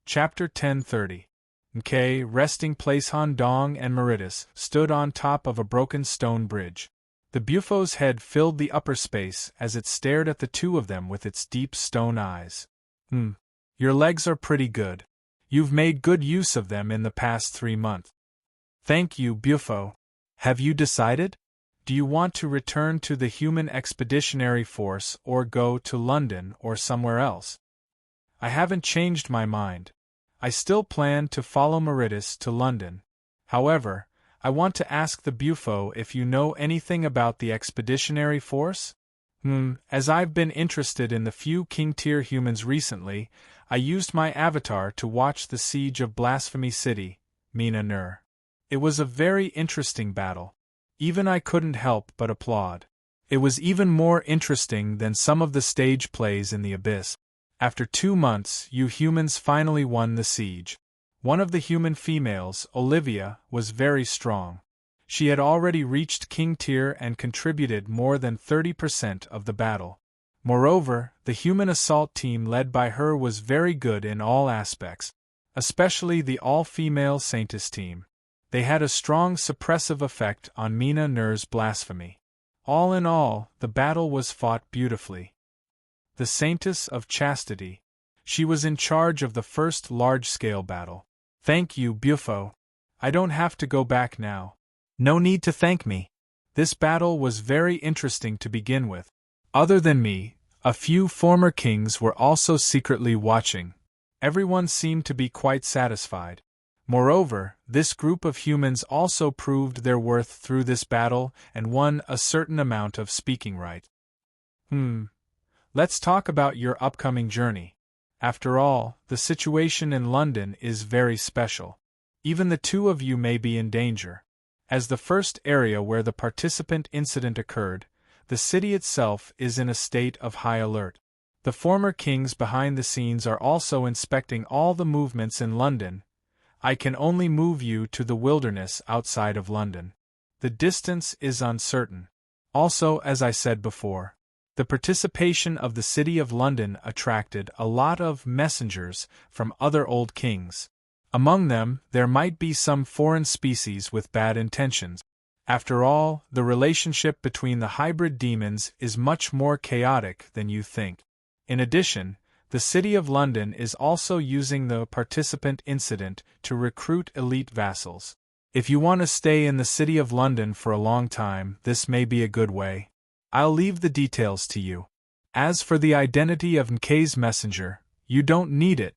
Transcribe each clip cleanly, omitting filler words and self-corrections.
Chapter 1030. Nkei, resting place. Han Dong and Meritus stood on top of a broken stone bridge. The Bufo's head filled the upper space as it stared at the two of them with its deep stone eyes. Your legs are pretty good. You've made good use of them in the past 3 months. Thank you, Bufo. Have you decided? Do you want to return to the human expeditionary force or go to London or somewhere else? I haven't changed my mind. I still plan to follow Meritus to London. However, I want to ask the Bufo if you know anything about the expeditionary force? As I've been interested in the few King-tier humans recently, I used my avatar to watch the siege of Blasphemy City, Mina Nur. It was a very interesting battle. Even I couldn't help but applaud. It was even more interesting than some of the stage plays in the Abyss. After 2 months, you humans finally won the siege. One of the human females, Olivia, was very strong. She had already reached King tier and contributed more than 30% of the battle. Moreover, the human assault team led by her was very good in all aspects, especially the all-female Saintess team. They had a strong suppressive effect on Mina Nur's blasphemy. All in all, the battle was fought beautifully. The Saintess of Chastity. She was in charge of the first large-scale battle. Thank you, Bufo. I don't have to go back now. No need to thank me. This battle was very interesting to begin with. Other than me, a few former kings were also secretly watching. Everyone seemed to be quite satisfied. Moreover, this group of humans also proved their worth through this battle and won a certain amount of speaking right. Let's talk about your upcoming journey. After all, the situation in London is very special. Even the two of you may be in danger. As the first area where the participant incident occurred, the city itself is in a state of high alert. The former kings behind the scenes are also inspecting all the movements in London. I can only move you to the wilderness outside of London. The distance is uncertain. Also, as I said before, the participation of the City of London attracted a lot of messengers from other old kings. Among them, there might be some foreign species with bad intentions. After all, the relationship between the hybrid demons is much more chaotic than you think. In addition, the City of London is also using the participant incident to recruit elite vassals. If you want to stay in the City of London for a long time, this may be a good way. I'll leave the details to you. As for the identity of Nkei's messenger, you don't need it.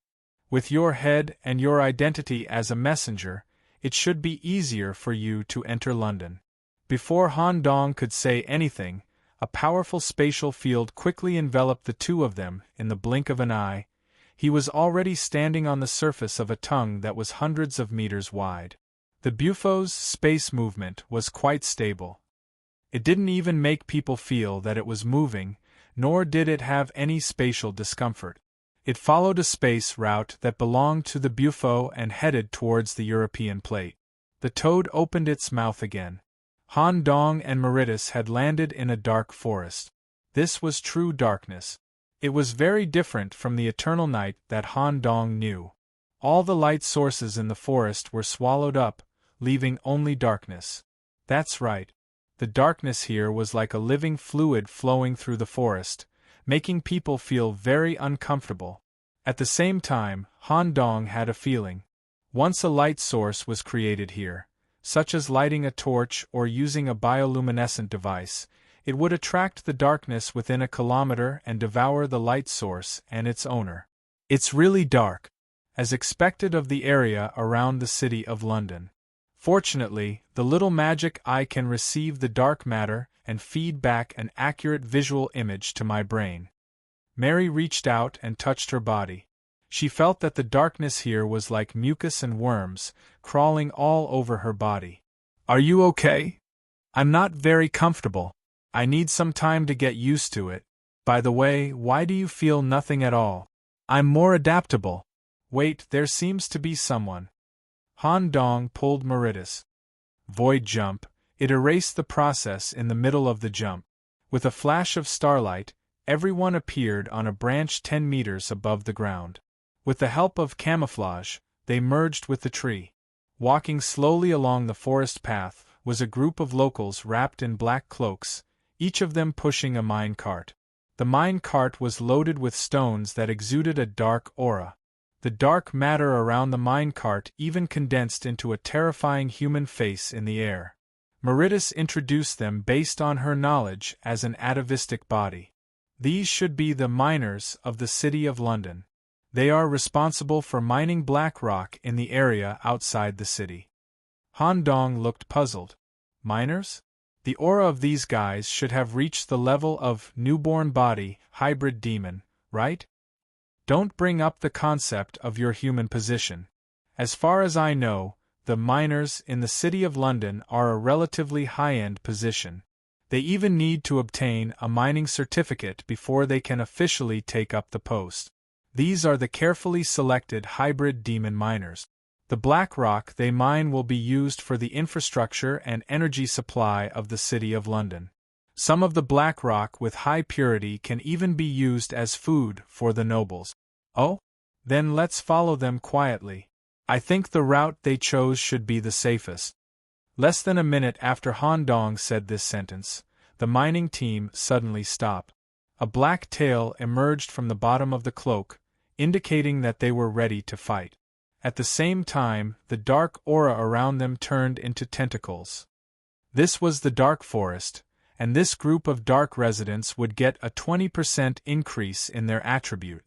With your head and your identity as a messenger, it should be easier for you to enter London. Before Han Dong could say anything, a powerful spatial field quickly enveloped the two of them in the blink of an eye. He was already standing on the surface of a tongue that was hundreds of meters wide. The Bufo's space movement was quite stable. It didn't even make people feel that it was moving, nor did it have any spatial discomfort. It followed a space route that belonged to the Bufo and headed towards the European plate. The toad opened its mouth again. Han Dong and Meritus had landed in a dark forest. This was true darkness. It was very different from the eternal night that Han Dong knew. All the light sources in the forest were swallowed up, leaving only darkness. That's right. The darkness here was like a living fluid flowing through the forest, making people feel very uncomfortable. At the same time, Han Dong had a feeling. Once a light source was created here, such as lighting a torch or using a bioluminescent device, it would attract the darkness within a kilometer and devour the light source and its owner. It's really dark, as expected of the area around the City of London. Fortunately, the little magic eye can receive the dark matter and feed back an accurate visual image to my brain. Mary reached out and touched her body. She felt that the darkness here was like mucus and worms, crawling all over her body. Are you okay? I'm not very comfortable. I need some time to get used to it. By the way, why do you feel nothing at all? I'm more adaptable. Wait, there seems to be someone. Han Dong pulled Meritus. Void jump. It erased the process in the middle of the jump. With a flash of starlight, everyone appeared on a branch 10 meters above the ground. With the help of camouflage, they merged with the tree. Walking slowly along the forest path was a group of locals wrapped in black cloaks, each of them pushing a mine cart. The mine cart was loaded with stones that exuded a dark aura. The dark matter around the mine cart even condensed into a terrifying human face in the air. Meritus introduced them based on her knowledge as an atavistic body. These should be the miners of the City of London. They are responsible for mining black rock in the area outside the city. Han Dong looked puzzled. Miners? The aura of these guys should have reached the level of newborn body, hybrid demon, right? Don't bring up the concept of your human position. As far as I know, the miners in the City of London are a relatively high-end position. They even need to obtain a mining certificate before they can officially take up the post. These are the carefully selected hybrid demon miners. The black rock they mine will be used for the infrastructure and energy supply of the City of London. Some of the black rock with high purity can even be used as food for the nobles. Oh? Then let's follow them quietly. I think the route they chose should be the safest. Less than a minute after Han Dong said this sentence, the mining team suddenly stopped. A black tail emerged from the bottom of the cloak, indicating that they were ready to fight. At the same time, the dark aura around them turned into tentacles. This was the Dark Forest, and this group of dark residents would get a 20% increase in their attribute.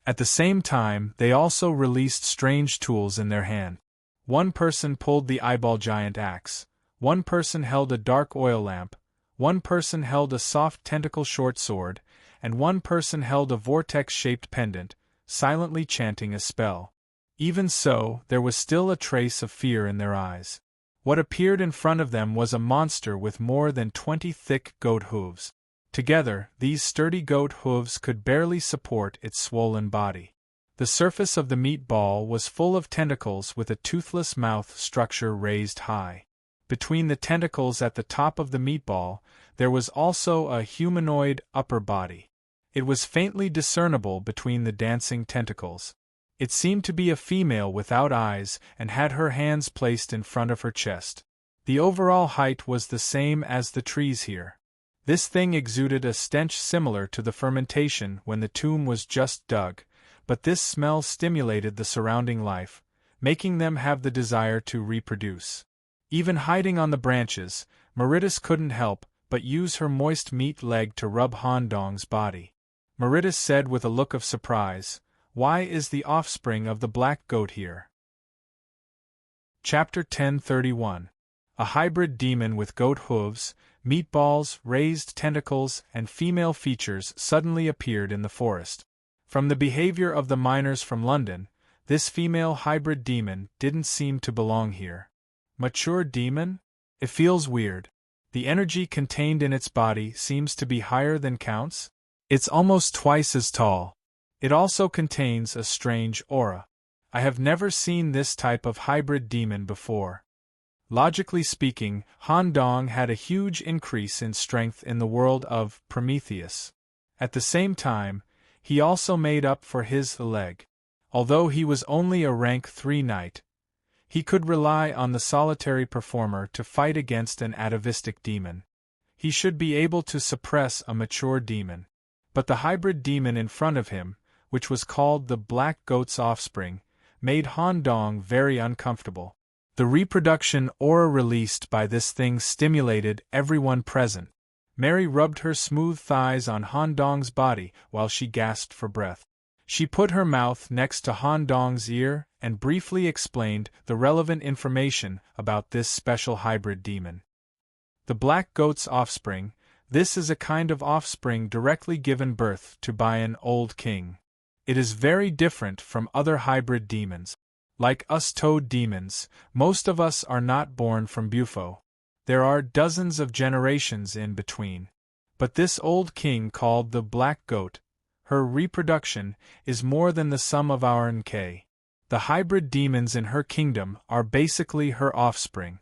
At the same time, they also released strange tools in their hand. One person pulled the eyeball giant axe, one person held a dark oil lamp, one person held a soft tentacle short sword, and one person held a vortex-shaped pendant, silently chanting a spell. Even so, there was still a trace of fear in their eyes. What appeared in front of them was a monster with more than 20 thick goat hooves. Together, these sturdy goat hooves could barely support its swollen body. The surface of the meat ball was full of tentacles with a toothless mouth structure raised high. Between the tentacles at the top of the meatball, there was also a humanoid upper body. It was faintly discernible between the dancing tentacles. It seemed to be a female without eyes and had her hands placed in front of her chest. The overall height was the same as the trees here. This thing exuded a stench similar to the fermentation when the tomb was just dug, but this smell stimulated the surrounding life, making them have the desire to reproduce. Even hiding on the branches, Meritus couldn't help but use her moist meat leg to rub Han Dong's body. Meritus said with a look of surprise, "Why is the offspring of the black goat here?" Chapter 1031. A hybrid demon with goat hooves, meatballs, raised tentacles, and female features suddenly appeared in the forest. From the behavior of the miners from London, this female hybrid demon didn't seem to belong here. Mature demon? It feels weird. The energy contained in its body seems to be higher than Count's. It's almost twice as tall. It also contains a strange aura. I have never seen this type of hybrid demon before. Logically speaking, Han Dong had a huge increase in strength in the world of Prometheus. At the same time, he also made up for his leg. Although he was only a rank 3 knight, he could rely on the solitary performer to fight against an atavistic demon. He should be able to suppress a mature demon. But the hybrid demon in front of him, which was called the Black Goat's offspring, made Han Dong very uncomfortable. The reproduction aura released by this thing stimulated everyone present. Mary rubbed her smooth thighs on Han Dong's body while she gasped for breath. She put her mouth next to Han Dong's ear and briefly explained the relevant information about this special hybrid demon. The Black Goat's offspring. This is a kind of offspring directly given birth to by an old king. It is very different from other hybrid demons. Like us toad demons, most of us are not born from Bufo. There are dozens of generations in between. But this old king called the Black Goat, her reproduction is more than the sum of our NK. The hybrid demons in her kingdom are basically her offspring.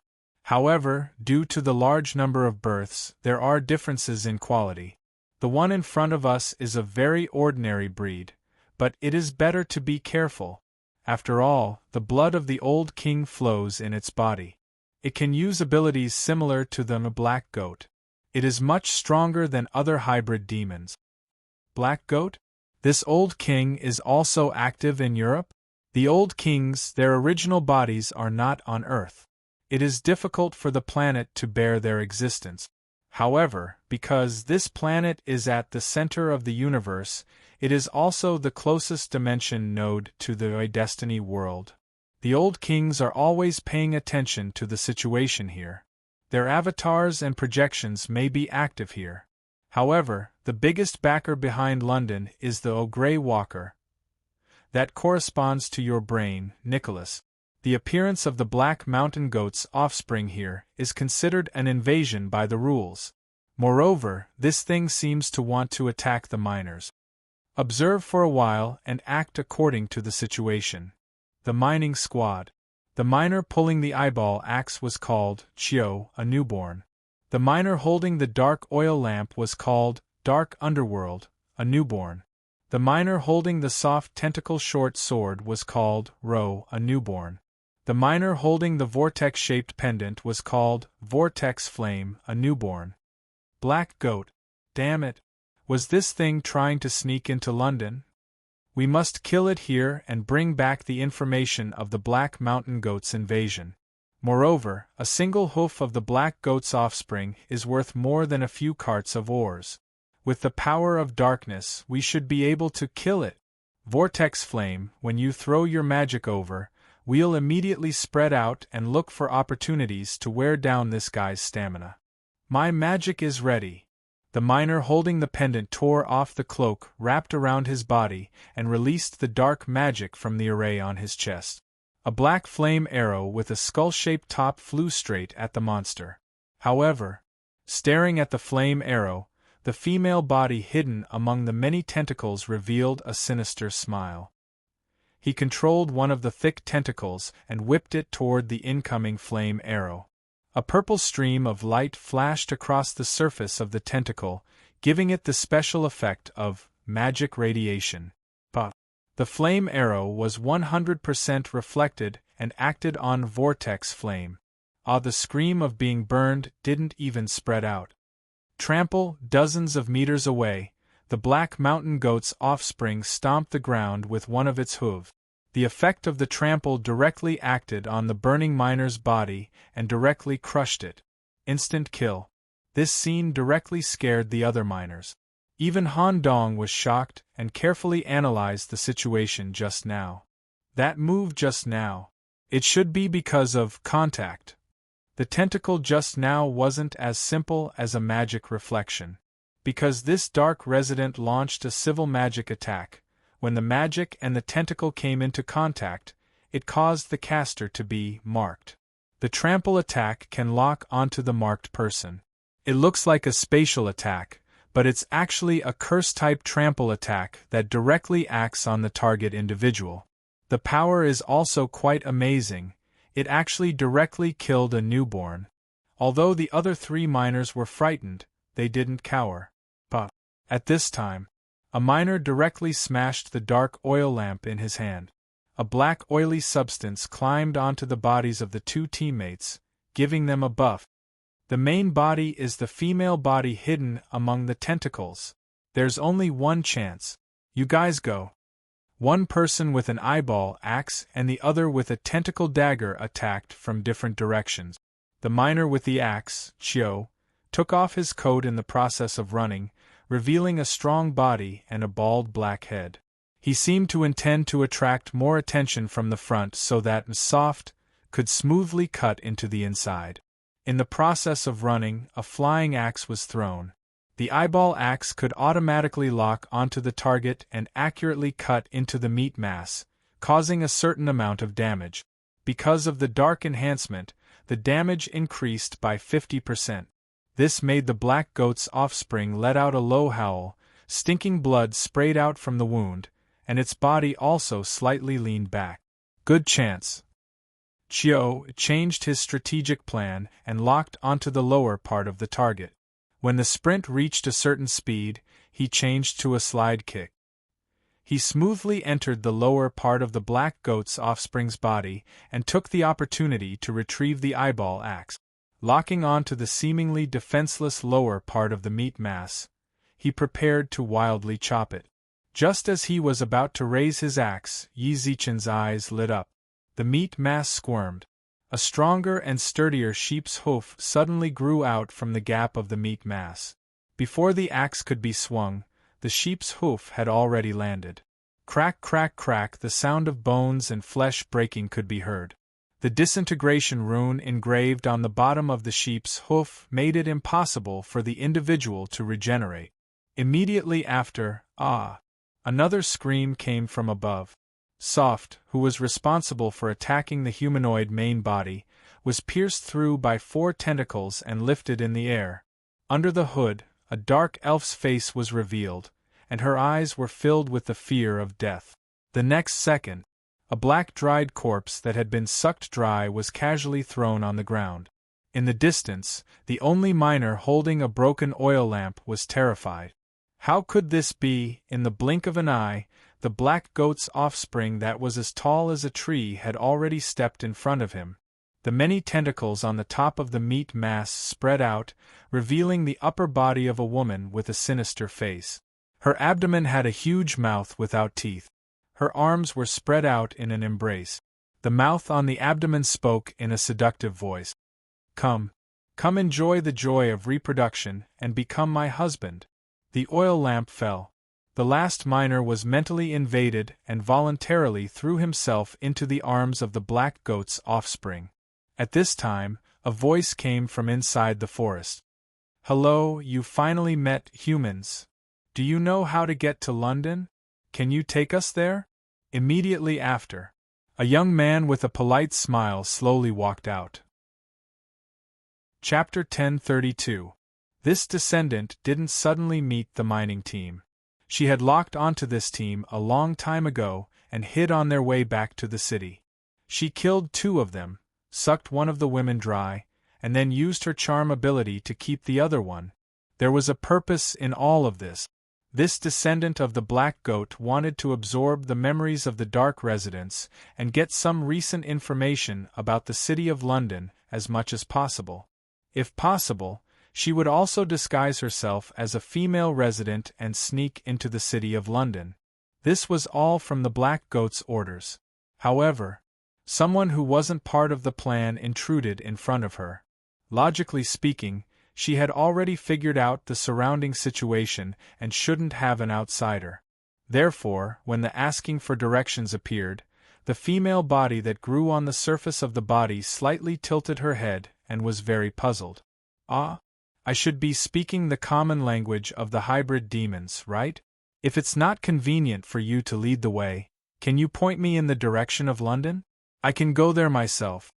However, due to the large number of births, there are differences in quality. The one in front of us is a very ordinary breed, but it is better to be careful. After all, the blood of the old king flows in its body. It can use abilities similar to the black goat. It is much stronger than other hybrid demons. Black goat? This old king is also active in Europe? The old kings, their original bodies are not on Earth. It is difficult for the planet to bear their existence. However, because this planet is at the center of the universe, it is also the closest dimension node to the Destiny world. The old kings are always paying attention to the situation here. Their avatars and projections may be active here. However, the biggest backer behind London is the Grey Walker. That corresponds to your brain, Nicholas. The appearance of the Black Mountain Goat's offspring here is considered an invasion by the rules. Moreover, this thing seems to want to attack the miners. Observe for a while and act according to the situation. The mining squad. The miner pulling the eyeball axe was called Chio, a newborn. The miner holding the dark oil lamp was called Dark Underworld, a newborn. The miner holding the soft tentacle short sword was called Ro, a newborn. The miner holding the vortex-shaped pendant was called Vortex Flame, a newborn. Black Goat. Damn it. Was this thing trying to sneak into London? We must kill it here and bring back the information of the Black Mountain Goat's invasion. Moreover, a single hoof of the Black Goat's offspring is worth more than a few carts of ores. With the power of darkness, we should be able to kill it. Vortex Flame, when you throw your magic over, we'll immediately spread out and look for opportunities to wear down this guy's stamina. My magic is ready. The miner holding the pendant tore off the cloak wrapped around his body and released the dark magic from the array on his chest. A black flame arrow with a skull-shaped top flew straight at the monster. However, staring at the flame arrow, the female body hidden among the many tentacles revealed a sinister smile. He controlled one of the thick tentacles and whipped it toward the incoming flame arrow. A purple stream of light flashed across the surface of the tentacle, giving it the special effect of magic radiation. But the flame arrow was 100% reflected and acted on vortex flame. The scream of being burned didn't even spread out. Trample, dozens of meters away, the Black Mountain Goat's offspring stomped the ground with one of its hooves. The effect of the trample directly acted on the burning miner's body and directly crushed it. Instant kill. This scene directly scared the other miners. Even Han Dong was shocked and carefully analyzed the situation just now. That move just now. It should be because of contact. The tentacle just now wasn't as simple as a magic reflection. Because this dark resident launched a civil magic attack. When the magic and the tentacle came into contact, it caused the caster to be marked. The trample attack can lock onto the marked person. It looks like a spatial attack, but it's actually a curse-type trample attack that directly acts on the target individual. The power is also quite amazing. It actually directly killed a newborn. Although the other three miners were frightened, they didn't cower. But at this time, a miner directly smashed the dark oil lamp in his hand. A black oily substance climbed onto the bodies of the two teammates, giving them a buff. The main body is the female body hidden among the tentacles. There's only one chance. You guys go. One person with an eyeball axe and the other with a tentacle dagger attacked from different directions. The miner with the axe, Chio, took off his coat in the process of running, revealing a strong body and a bald black head. He seemed to intend to attract more attention from the front so that soft could smoothly cut into the inside. In the process of running, a flying axe was thrown. The eyeball axe could automatically lock onto the target and accurately cut into the meat mass, causing a certain amount of damage. Because of the dark enhancement, the damage increased by 50%. This made the black goat's offspring let out a low howl, stinking blood sprayed out from the wound, and its body also slightly leaned back. Good chance. Chio changed his strategic plan and locked onto the lower part of the target. When the sprint reached a certain speed, he changed to a slide kick. He smoothly entered the lower part of the black goat's offspring's body and took the opportunity to retrieve the eyeball axe. Locking onto the seemingly defenseless lower part of the meat mass, he prepared to wildly chop it. Just as he was about to raise his axe, Yi Zichen's eyes lit up. The meat mass squirmed. A stronger and sturdier sheep's hoof suddenly grew out from the gap of the meat mass. Before the axe could be swung, the sheep's hoof had already landed. Crack, crack, crack, the sound of bones and flesh breaking could be heard. The disintegration rune engraved on the bottom of the sheep's hoof made it impossible for the individual to regenerate. Immediately after, another scream came from above. Soft, who was responsible for attacking the humanoid main body, was pierced through by 4 tentacles and lifted in the air. Under the hood, a dark elf's face was revealed, and her eyes were filled with the fear of death. The next second, a black dried corpse that had been sucked dry was casually thrown on the ground. In the distance, the only miner holding a broken oil lamp was terrified. How could this be? In the blink of an eye, the black goat's offspring that was as tall as a tree had already stepped in front of him. The many tentacles on the top of the meat mass spread out, revealing the upper body of a woman with a sinister face. Her abdomen had a huge mouth without teeth. Her arms were spread out in an embrace. The mouth on the abdomen spoke in a seductive voice. Come enjoy the joy of reproduction and become my husband." The oil lamp fell. The last miner was mentally invaded and voluntarily threw himself into the arms of the black goat's offspring. At this time, a voice came from inside the forest. "Hello, you finally met humans. Do you know how to get to London? Can you take us there?" Immediately after, a young man with a polite smile slowly walked out. Chapter 1032. This descendant didn't suddenly meet the mining team. She had locked onto this team a long time ago and hid on their way back to the city. She killed 2 of them, sucked one of the women dry, and then used her charm ability to keep the other one. There was a purpose in all of this. This descendant of the black goat wanted to absorb the memories of the dark residents and get some recent information about the city of London as much as possible. If possible, she would also disguise herself as a female resident and sneak into the city of London. This was all from the black goat's orders. However, someone who wasn't part of the plan intruded in front of her. Logically speaking, she had already figured out the surrounding situation and shouldn't have an outsider. Therefore, when the asking for directions appeared, the female body that grew on the surface of the body slightly tilted her head and was very puzzled. I should be speaking the common language of the hybrid demons, right? If it's not convenient for you to lead the way, can you point me in the direction of London? I can go there myself."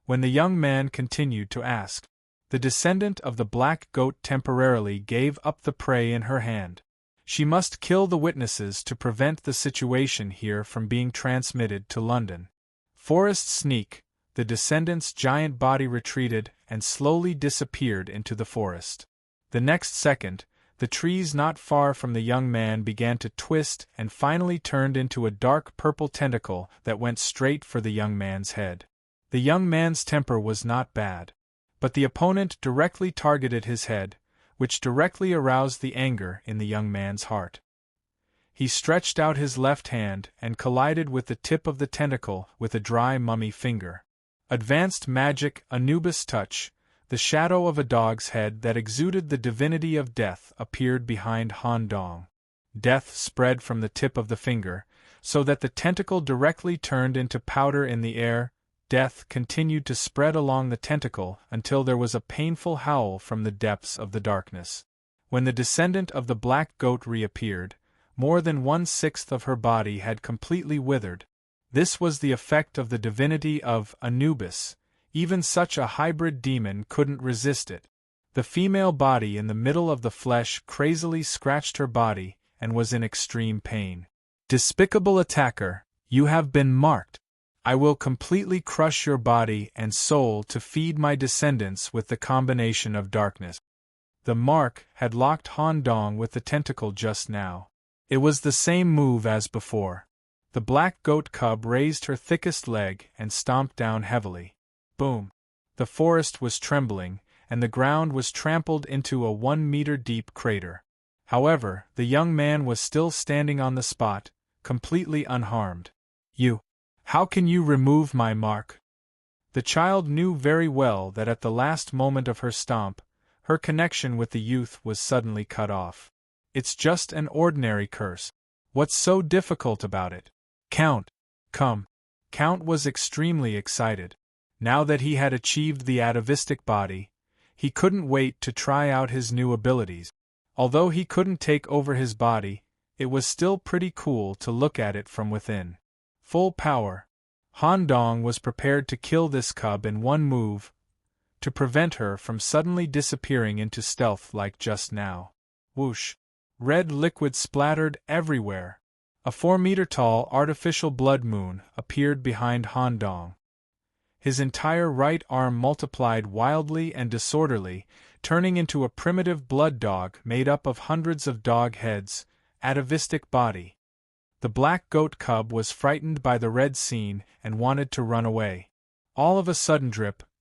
When the young man continued to ask, the descendant of the black goat temporarily gave up the prey in her hand. She must kill the witnesses to prevent the situation here from being transmitted to London. Forest sneak, the descendant's giant body retreated and slowly disappeared into the forest. The next second, the trees not far from the young man began to twist and finally turned into a dark purple tentacle that went straight for the young man's head. The young man's temper was not bad, but the opponent directly targeted his head, which directly aroused the anger in the young man's heart. He stretched out his left hand and collided with the tip of the tentacle with a dry mummy finger. Advanced magic Anubis touch, the shadow of a dog's head that exuded the divinity of death appeared behind Han Dong. Death spread from the tip of the finger, so that the tentacle directly turned into powder in the air. Death continued to spread along the tentacle until there was a painful howl from the depths of the darkness. When the descendant of the black goat reappeared, more than 1/6 of her body had completely withered. This was the effect of the divinity of Anubis. Even such a hybrid demon couldn't resist it. The female body in the middle of the flesh crazily scratched her body and was in extreme pain. "Despicable attacker, you have been marked. I will completely crush your body and soul to feed my descendants with the combination of darkness." The mark had locked Han Dong with the tentacle just now. It was the same move as before. The black goat cub raised her thickest leg and stomped down heavily. Boom! The forest was trembling, and the ground was trampled into a 1-meter-deep crater. However, the young man was still standing on the spot, completely unharmed. How can you remove my mark? The child knew very well that at the last moment of her stomp, her connection with the youth was suddenly cut off. It's just an ordinary curse. What's so difficult about it? Count, come. Count was extremely excited. Now that he had achieved the atavistic body, he couldn't wait to try out his new abilities. Although he couldn't take over his body, it was still pretty cool to look at it from within. Full power. Han Dong was prepared to kill this cub in one move, to prevent her from suddenly disappearing into stealth like just now. Whoosh! Red liquid splattered everywhere. A 4-meter-tall artificial blood moon appeared behind Han Dong. His entire right arm multiplied wildly and disorderly, turning into a primitive blood dog made up of hundreds of dog heads, atavistic body. The black goat cub was frightened by the red scene and wanted to run away. All of a sudden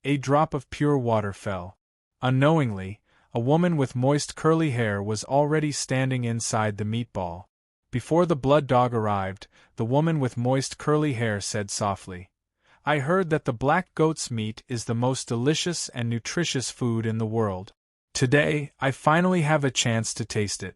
a drop of pure water fell. Unknowingly, a woman with moist curly hair was already standing inside the meatball. Before the blood dog arrived, the woman with moist curly hair said softly, "I heard that the black goat's meat is the most delicious and nutritious food in the world. Today, I finally have a chance to taste it."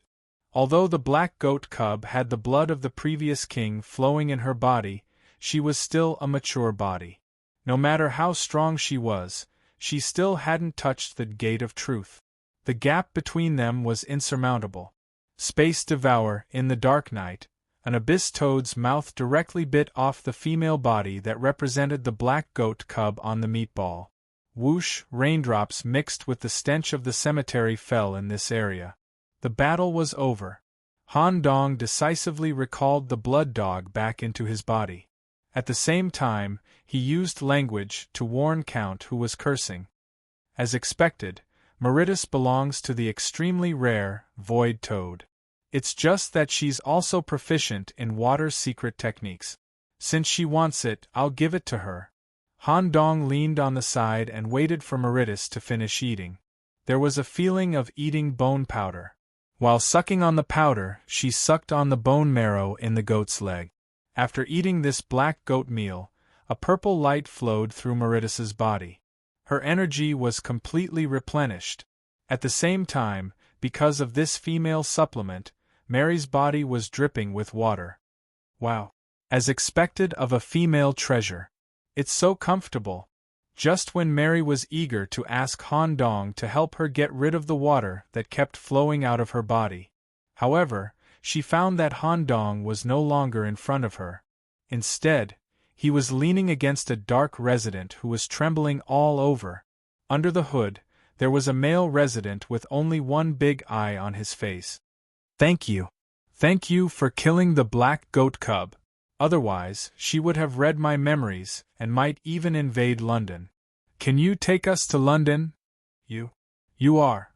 Although the black goat cub had the blood of the previous king flowing in her body, she was still a mature body. No matter how strong she was, she still hadn't touched the gate of truth. The gap between them was insurmountable. Space Devour, in the dark night, an abyss toad's mouth directly bit off the female body that represented the black goat cub on the meatball. Whoosh! Raindrops mixed with the stench of the cemetery fell in this area. The battle was over. Han Dong decisively recalled the blood dog back into his body. At the same time, he used language to warn Count, who was cursing. As expected, Meritus belongs to the extremely rare void toad. It's just that she's also proficient in water secret techniques. Since she wants it, I'll give it to her. Han Dong leaned on the side and waited for Meritus to finish eating. There was a feeling of eating bone powder. While sucking on the powder, she sucked on the bone marrow in the goat's leg. After eating this black goat meal, a purple light flowed through Meritus's body. Her energy was completely replenished. At the same time, because of this female supplement, Mary's body was dripping with water. Wow! As expected of a female treasure. It's so comfortable. Just when Mary was eager to ask Han Dong to help her get rid of the water that kept flowing out of her body. However, she found that Han Dong was no longer in front of her. Instead, he was leaning against a dark resident who was trembling all over. Under the hood, there was a male resident with only one big eye on his face. "Thank you. Thank you for killing the black goat cub. Otherwise, she would have read my memories and might even invade London. Can you take us to London? You are."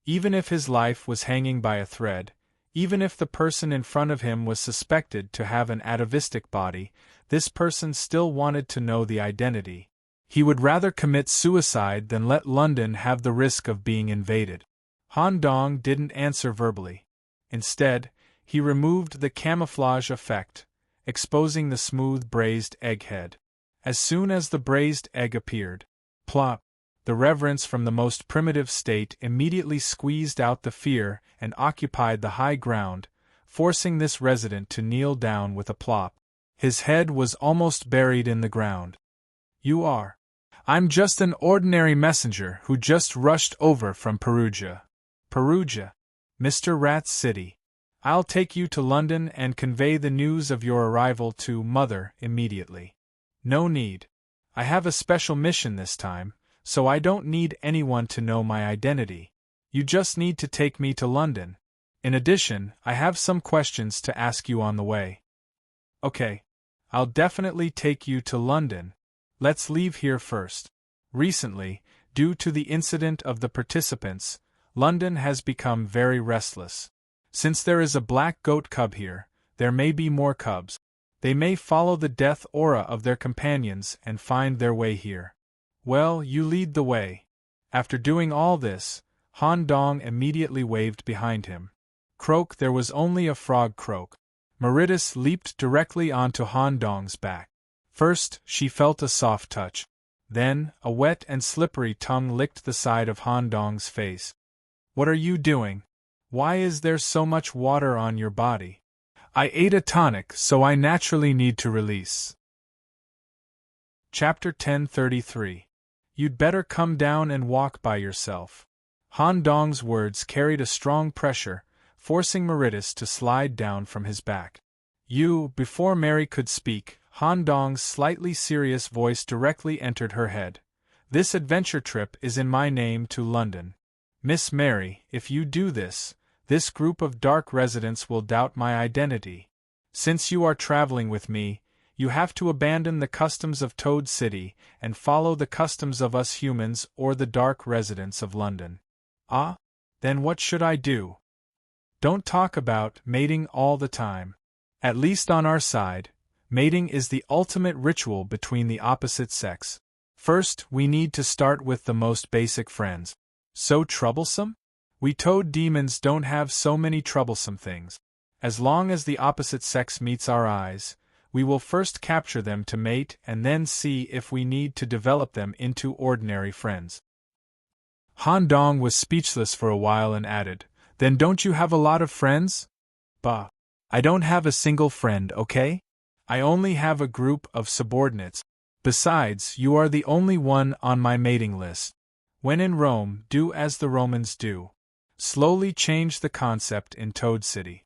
Even if his life was hanging by a thread, even if the person in front of him was suspected to have an atavistic body, this person still wanted to know the identity. He would rather commit suicide than let London have the risk of being invaded. Han Dong didn't answer verbally. Instead, he removed the camouflage effect, exposing the smooth braised egg head. As soon as the braised egg appeared, plop! The reverence from the most primitive state immediately squeezed out the fear and occupied the high ground, forcing this resident to kneel down with a plop. His head was almost buried in the ground. "You are." "I'm just an ordinary messenger who just rushed over from Perugia." "Perugia? Mr. Rat's city. I'll take you to London and convey the news of your arrival to Mother immediately." "No need. I have a special mission this time, so I don't need anyone to know my identity. You just need to take me to London. In addition, I have some questions to ask you on the way." "Okay. I'll definitely take you to London. Let's leave here first." Recently, due to the incident of the participants, London has become very restless. Since there is a black goat cub here, there may be more cubs. They may follow the death aura of their companions and find their way here. Well, you lead the way. After doing all this, Han Dong immediately waved behind him. Croak, there was only a frog croak. Meritus leaped directly onto Han Dong's back. First, she felt a soft touch. Then, a wet and slippery tongue licked the side of Han Dong's face. What are you doing? Why is there so much water on your body? I ate a tonic, so I naturally need to release. Chapter 1033. You'd better come down and walk by yourself. Han Dong's words carried a strong pressure, forcing Meritus to slide down from his back. Before Mary could speak, Han Dong's slightly serious voice directly entered her head. This adventure trip is in my name to London. Miss Mary, if you do this group of dark residents will doubt my identity. Since you are traveling with me, you have to abandon the customs of Toad City and follow the customs of us humans or the dark residents of London. Ah? Then what should I do? Don't talk about mating all the time. At least on our side, mating is the ultimate ritual between the opposite sex. First, we need to start with the most basic friends. So troublesome? We toad demons don't have so many troublesome things. As long as the opposite sex meets our eyes, we will first capture them to mate and then see if we need to develop them into ordinary friends. Han Dong was speechless for a while and added, Then don't you have a lot of friends? Bah. I don't have a single friend, okay? I only have a group of subordinates. Besides, you are the only one on my mating list. When in Rome, do as the Romans do. Slowly change the concept in Toad City.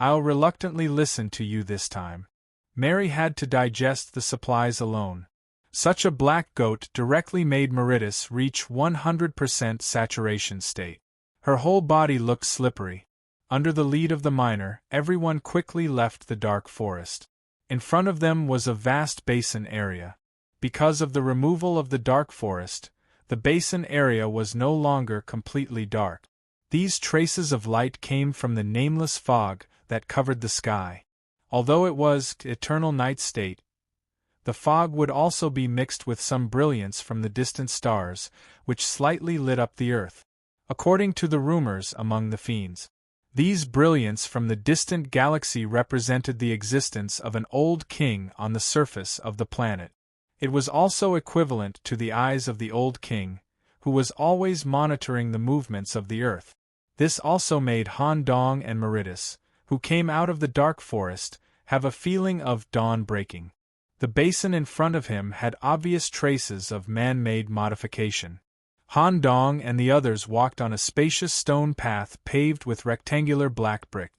I'll reluctantly listen to you this time. Mary had to digest the supplies alone. Such a black goat directly made Meritus reach 100% saturation state. Her whole body looked slippery. Under the lead of the miner, everyone quickly left the dark forest. In front of them was a vast basin area. Because of the removal of the dark forest, the basin area was no longer completely dark. These traces of light came from the nameless fog that covered the sky. Although it was eternal night state, the fog would also be mixed with some brilliance from the distant stars, which slightly lit up the earth. According to the rumors among the fiends, these brilliance from the distant galaxy represented the existence of an old king on the surface of the planet. It was also equivalent to the eyes of the old king, who was always monitoring the movements of the earth. This also made Han Dong and Meritus, who came out of the dark forest, have a feeling of dawn breaking. The basin in front of him had obvious traces of man-made modification. Han Dong and the others walked on a spacious stone path paved with rectangular black brick.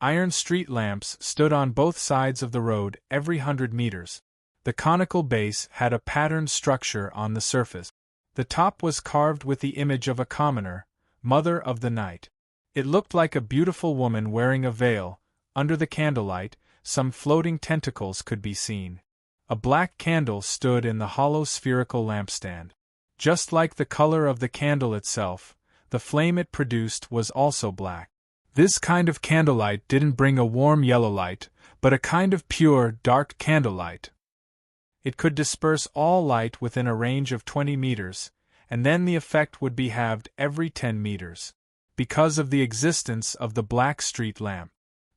Iron street lamps stood on both sides of the road every 100 meters. The conical base had a patterned structure on the surface. The top was carved with the image of a commoner, Mother of the Night. It looked like a beautiful woman wearing a veil. Under the candlelight, some floating tentacles could be seen. A black candle stood in the hollow spherical lampstand. Just like the color of the candle itself, the flame it produced was also black. This kind of candlelight didn't bring a warm yellow light, but a kind of pure, dark candlelight. It could disperse all light within a range of 20 meters, and then the effect would be halved every 10 meters. Because of the existence of the black street lamp,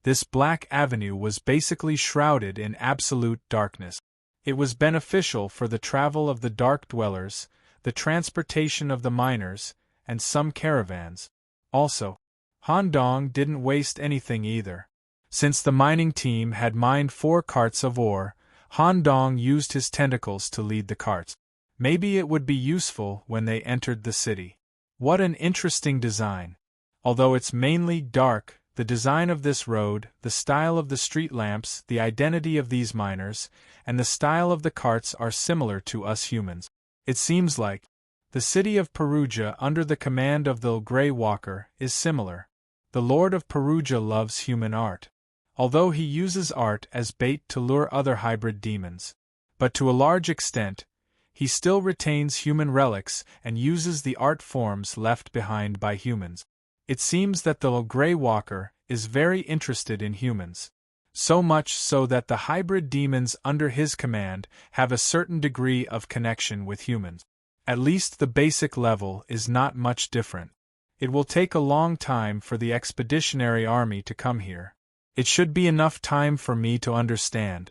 this black avenue was basically shrouded in absolute darkness. It was beneficial for the travel of the dark dwellers, the transportation of the miners, and some caravans. Also, Han Dong didn't waste anything either. Since the mining team had mined 4 carts of ore, Han Dong used his tentacles to lead the carts. Maybe it would be useful when they entered the city. What an interesting design! Although it's mainly dark, the design of this road, the style of the street lamps, the identity of these miners, and the style of the carts are similar to us humans. It seems like the city of Perugia under the command of the Grey Walker is similar. The Lord of Perugia loves human art, although he uses art as bait to lure other hybrid demons. But to a large extent, he still retains human relics and uses the art forms left behind by humans. It seems that the Grey Walker is very interested in humans. So much so that the hybrid demons under his command have a certain degree of connection with humans. At least the basic level is not much different. It will take a long time for the expeditionary army to come here. It should be enough time for me to understand.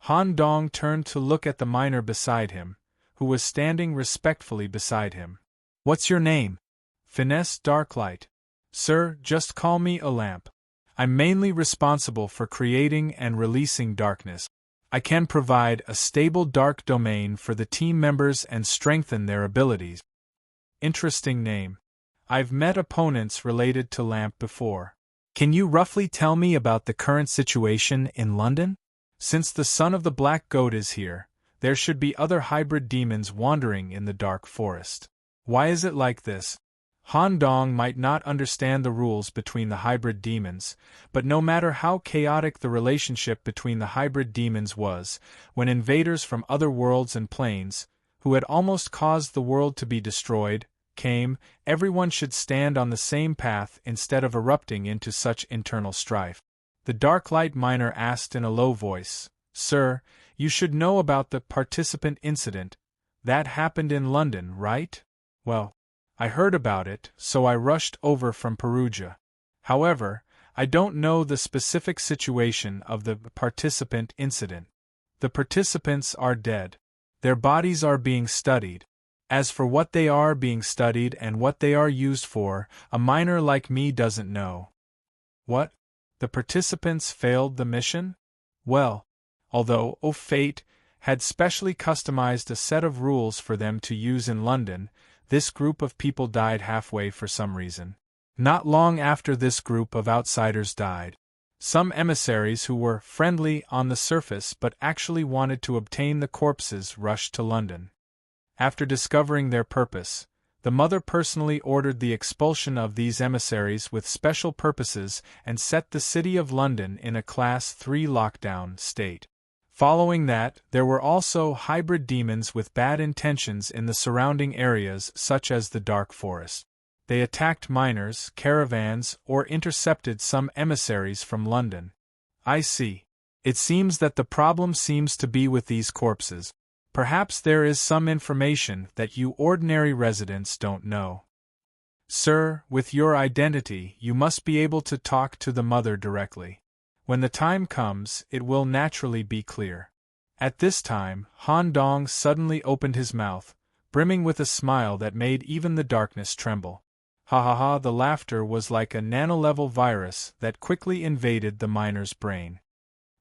Han Dong turned to look at the miner beside him, who was standing respectfully beside him. What's your name? Finesse Darklight. Sir, just call me a lamp. I'm mainly responsible for creating and releasing darkness. I can provide a stable dark domain for the team members and strengthen their abilities. Interesting name. I've met opponents related to Lamp before. Can you roughly tell me about the current situation in London? Since the son of the Black Goat is here, there should be other hybrid demons wandering in the dark forest. Why is it like this? Han Dong might not understand the rules between the hybrid demons, but no matter how chaotic the relationship between the hybrid demons was, when invaders from other worlds and planes, who had almost caused the world to be destroyed, came, everyone should stand on the same path instead of erupting into such internal strife. The Darklight miner asked in a low voice, Sir, you should know about the participant incident. That happened in London, right? Well, I heard about it, so I rushed over from Perugia. However, I don't know the specific situation of the participant incident. The participants are dead. Their bodies are being studied. As for what they are being studied and what they are used for, a miner like me doesn't know. What? The participants failed the mission? Well, although, Fate had specially customized a set of rules for them to use in London, this group of people died halfway for some reason. Not long after this group of outsiders died, some emissaries who were friendly on the surface but actually wanted to obtain the corpses rushed to London. After discovering their purpose, the mother personally ordered the expulsion of these emissaries with special purposes and set the city of London in a Class 3 lockdown state. Following that, there were also hybrid demons with bad intentions in the surrounding areas such as the Dark Forest. They attacked miners, caravans, or intercepted some emissaries from London. I see. It seems that the problem seems to be with these corpses. Perhaps there is some information that you ordinary residents don't know. Sir, with your identity, you must be able to talk to the mother directly. When the time comes, it will naturally be clear. At this time, Han Dong suddenly opened his mouth, brimming with a smile that made even the darkness tremble. Ha ha ha! The laughter was like a nano-level virus that quickly invaded the miner's brain.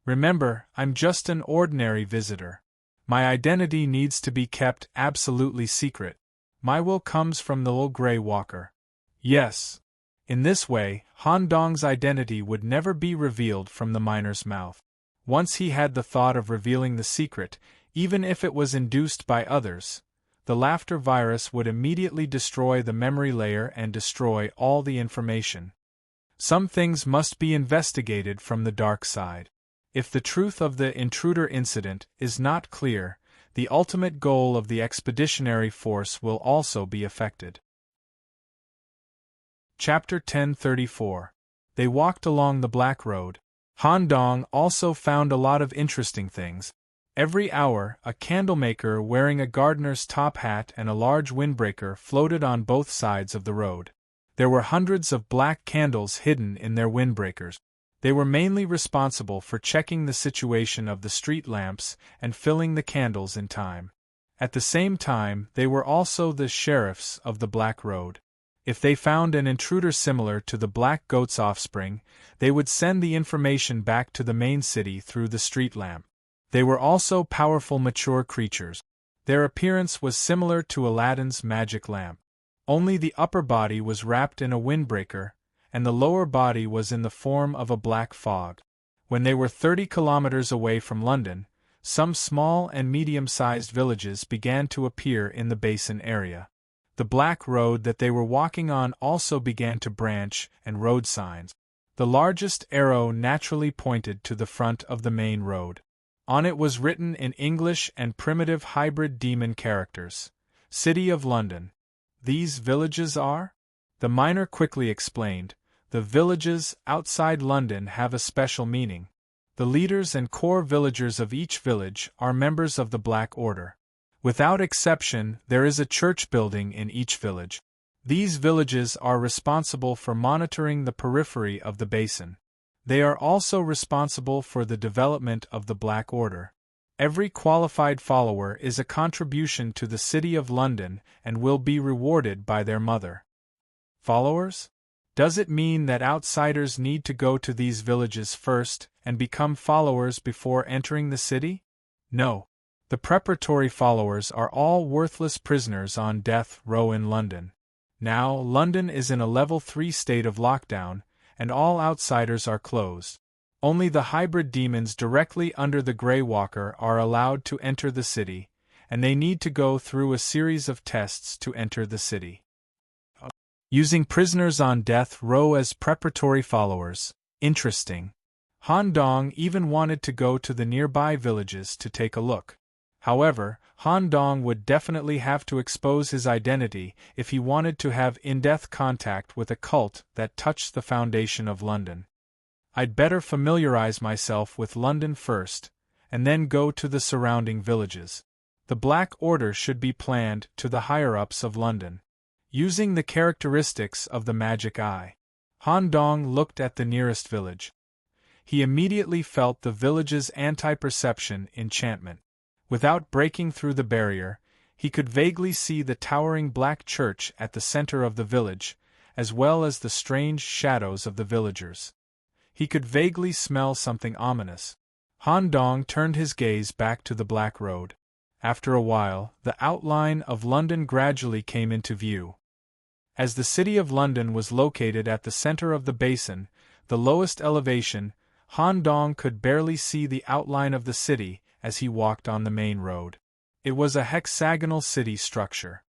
Remember, I'm just an ordinary visitor. My identity needs to be kept absolutely secret. My will comes from the little Grey Walker. Yes. In this way, Han Dong's identity would never be revealed from the miner's mouth. Once he had the thought of revealing the secret, even if it was induced by others, the laughter virus would immediately destroy the memory layer and destroy all the information. Some things must be investigated from the dark side. If the truth of the intruder incident is not clear, the ultimate goal of the expeditionary force will also be affected. Chapter 1034. They walked along the Black Road. Han Dong also found a lot of interesting things. Every hour, a candlemaker wearing a gardener's top hat and a large windbreaker floated on both sides of the road. There were hundreds of black candles hidden in their windbreakers. They were mainly responsible for checking the situation of the street lamps and filling the candles in time. At the same time, they were also the sheriffs of the Black Road. If they found an intruder similar to the Black Goat's offspring, they would send the information back to the main city through the street lamp. They were also powerful mature creatures. Their appearance was similar to Aladdin's magic lamp. Only the upper body was wrapped in a windbreaker, and the lower body was in the form of a black fog. When they were 30 kilometers away from London, some small and medium-sized villages began to appear in the basin area. The Black Road that they were walking on also began to branch, and road signs. The largest arrow naturally pointed to the front of the main road. On it was written in English and primitive hybrid demon characters, City of London. These villages are? The miner quickly explained, "The villages outside London have a special meaning. The leaders and core villagers of each village are members of the Black Order. Without exception, there is a church building in each village. These villages are responsible for monitoring the periphery of the basin. They are also responsible for the development of the Black Order. Every qualified follower is a contribution to the City of London and will be rewarded by their mother." Followers? Does it mean that outsiders need to go to these villages first and become followers before entering the city? No. The preparatory followers are all worthless prisoners on death row in London. Now, London is in a level 3 state of lockdown, and all outsiders are closed. Only the hybrid demons directly under the Grey Walker are allowed to enter the city, and they need to go through a series of tests to enter the city. Using prisoners on death row as preparatory followers. Interesting. Han Dong even wanted to go to the nearby villages to take a look. However, Han Dong would definitely have to expose his identity if he wanted to have in-depth contact with a cult that touched the foundation of London. I'd better familiarize myself with London first, and then go to the surrounding villages. The Black Order should be planned to the higher-ups of London. Using the characteristics of the magic eye, Han Dong looked at the nearest village. He immediately felt the village's anti-perception enchantment. Without breaking through the barrier, he could vaguely see the towering black church at the center of the village, as well as the strange shadows of the villagers. He could vaguely smell something ominous. Han Dong turned his gaze back to the Black Road. After a while, the outline of London gradually came into view. As the City of London was located at the center of the basin, the lowest elevation, Han Dong could barely see the outline of the city as he walked on the main road. It was a hexagonal city structure.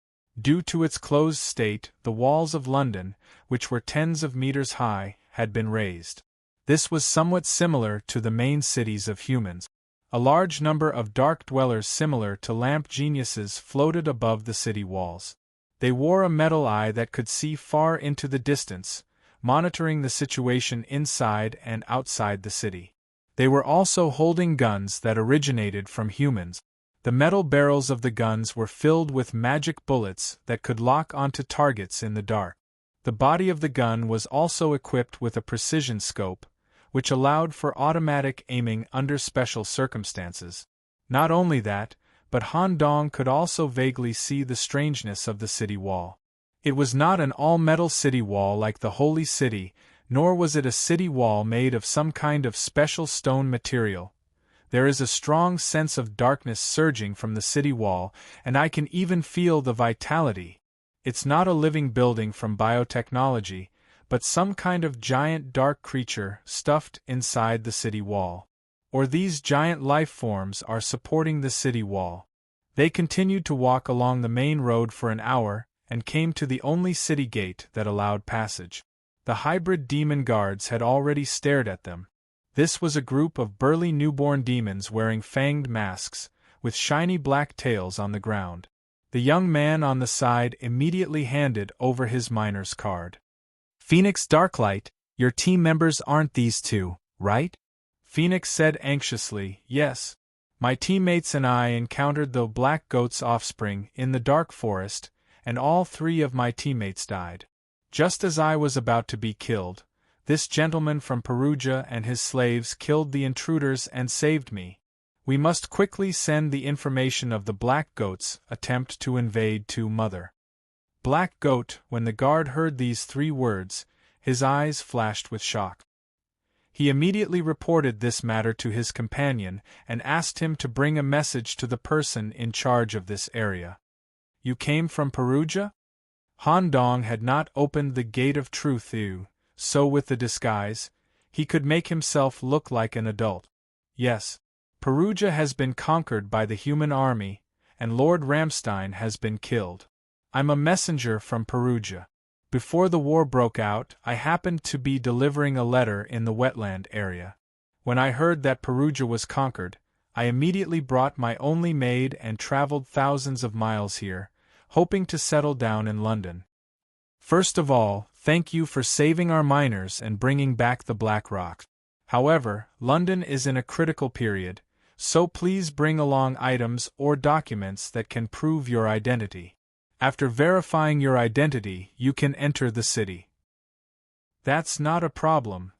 Due to its closed state, the walls of London, which were tens of meters high, had been raised. This was somewhat similar to the main cities of humans. A large number of dark dwellers similar to lamp geniuses floated above the city walls. They wore a metal eye that could see far into the distance, monitoring the situation inside and outside the city. They were also holding guns that originated from humans. The metal barrels of the guns were filled with magic bullets that could lock onto targets in the dark. The body of the gun was also equipped with a precision scope, which allowed for automatic aiming under special circumstances. Not only that, but Han Dong could also vaguely see the strangeness of the city wall. It was not an all-metal city wall like the Holy City, nor was it a city wall made of some kind of special stone material. There is a strong sense of darkness surging from the city wall, and I can even feel the vitality. It's not a living building from biotechnology, but some kind of giant dark creature stuffed inside the city wall. Or these giant life forms are supporting the city wall. They continued to walk along the main road for an hour, and came to the only city gate that allowed passage. The hybrid demon guards had already stared at them. This was a group of burly newborn demons wearing fanged masks, with shiny black tails on the ground. The young man on the side immediately handed over his miner's card. "Phoenix Darklight, your team members aren't these two, right?" Phoenix said anxiously, "Yes. My teammates and I encountered the Black Goat's offspring in the dark forest, and all 3 of my teammates died. Just as I was about to be killed, this gentleman from Perugia and his slaves killed the intruders and saved me. We must quickly send the information of the Black Goat's attempt to invade to Mother." Black Goat. When the guard heard these 3 words, his eyes flashed with shock. He immediately reported this matter to his companion and asked him to bring a message to the person in charge of this area. "You came from Perugia?" Han Dong had not opened the gate of truth, so with the disguise, he could make himself look like an adult. "Yes. Perugia has been conquered by the human army, and Lord Ramstein has been killed. I'm a messenger from Perugia. Before the war broke out, I happened to be delivering a letter in the wetland area. When I heard that Perugia was conquered, I immediately brought my only maid and traveled thousands of miles here, hoping to settle down in London." First of all, thank you for saving our miners and bringing back the Black Rock. However, London is in a critical period, so please bring along items or documents that can prove your identity. After verifying your identity, you can enter the city. That's not a problem.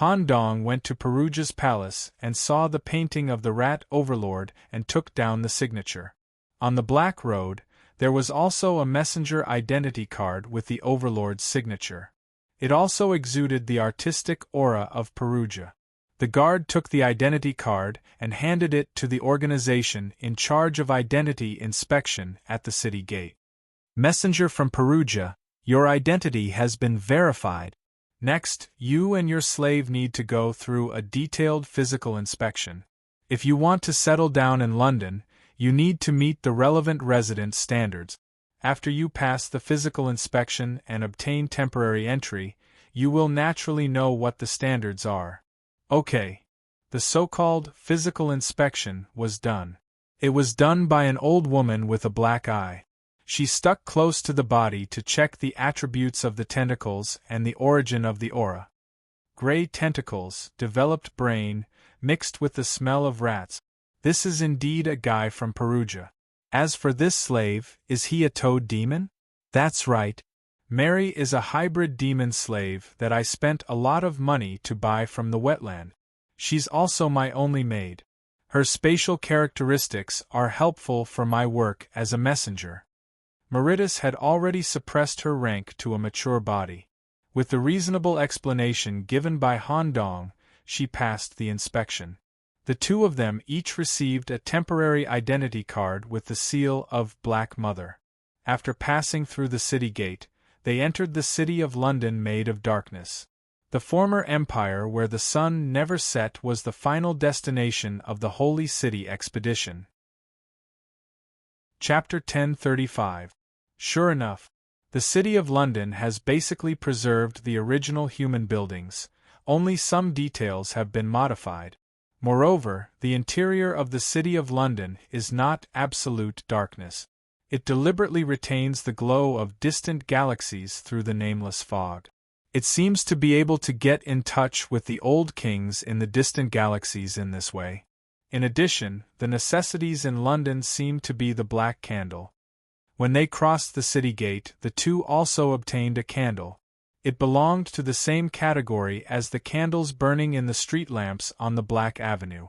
Han Dong went to Perugia's palace and saw the painting of the Rat Overlord and took down the signature. On the Black Road, there was also a messenger identity card with the Overlord's signature. It also exuded the artistic aura of Perugia. The guard took the identity card and handed it to the organization in charge of identity inspection at the city gate. Messenger from Perugia, your identity has been verified. Next, you and your slave need to go through a detailed physical inspection. If you want to settle down in London, you need to meet the relevant residence standards. After you pass the physical inspection and obtain temporary entry, you will naturally know what the standards are. Okay. The so-called physical inspection was done. It was done by an old woman with a black eye. She stuck close to the body to check the attributes of the tentacles and the origin of the aura. Gray tentacles, developed brain, mixed with the smell of rats. This is indeed a guy from Perugia. As for this slave, is he a toad demon? That's right. Mary is a hybrid demon slave that I spent a lot of money to buy from the wetland. She's also my only maid. Her spatial characteristics are helpful for my work as a messenger. Meritus had already suppressed her rank to a mature body. With the reasonable explanation given by Han Dong, she passed the inspection. The two of them each received a temporary identity card with the seal of Black Mother. After passing through the city gate, they entered the city of London made of darkness. The former empire where the sun never set was the final destination of the Holy City expedition. Chapter 1035. Sure enough, the city of London has basically preserved the original human buildings, only some details have been modified. Moreover, the interior of the city of London is not absolute darkness. It deliberately retains the glow of distant galaxies through the nameless fog. It seems to be able to get in touch with the old kings in the distant galaxies in this way. In addition, the necessities in London seem to be the black candle. When they crossed the city gate, the two also obtained a candle. It belonged to the same category as the candles burning in the street lamps on the Black Avenue.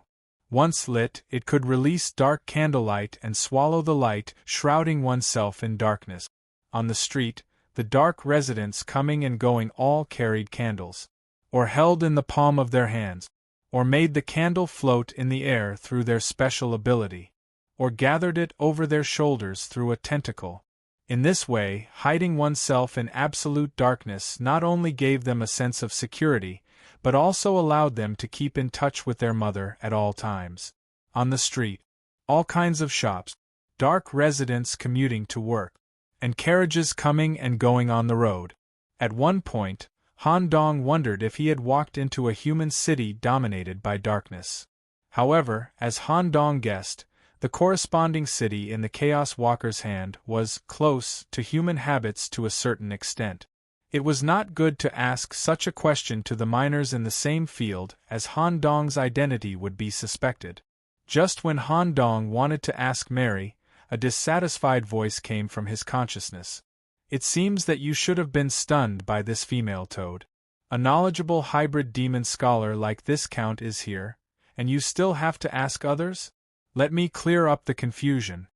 Once lit, it could release dark candlelight and swallow the light, shrouding oneself in darkness. On the street, the dark residents coming and going all carried candles, or held in the palm of their hands, or made the candle float in the air through their special ability, or gathered it over their shoulders through a tentacle. In this way, hiding oneself in absolute darkness not only gave them a sense of security, but also allowed them to keep in touch with their mother at all times. On the street, all kinds of shops, dark residents commuting to work, and carriages coming and going on the road. At one point, Han Dong wondered if he had walked into a human city dominated by darkness. However, as Han Dong guessed, the corresponding city in the Chaos Walker's hand was close to human habits to a certain extent. It was not good to ask such a question to the miners in the same field, as Han Dong's identity would be suspected. Just when Han Dong wanted to ask Mary, a dissatisfied voice came from his consciousness. It seems that you should have been stunned by this female toad. A knowledgeable hybrid demon scholar like this Count is here, and you still have to ask others? Let me clear up the confusion.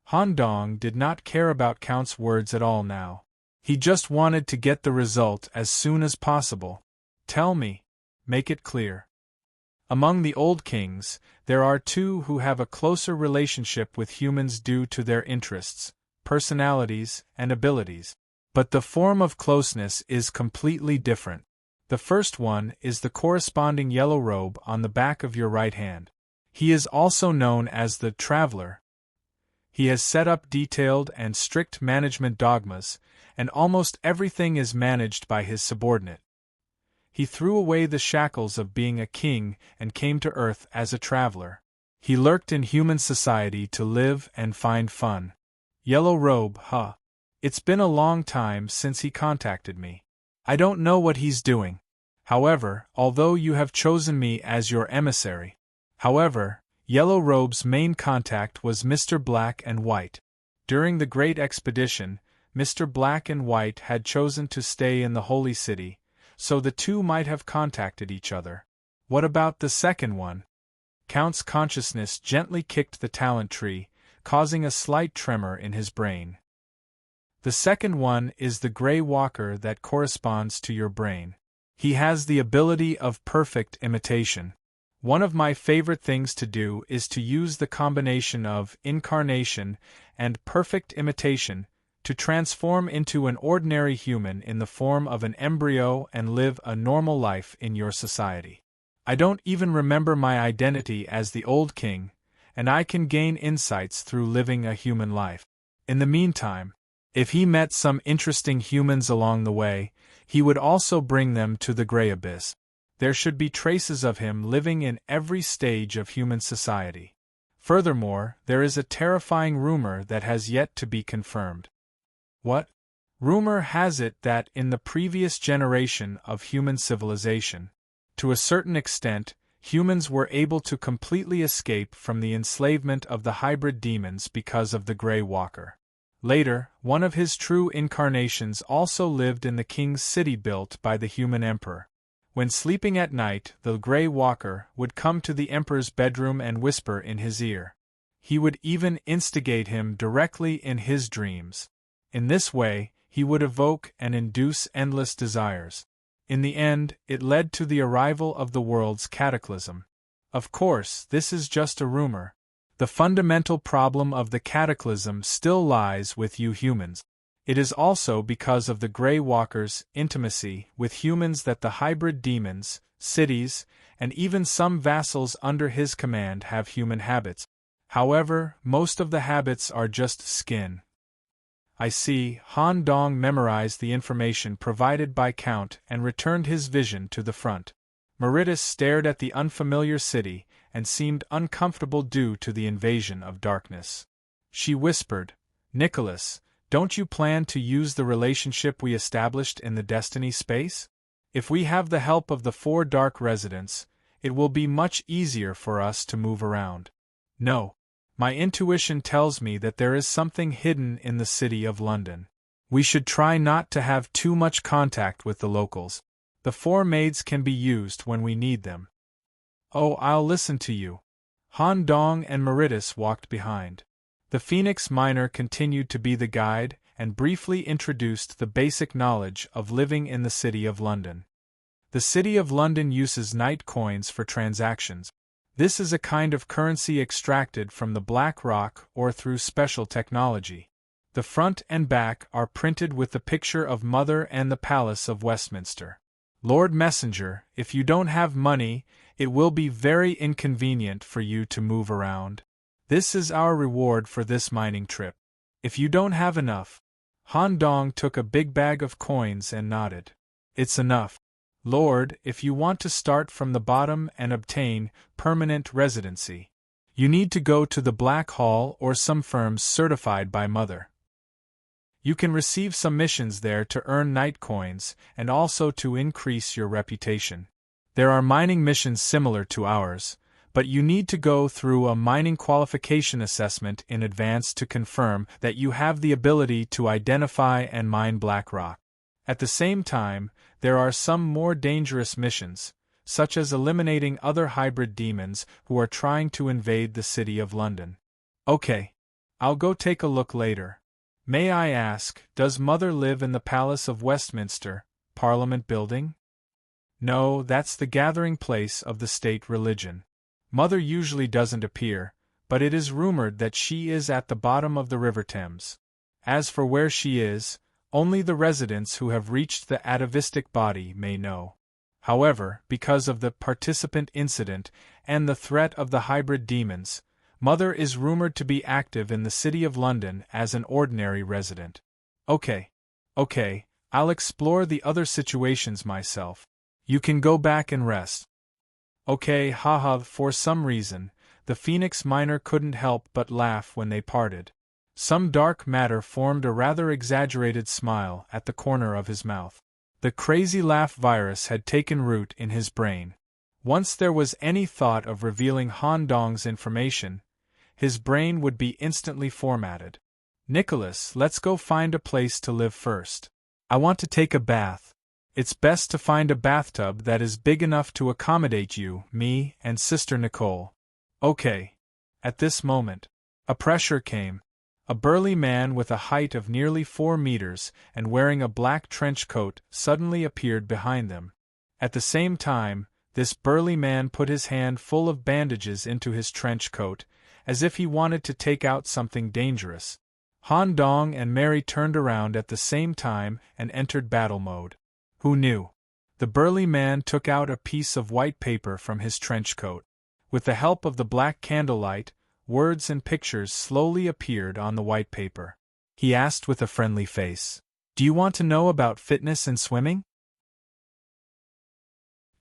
Han Dong did not care about Count's words at all now. He just wanted to get the result as soon as possible. Tell me. Make it clear. Among the old kings, there are two who have a closer relationship with humans due to their interests, personalities, and abilities. But the form of closeness is completely different. The first one is the corresponding yellow robe on the back of your right hand. He is also known as the Traveler. He has set up detailed and strict management dogmas, and almost everything is managed by his subordinate. He threw away the shackles of being a king and came to Earth as a traveler. He lurked in human society to live and find fun. Yellow robe, huh? It's been a long time since he contacted me. I don't know what he's doing. However, although you have chosen me as your emissary. However, Yellow Robe's main contact was Mr. Black and White. During the Great Expedition, Mr. Black and White had chosen to stay in the Holy City, so the two might have contacted each other. What about the second one? Count's consciousness gently kicked the talent tree, causing a slight tremor in his brain. The second one is the Grey Walker that corresponds to your brain. He has the ability of perfect imitation. One of my favorite things to do is to use the combination of incarnation and perfect imitation to transform into an ordinary human in the form of an embryo and live a normal life in your society. I don't even remember my identity as the old king, and I can gain insights through living a human life. In the meantime, if he met some interesting humans along the way, he would also bring them to the Grey Abyss. There should be traces of him living in every stage of human society. Furthermore, there is a terrifying rumor that has yet to be confirmed. What? Rumor has it that in the previous generation of human civilization, to a certain extent, humans were able to completely escape from the enslavement of the hybrid demons because of the Grey Walker. Later, one of his true incarnations also lived in the king's city built by the human emperor. When sleeping at night, the Grey Walker would come to the emperor's bedroom and whisper in his ear. He would even instigate him directly in his dreams. In this way, he would evoke and induce endless desires. In the end, it led to the arrival of the world's cataclysm. Of course, this is just a rumor. The fundamental problem of the cataclysm still lies with you humans. It is also because of the Grey Walker's intimacy with humans that the hybrid demons, cities, and even some vassals under his command have human habits. However, most of the habits are just skin. I see. Han Dong memorized the information provided by Count and returned his vision to the front. Meritus stared at the unfamiliar city and seemed uncomfortable due to the invasion of darkness. She whispered, "Nicholas, don't you plan to use the relationship we established in the Destiny space? If we have the help of the 4 dark residents, it will be much easier for us to move around." "No. My intuition tells me that there is something hidden in the city of London. We should try not to have too much contact with the locals. The 4 maids can be used when we need them." "Oh, I'll listen to you." Han Dong and Meritus walked behind. The Phoenix Miner continued to be the guide and briefly introduced the basic knowledge of living in the City of London. The City of London uses night coins for transactions. This is a kind of currency extracted from the black rock or through special technology. The front and back are printed with the picture of Mother and the Palace of Westminster. Lord Messenger, if you don't have money, it will be very inconvenient for you to move around. This is our reward for this mining trip. If you don't have enough. Han Dong took a big bag of coins and nodded. "It's enough. Lord, if you want to start from the bottom and obtain permanent residency, you need to go to the Black Hall or some firms certified by Mother. You can receive some missions there to earn night coins and also to increase your reputation. There are mining missions similar to ours, but you need to go through a mining qualification assessment in advance to confirm that you have the ability to identify and mine black rock. At the same time, there are some more dangerous missions, such as eliminating other hybrid demons who are trying to invade the City of London." "Okay. I'll go take a look later. May I ask, does Mother live in the Palace of Westminster, Parliament Building?" "No, that's the gathering place of the state religion. Mother usually doesn't appear, but it is rumored that she is at the bottom of the River Thames. As for where she is, only the residents who have reached the atavistic body may know. However, because of the participant incident and the threat of the hybrid demons, Mother is rumored to be active in the City of London as an ordinary resident." Okay, I'll explore the other situations myself. You can go back and rest." "Okay, haha." For some reason, the Phoenix Miner couldn't help but laugh when they parted. Some dark matter formed a rather exaggerated smile at the corner of his mouth. The crazy laugh virus had taken root in his brain. Once there was any thought of revealing Han Dong's information, his brain would be instantly formatted. Nicholas, let's go find a place to live first. I want to take a bath. It's best to find a bathtub that is big enough to accommodate you, me, and Sister Nicole. Okay. At this moment, a pressure came. A burly man with a height of nearly 4 meters and wearing a black trench coat suddenly appeared behind them. At the same time, this burly man put his hand full of bandages into his trench coat, as if he wanted to take out something dangerous. Han Dong and Mary turned around at the same time and entered battle mode. Who knew? The burly man took out a piece of white paper from his trench coat. With the help of the black candlelight, words and pictures slowly appeared on the white paper. He asked with a friendly face, "Do you want to know about fitness and swimming?"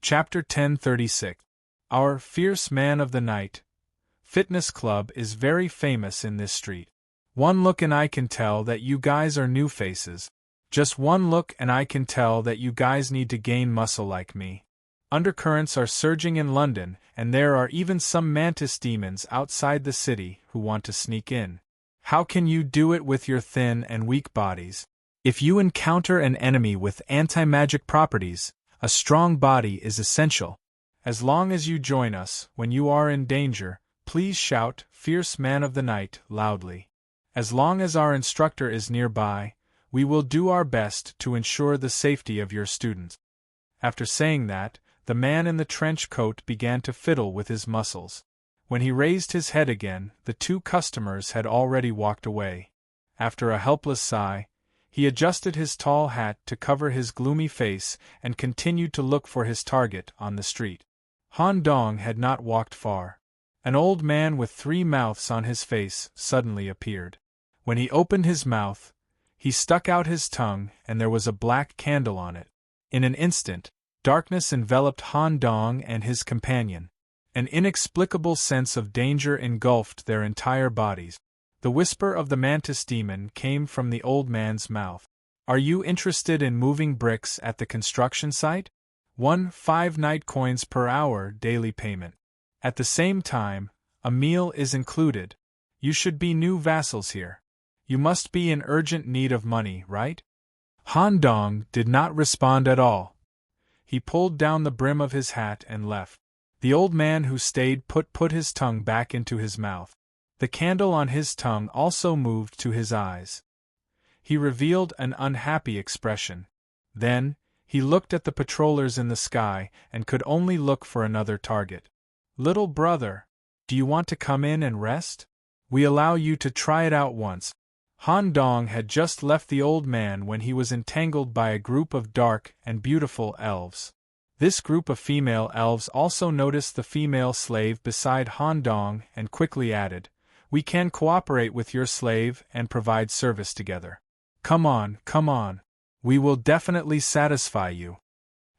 Chapter 1036. Our Fierce Man of the Night Fitness Club is very famous in this street. One look and I can tell that you guys are new faces. Just one look and I can tell that you guys need to gain muscle like me. Undercurrents are surging in London, and there are even some mantis demons outside the city who want to sneak in. How can you do it with your thin and weak bodies? If you encounter an enemy with anti-magic properties, a strong body is essential. As long as you join us, when you are in danger, please shout, "Fierce Man of the Night," loudly. As long as our instructor is nearby, we will do our best to ensure the safety of your students. After saying that, the man in the trench coat began to fiddle with his muscles. When he raised his head again, the 2 customers had already walked away. After a helpless sigh, he adjusted his tall hat to cover his gloomy face and continued to look for his target on the street. Han Dong had not walked far. An old man with 3 mouths on his face suddenly appeared. When he opened his mouth, he stuck out his tongue and there was a black candle on it. In an instant, darkness enveloped Han Dong and his companion. An inexplicable sense of danger engulfed their entire bodies. The whisper of the mantis demon came from the old man's mouth. "Are you interested in moving bricks at the construction site? 5 night coins per hour daily payment. At the same time, a meal is included. You should be new vassals here. You must be in urgent need of money, right?" Han Dong did not respond at all. He pulled down the brim of his hat and left. The old man who stayed put his tongue back into his mouth. The candle on his tongue also moved to his eyes. He revealed an unhappy expression. Then, he looked at the patrollers in the sky and could only look for another target. "Little brother, do you want to come in and rest? We allow you to try it out once." Han Dong had just left the old man when he was entangled by a group of dark and beautiful elves. This group of female elves also noticed the female slave beside Han Dong and quickly added, "We can cooperate with your slave and provide service together. Come on, come on. We will definitely satisfy you."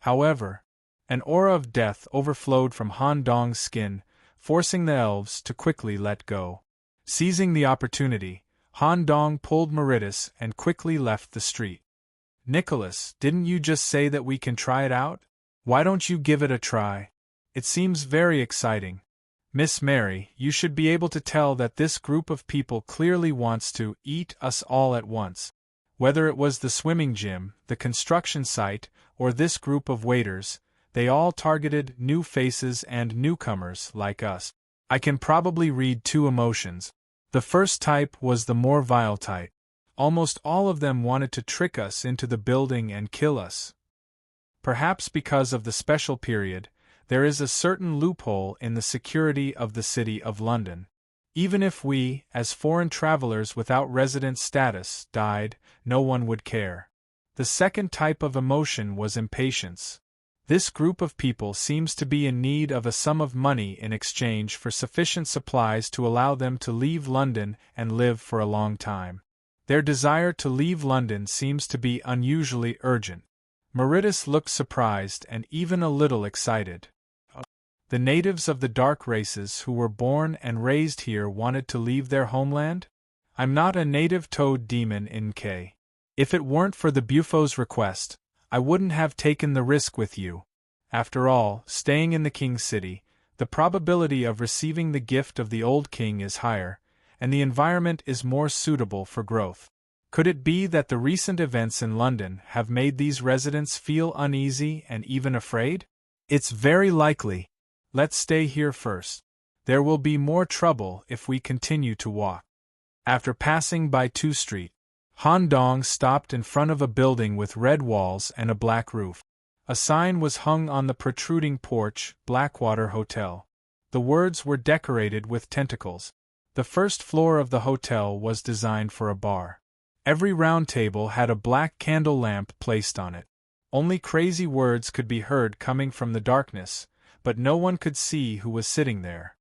However, an aura of death overflowed from Han Dong's skin, forcing the elves to quickly let go. Seizing the opportunity, Han Dong pulled Meritus and quickly left the street. "Nicholas, didn't you just say that we can try it out? Why don't you give it a try? It seems very exciting. Miss Mary, you should be able to tell that this group of people clearly wants to eat us all at once. Whether it was the swimming gym, the construction site, or this group of waiters, they all targeted new faces and newcomers like us. I can probably read 2 emotions. The first type was the more vile type. Almost all of them wanted to trick us into the building and kill us. Perhaps because of the special period, there is a certain loophole in the security of the City of London. Even if we, as foreign travelers without resident status, died, no one would care. The second type of emotion was impatience. This group of people seems to be in need of a sum of money in exchange for sufficient supplies to allow them to leave London and live for a long time. Their desire to leave London seems to be unusually urgent. Meritus looked surprised and even a little excited. The natives of the dark races who were born and raised here wanted to leave their homeland? I'm not a native toad demon in K. If it weren't for the Bufo's request, I wouldn't have taken the risk with you. After all, staying in the King's City, the probability of receiving the gift of the old king is higher, and the environment is more suitable for growth. Could it be that the recent events in London have made these residents feel uneasy and even afraid? It's very likely. Let's stay here first. There will be more trouble if we continue to walk. After passing by 2 Street, Han Dong stopped in front of a building with red walls and a black roof. A sign was hung on the protruding porch, Blackwater Hotel. The words were decorated with tentacles. The first floor of the hotel was designed for a bar. Every round table had a black candle lamp placed on it. Only crazy words could be heard coming from the darkness, but no one could see who was sitting there.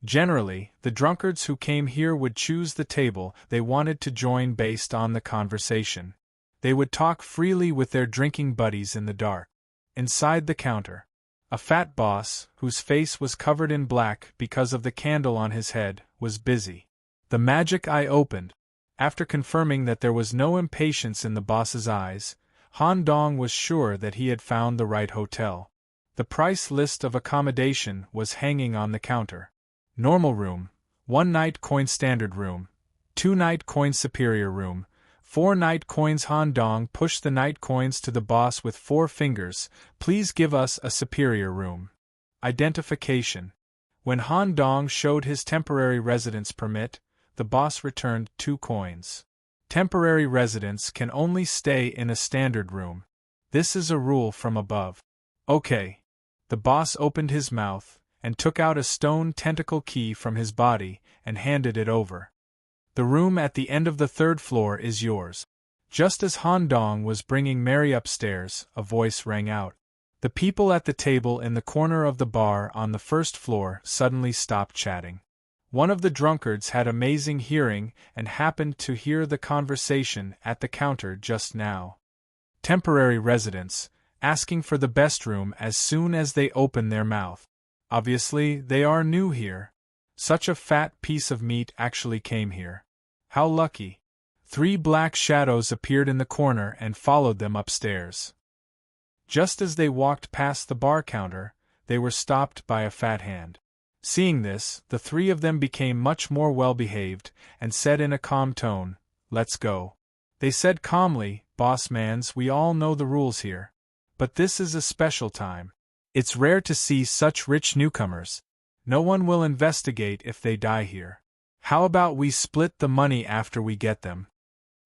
Generally, the drunkards who came here would choose the table they wanted to join based on the conversation. They would talk freely with their drinking buddies in the dark. Inside the counter, a fat boss, whose face was covered in black because of the candle on his head, was busy. The magic eye opened. After confirming that there was no impatience in the boss's eyes, Han Dong was sure that he had found the right hotel. The price list of accommodation was hanging on the counter. Normal room, 1 night coin standard room, 2 night coin superior room, 4 night coins. Han Dong pushed the night coins to the boss with 4 fingers. Please give us a superior room. Identification. When Han Dong showed his temporary residence permit, the boss returned 2 coins. Temporary residents can only stay in a standard room. This is a rule from above. Okay. The boss opened his mouth and took out a stone tentacle key from his body and handed it over. The room at the end of the 3rd floor is yours. Just as Han Dong was bringing Mary upstairs, a voice rang out. The people at the table in the corner of the bar on the 1st floor suddenly stopped chatting. One of the drunkards had amazing hearing and happened to hear the conversation at the counter just now. Temporary residents, asking for the best room as soon as they open their mouth. Obviously, they are new here. Such a fat piece of meat actually came here. How lucky. 3 black shadows appeared in the corner and followed them upstairs. Just as they walked past the bar counter, they were stopped by a fat hand. Seeing this, the 3 of them became much more well-behaved and said in a calm tone, "Let's go." They said calmly, "Boss mans, we all know the rules here. But this is a special time. It's rare to see such rich newcomers. No one will investigate if they die here. How about we split the money after we get them?"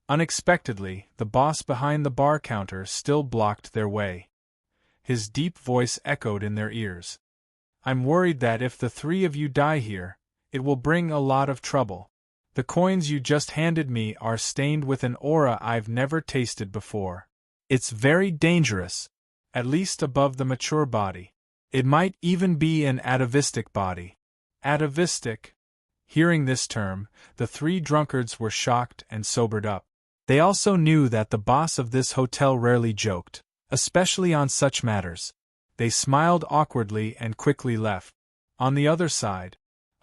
Unexpectedly, the boss behind the bar counter still blocked their way. His deep voice echoed in their ears. "I'm worried that if the 3 of you die here, it will bring a lot of trouble. The coins you just handed me are stained with an aura I've never tasted before. It's very dangerous. At least above the mature body. It might even be an atavistic body." Atavistic? Hearing this term, the 3 drunkards were shocked and sobered up. They also knew that the boss of this hotel rarely joked, especially on such matters. They smiled awkwardly and quickly left. On the other side,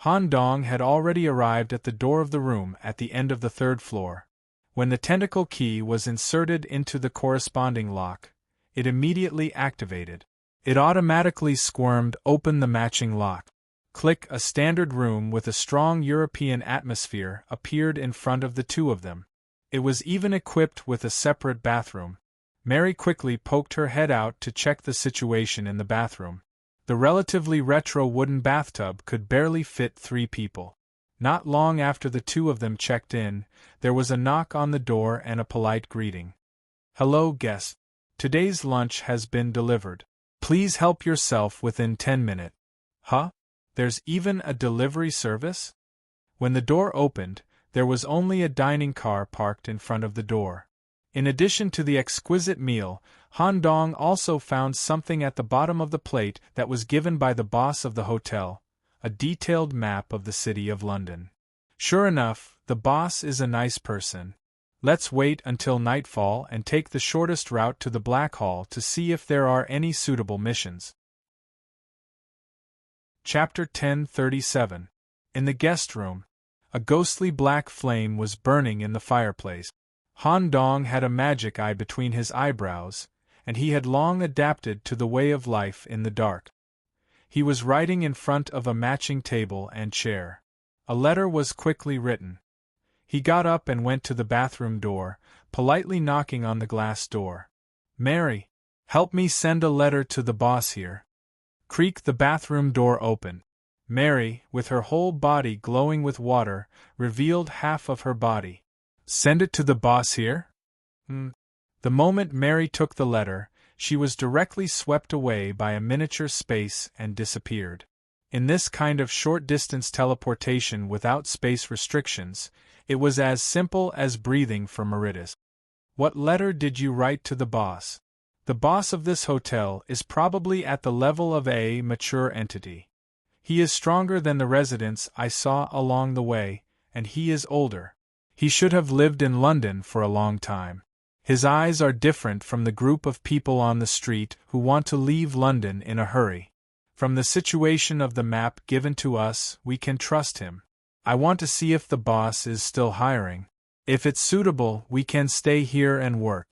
Han Dong had already arrived at the door of the room at the end of the 3rd floor. When the tentacle key was inserted into the corresponding lock, it immediately activated. It automatically squirmed open the matching lock. Click. A standard room with a strong European atmosphere appeared in front of the 2 of them. It was even equipped with a separate bathroom. Mary quickly poked her head out to check the situation in the bathroom. The relatively retro wooden bathtub could barely fit 3 people. Not long after the 2 of them checked in, there was a knock on the door and a polite greeting. "Hello, guest. Today's lunch has been delivered. Please help yourself within 10 minutes. Huh? There's even a delivery service? When the door opened, there was only a dining car parked in front of the door. In addition to the exquisite meal, Han Dong also found something at the bottom of the plate that was given by the boss of the hotel, a detailed map of the city of London. Sure enough, the boss is a nice person. Let's wait until nightfall and take the shortest route to the Black Hall to see if there are any suitable missions. Chapter 1037. In the guest room. A ghostly black flame was burning in the fireplace. Han Dong had a magic eye between his eyebrows, and he had long adapted to the way of life in the dark. He was writing in front of a matching table and chair. A letter was quickly written. He got up and went to the bathroom door, politely knocking on the glass door. "Mary, help me send a letter to the boss here." Creak, the bathroom door opened. Mary, with her whole body glowing with water, revealed half of her body. "Send it to the boss here?" The moment Mary took the letter, she was directly swept away by a miniature space and disappeared. In this kind of short-distance teleportation without space restrictions, it was as simple as breathing for Meritus. "What letter did you write to the boss?" "The boss of this hotel is probably at the level of a mature entity. He is stronger than the residents I saw along the way, and he is older. He should have lived in London for a long time. His eyes are different from the group of people on the street who want to leave London in a hurry. From the situation of the map given to us, we can trust him. I want to see if the boss is still hiring. If it's suitable, we can stay here and work.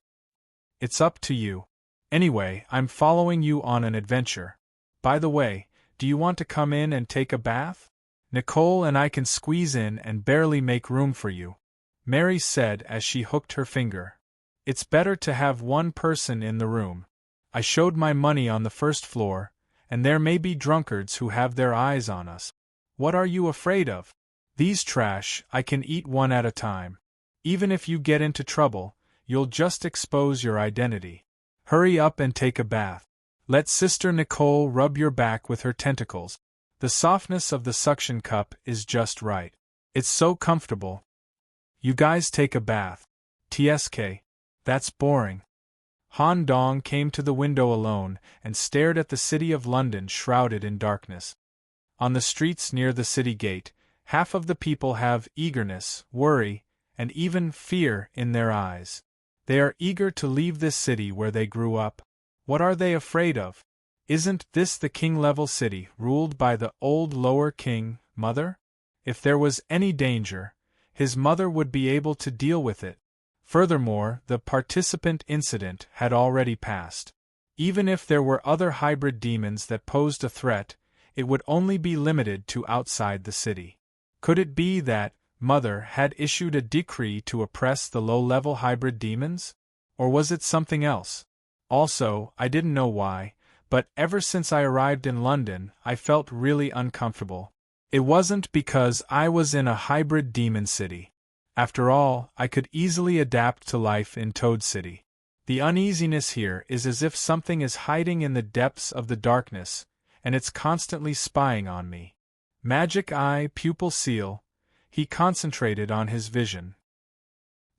It's up to you. Anyway, I'm following you on an adventure. By the way, do you want to come in and take a bath? Nicole and I can squeeze in and barely make room for you," Mary said as she hooked her finger. "It's better to have one person in the room. I showed my money on the first floor, and there may be drunkards who have their eyes on us. What are you afraid of? These trash, I can eat one at a time. Even if you get into trouble, you'll just expose your identity. Hurry up and take a bath. Let Sister Nicole rub your back with her tentacles. The softness of the suction cup is just right. It's so comfortable. You guys take a bath. TSK. That's boring." Han Dong came to the window alone and stared at the city of London shrouded in darkness. On the streets near the city gate, half of the people have eagerness, worry, and even fear in their eyes. They are eager to leave this city where they grew up. What are they afraid of? Isn't this the king-level city ruled by the old lower king, mother? If there was any danger, his mother would be able to deal with it. Furthermore, the participant incident had already passed. Even if there were other hybrid demons that posed a threat, it would only be limited to outside the city. Could it be that Mother had issued a decree to oppress the low-level hybrid demons? Or was it something else? Also, I didn't know why, but ever since I arrived in London, I felt really uncomfortable. It wasn't because I was in a hybrid demon city. After all, I could easily adapt to life in Toad City. The uneasiness here is as if something is hiding in the depths of the darkness, and it's constantly spying on me. Magic eye, pupil seal. He concentrated on his vision.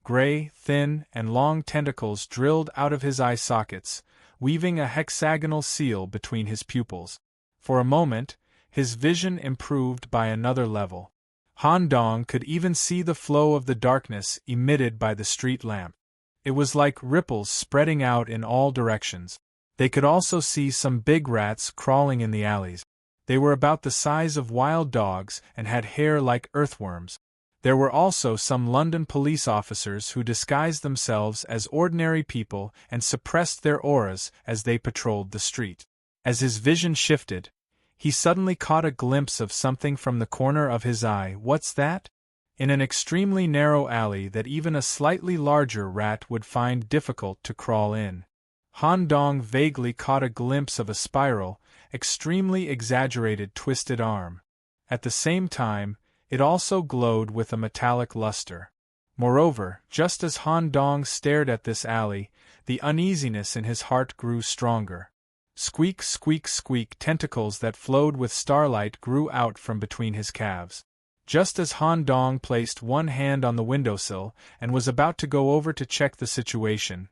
Gray, thin, and long tentacles drilled out of his eye sockets, weaving a hexagonal seal between his pupils. For a moment, his vision improved by another level. Han Dong could even see the flow of the darkness emitted by the street lamp. It was like ripples spreading out in all directions. They could also see some big rats crawling in the alleys. They were about the size of wild dogs and had hair like earthworms. There were also some London police officers who disguised themselves as ordinary people and suppressed their auras as they patrolled the street. As his vision shifted, he suddenly caught a glimpse of something from the corner of his eye. What's that? In an extremely narrow alley that even a slightly larger rat would find difficult to crawl in. Han Dong vaguely caught a glimpse of a spiral, extremely exaggerated twisted arm. At the same time, it also glowed with a metallic luster. Moreover, just as Han Dong stared at this alley, the uneasiness in his heart grew stronger. Squeak, squeak, squeak, tentacles that flowed with starlight grew out from between his calves. Just as Han Dong placed one hand on the windowsill and was about to go over to check the situation,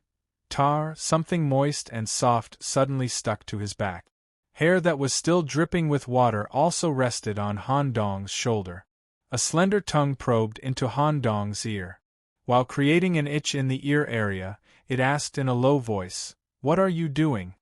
something moist and soft suddenly stuck to his back. Hair that was still dripping with water also rested on Han Dong's shoulder. A slender tongue probed into Han Dong's ear. While creating an itch in the ear area, it asked in a low voice, "What are you doing?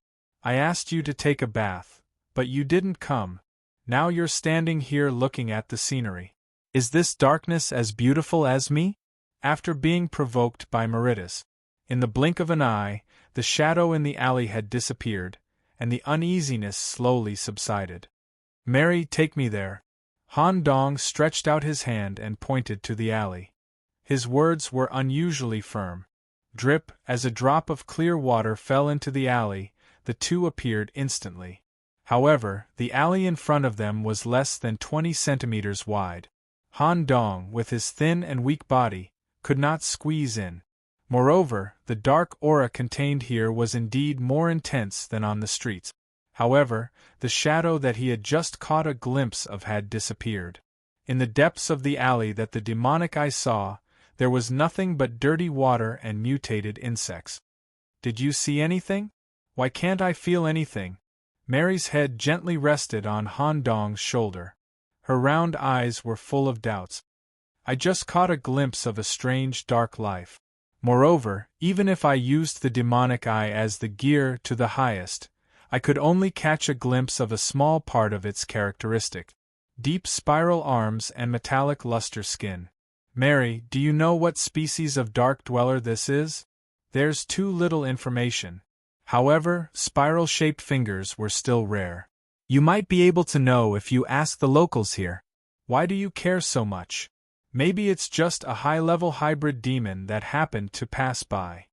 I asked you to take a bath, but you didn't come. Now you're standing here looking at the scenery. Is this darkness as beautiful as me? After being provoked by Meritus, in the blink of an eye, the shadow in the alley had disappeared, and the uneasiness slowly subsided. Mary, take me there. Han Dong stretched out his hand and pointed to the alley. His words were unusually firm. Drip, as a drop of clear water fell into the alley, the two appeared instantly. However, the alley in front of them was less than 20 centimeters wide. Han Dong, with his thin and weak body, could not squeeze in. Moreover, the dark aura contained here was indeed more intense than on the streets. However, the shadow that he had just caught a glimpse of had disappeared. In the depths of the alley that the demonic eye saw, there was nothing but dirty water and mutated insects. Did you see anything? Why can't I feel anything? Mary's head gently rested on Han Dong's shoulder. Her round eyes were full of doubts. I just caught a glimpse of a strange dark life. Moreover, even if I used the demonic eye as the gear to the highest, I could only catch a glimpse of a small part of its characteristic: deep spiral arms and metallic luster skin. Mary, do you know what species of dark dweller this is? There's too little information. However, spiral-shaped fingers were still rare. You might be able to know if you ask the locals here. Why do you care so much? Maybe it's just a high-level hybrid demon that happened to pass by.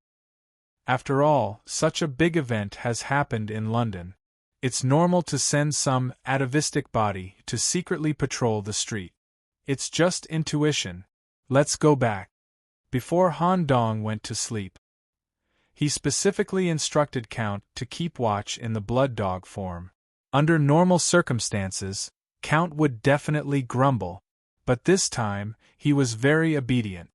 After all, such a big event has happened in London. It's normal to send some atavistic body to secretly patrol the street. It's just intuition. Let's go back. Before Han Dong went to sleep, he specifically instructed Count to keep watch in the blood dog form. Under normal circumstances, Count would definitely grumble, but this time, he was very obedient.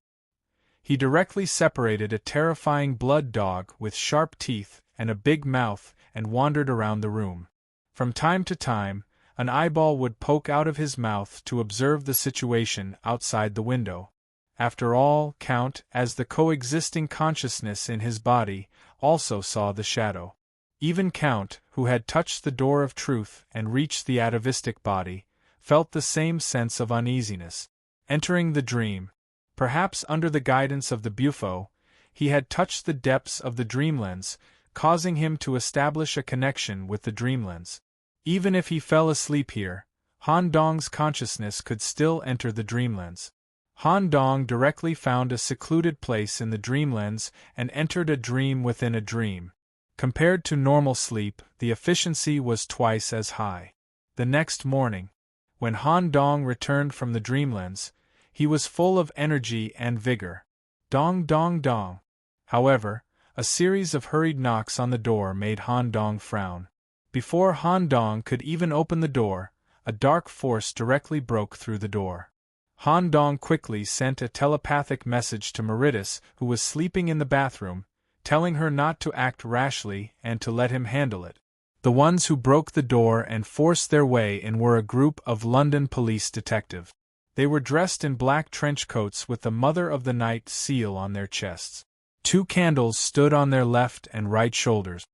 He directly separated a terrifying blood dog with sharp teeth and a big mouth and wandered around the room. From time to time, an eyeball would poke out of his mouth to observe the situation outside the window. After all, Count, as the coexisting consciousness in his body, also saw the shadow. Even Count, who had touched the door of truth and reached the atavistic body, felt the same sense of uneasiness. Entering the dream, perhaps under the guidance of the Bufo, he had touched the depths of the dreamlands, causing him to establish a connection with the dreamlands. Even if he fell asleep here, Han Dong's consciousness could still enter the dreamlands. Han Dong directly found a secluded place in the dreamlands and entered a dream within a dream. Compared to normal sleep, the efficiency was twice as high. The next morning, when Han Dong returned from the dreamlands, he was full of energy and vigor. Dong dong dong. However, a series of hurried knocks on the door made Han Dong frown. Before Han Dong could even open the door, a dark force directly broke through the door. Han Dong quickly sent a telepathic message to Meritus, who was sleeping in the bathroom, telling her not to act rashly and to let him handle it. The ones who broke the door and forced their way in were a group of London police detectives. They were dressed in black trench coats with the Mother of the Night seal on their chests. 2 candles stood on their left and right shoulders.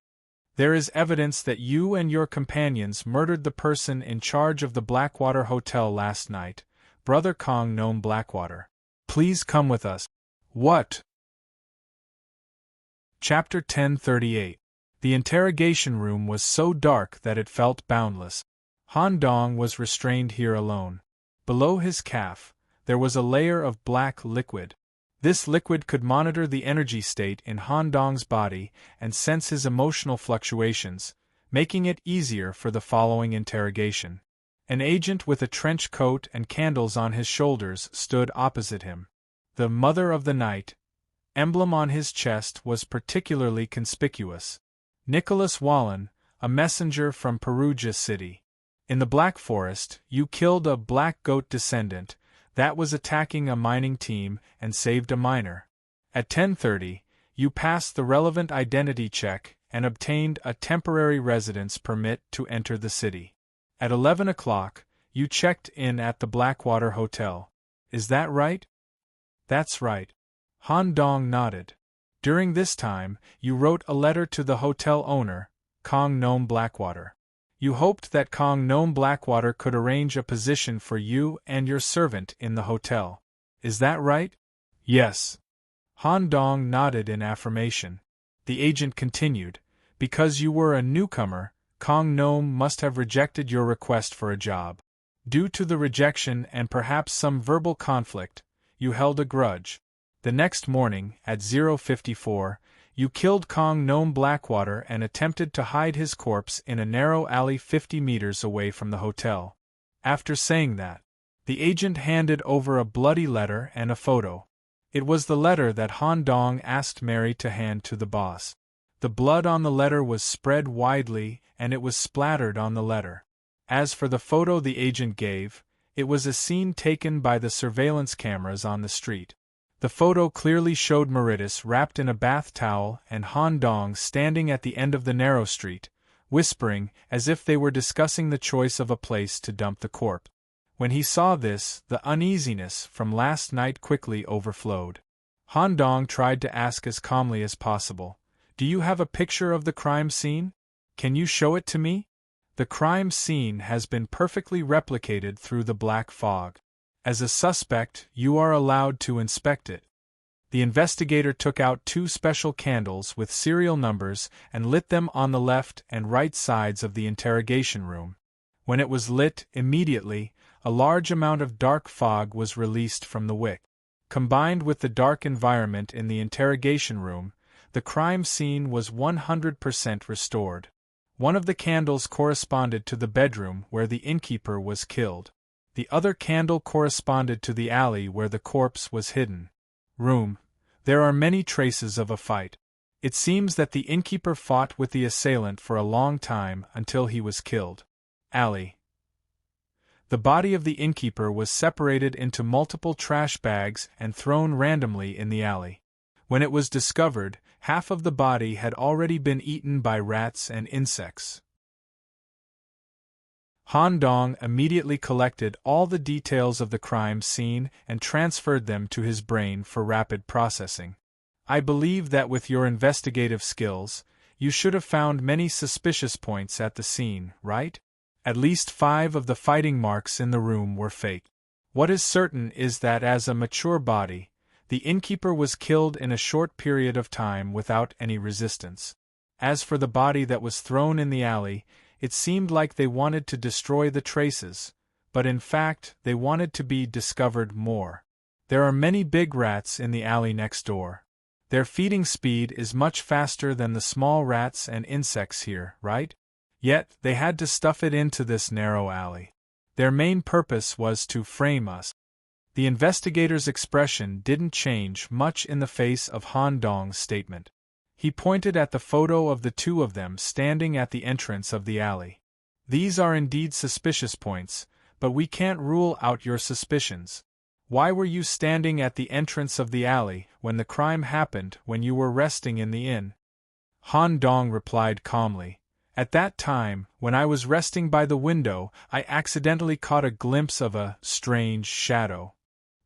There is evidence that you and your companions murdered the person in charge of the Blackwater Hotel last night, Brother Kong Gnome Blackwater. Please come with us. What? Chapter 1038. The interrogation room was so dark that it felt boundless. Han Dong was restrained here alone. Below his calf, there was a layer of black liquid. This liquid could monitor the energy state in Han Dong's body and sense his emotional fluctuations, making it easier for the following interrogation. An agent with a trench coat and candles on his shoulders stood opposite him. The Mother of the Night emblem on his chest was particularly conspicuous. Nicholas Wallen, a messenger from Perugia City. In the Black Forest, you killed a black goat descendant that was attacking a mining team and saved a miner. At 10:30, you passed the relevant identity check and obtained a temporary residence permit to enter the city. At 11 o'clock, you checked in at the Blackwater Hotel. Is that right? That's right. Han Dong nodded. During this time, you wrote a letter to the hotel owner, Kong Gnome Blackwater. You hoped that Kong Gnome Blackwater could arrange a position for you and your servant in the hotel. Is that right? Yes. Han Dong nodded in affirmation. The agent continued, because you were a newcomer, Kong Gnome must have rejected your request for a job. Due to the rejection and perhaps some verbal conflict, you held a grudge. The next morning, at 0:54, you killed Kong Gnome Blackwater and attempted to hide his corpse in a narrow alley 50 meters away from the hotel. After saying that, the agent handed over a bloody letter and a photo. It was the letter that Han Dong asked Mary to hand to the boss. The blood on the letter was spread widely, and it was splattered on the letter. As for the photo the agent gave, it was a scene taken by the surveillance cameras on the street. The photo clearly showed Meritus wrapped in a bath towel and Han Dong standing at the end of the narrow street, whispering as if they were discussing the choice of a place to dump the corpse. When he saw this, the uneasiness from last night quickly overflowed. Han Dong tried to ask as calmly as possible, "Do you have a picture of the crime scene? Can you show it to me?" The crime scene has been perfectly replicated through the black fog. As a suspect, you are allowed to inspect it. The investigator took out 2 special candles with serial numbers and lit them on the left and right sides of the interrogation room. When it was lit, immediately, a large amount of dark fog was released from the wick. Combined with the dark environment in the interrogation room, the crime scene was 100% restored. One of the candles corresponded to the bedroom where the innkeeper was killed. The other candle corresponded to the alley where the corpse was hidden. Room. There are many traces of a fight. It seems that the innkeeper fought with the assailant for a long time until he was killed. Alley. The body of the innkeeper was separated into multiple trash bags and thrown randomly in the alley. When it was discovered, half of the body had already been eaten by rats and insects. Han Dong immediately collected all the details of the crime scene and transferred them to his brain for rapid processing. I believe that with your investigative skills, you should have found many suspicious points at the scene, right? At least 5 of the fighting marks in the room were fake. What is certain is that as a mature body, the innkeeper was killed in a short period of time without any resistance. As for the body that was thrown in the alley, it seemed like they wanted to destroy the traces, but in fact they wanted to be discovered more. There are many big rats in the alley next door. Their feeding speed is much faster than the small rats and insects here, right? Yet they had to stuff it into this narrow alley. Their main purpose was to frame us. The investigator's expression didn't change much in the face of Han Dong's statement. He pointed at the photo of the 2 of them standing at the entrance of the alley. These are indeed suspicious points, but we can't rule out your suspicions. Why were you standing at the entrance of the alley when the crime happened when you were resting in the inn? Han Dong replied calmly, "At that time, when I was resting by the window, I accidentally caught a glimpse of a strange shadow.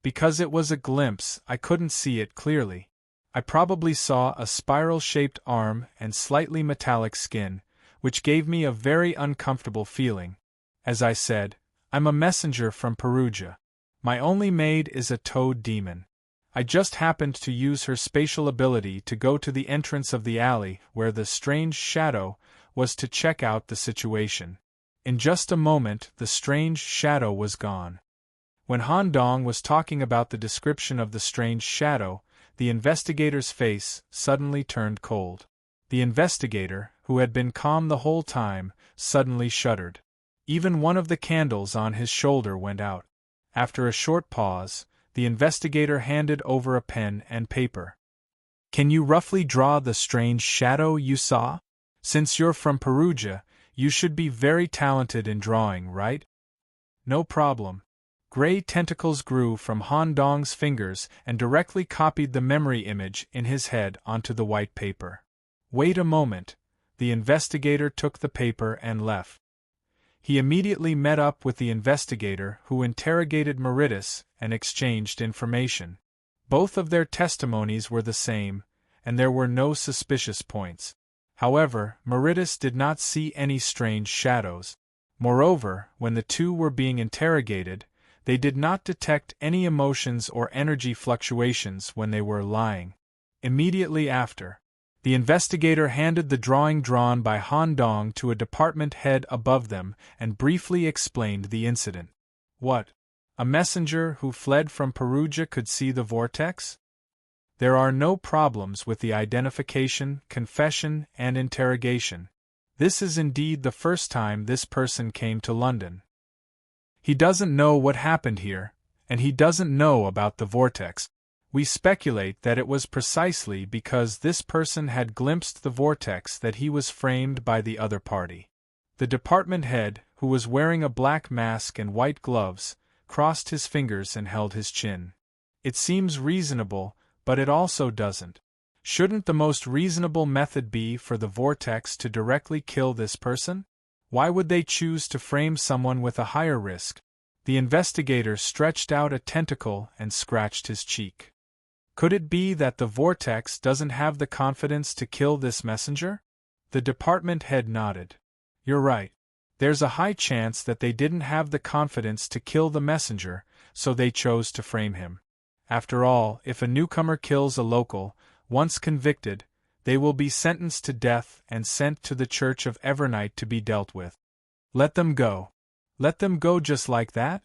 Because it was a glimpse, I couldn't see it clearly. I probably saw a spiral-shaped arm and slightly metallic skin, which gave me a very uncomfortable feeling. As I said, I'm a messenger from Perugia. My only maid is a toad demon. I just happened to use her spatial ability to go to the entrance of the alley where the strange shadow was to check out the situation. In just a moment the strange shadow was gone." When Han Dong was talking about the description of the strange shadow, the investigator's face suddenly turned cold. The investigator, who had been calm the whole time, suddenly shuddered. Even one of the candles on his shoulder went out. After a short pause, the investigator handed over a pen and paper. "Can you roughly draw the strange shadow you saw? Since you're from Perugia, you should be very talented in drawing, right?" "No problem." Gray tentacles grew from Han Dong's fingers and directly copied the memory image in his head onto the white paper. "Wait a moment." The investigator took the paper and left. He immediately met up with the investigator who interrogated Meritus and exchanged information. Both of their testimonies were the same, and there were no suspicious points. However, Meritus did not see any strange shadows. Moreover, when the two were being interrogated, they did not detect any emotions or energy fluctuations when they were lying. Immediately after, the investigator handed the drawing drawn by Han Dong to a department head above them and briefly explained the incident. What? A messenger who fled from Perugia could see the vortex? There are no problems with the identification, confession, and interrogation. This is indeed the first time this person came to London. He doesn't know what happened here, and he doesn't know about the vortex. We speculate that it was precisely because this person had glimpsed the vortex that he was framed by the other party. The department head, who was wearing a black mask and white gloves, crossed his fingers and held his chin. It seems reasonable, but it also doesn't. Shouldn't the most reasonable method be for the vortex to directly kill this person? Why would they choose to frame someone with a higher risk? The investigator stretched out a tentacle and scratched his cheek. Could it be that the vortex doesn't have the confidence to kill this messenger? The department head nodded. You're right. There's a high chance that they didn't have the confidence to kill the messenger, so they chose to frame him. After all, if a newcomer kills a local, once convicted, they will be sentenced to death and sent to the Church of Evernight to be dealt with. Let them go. Let them go just like that?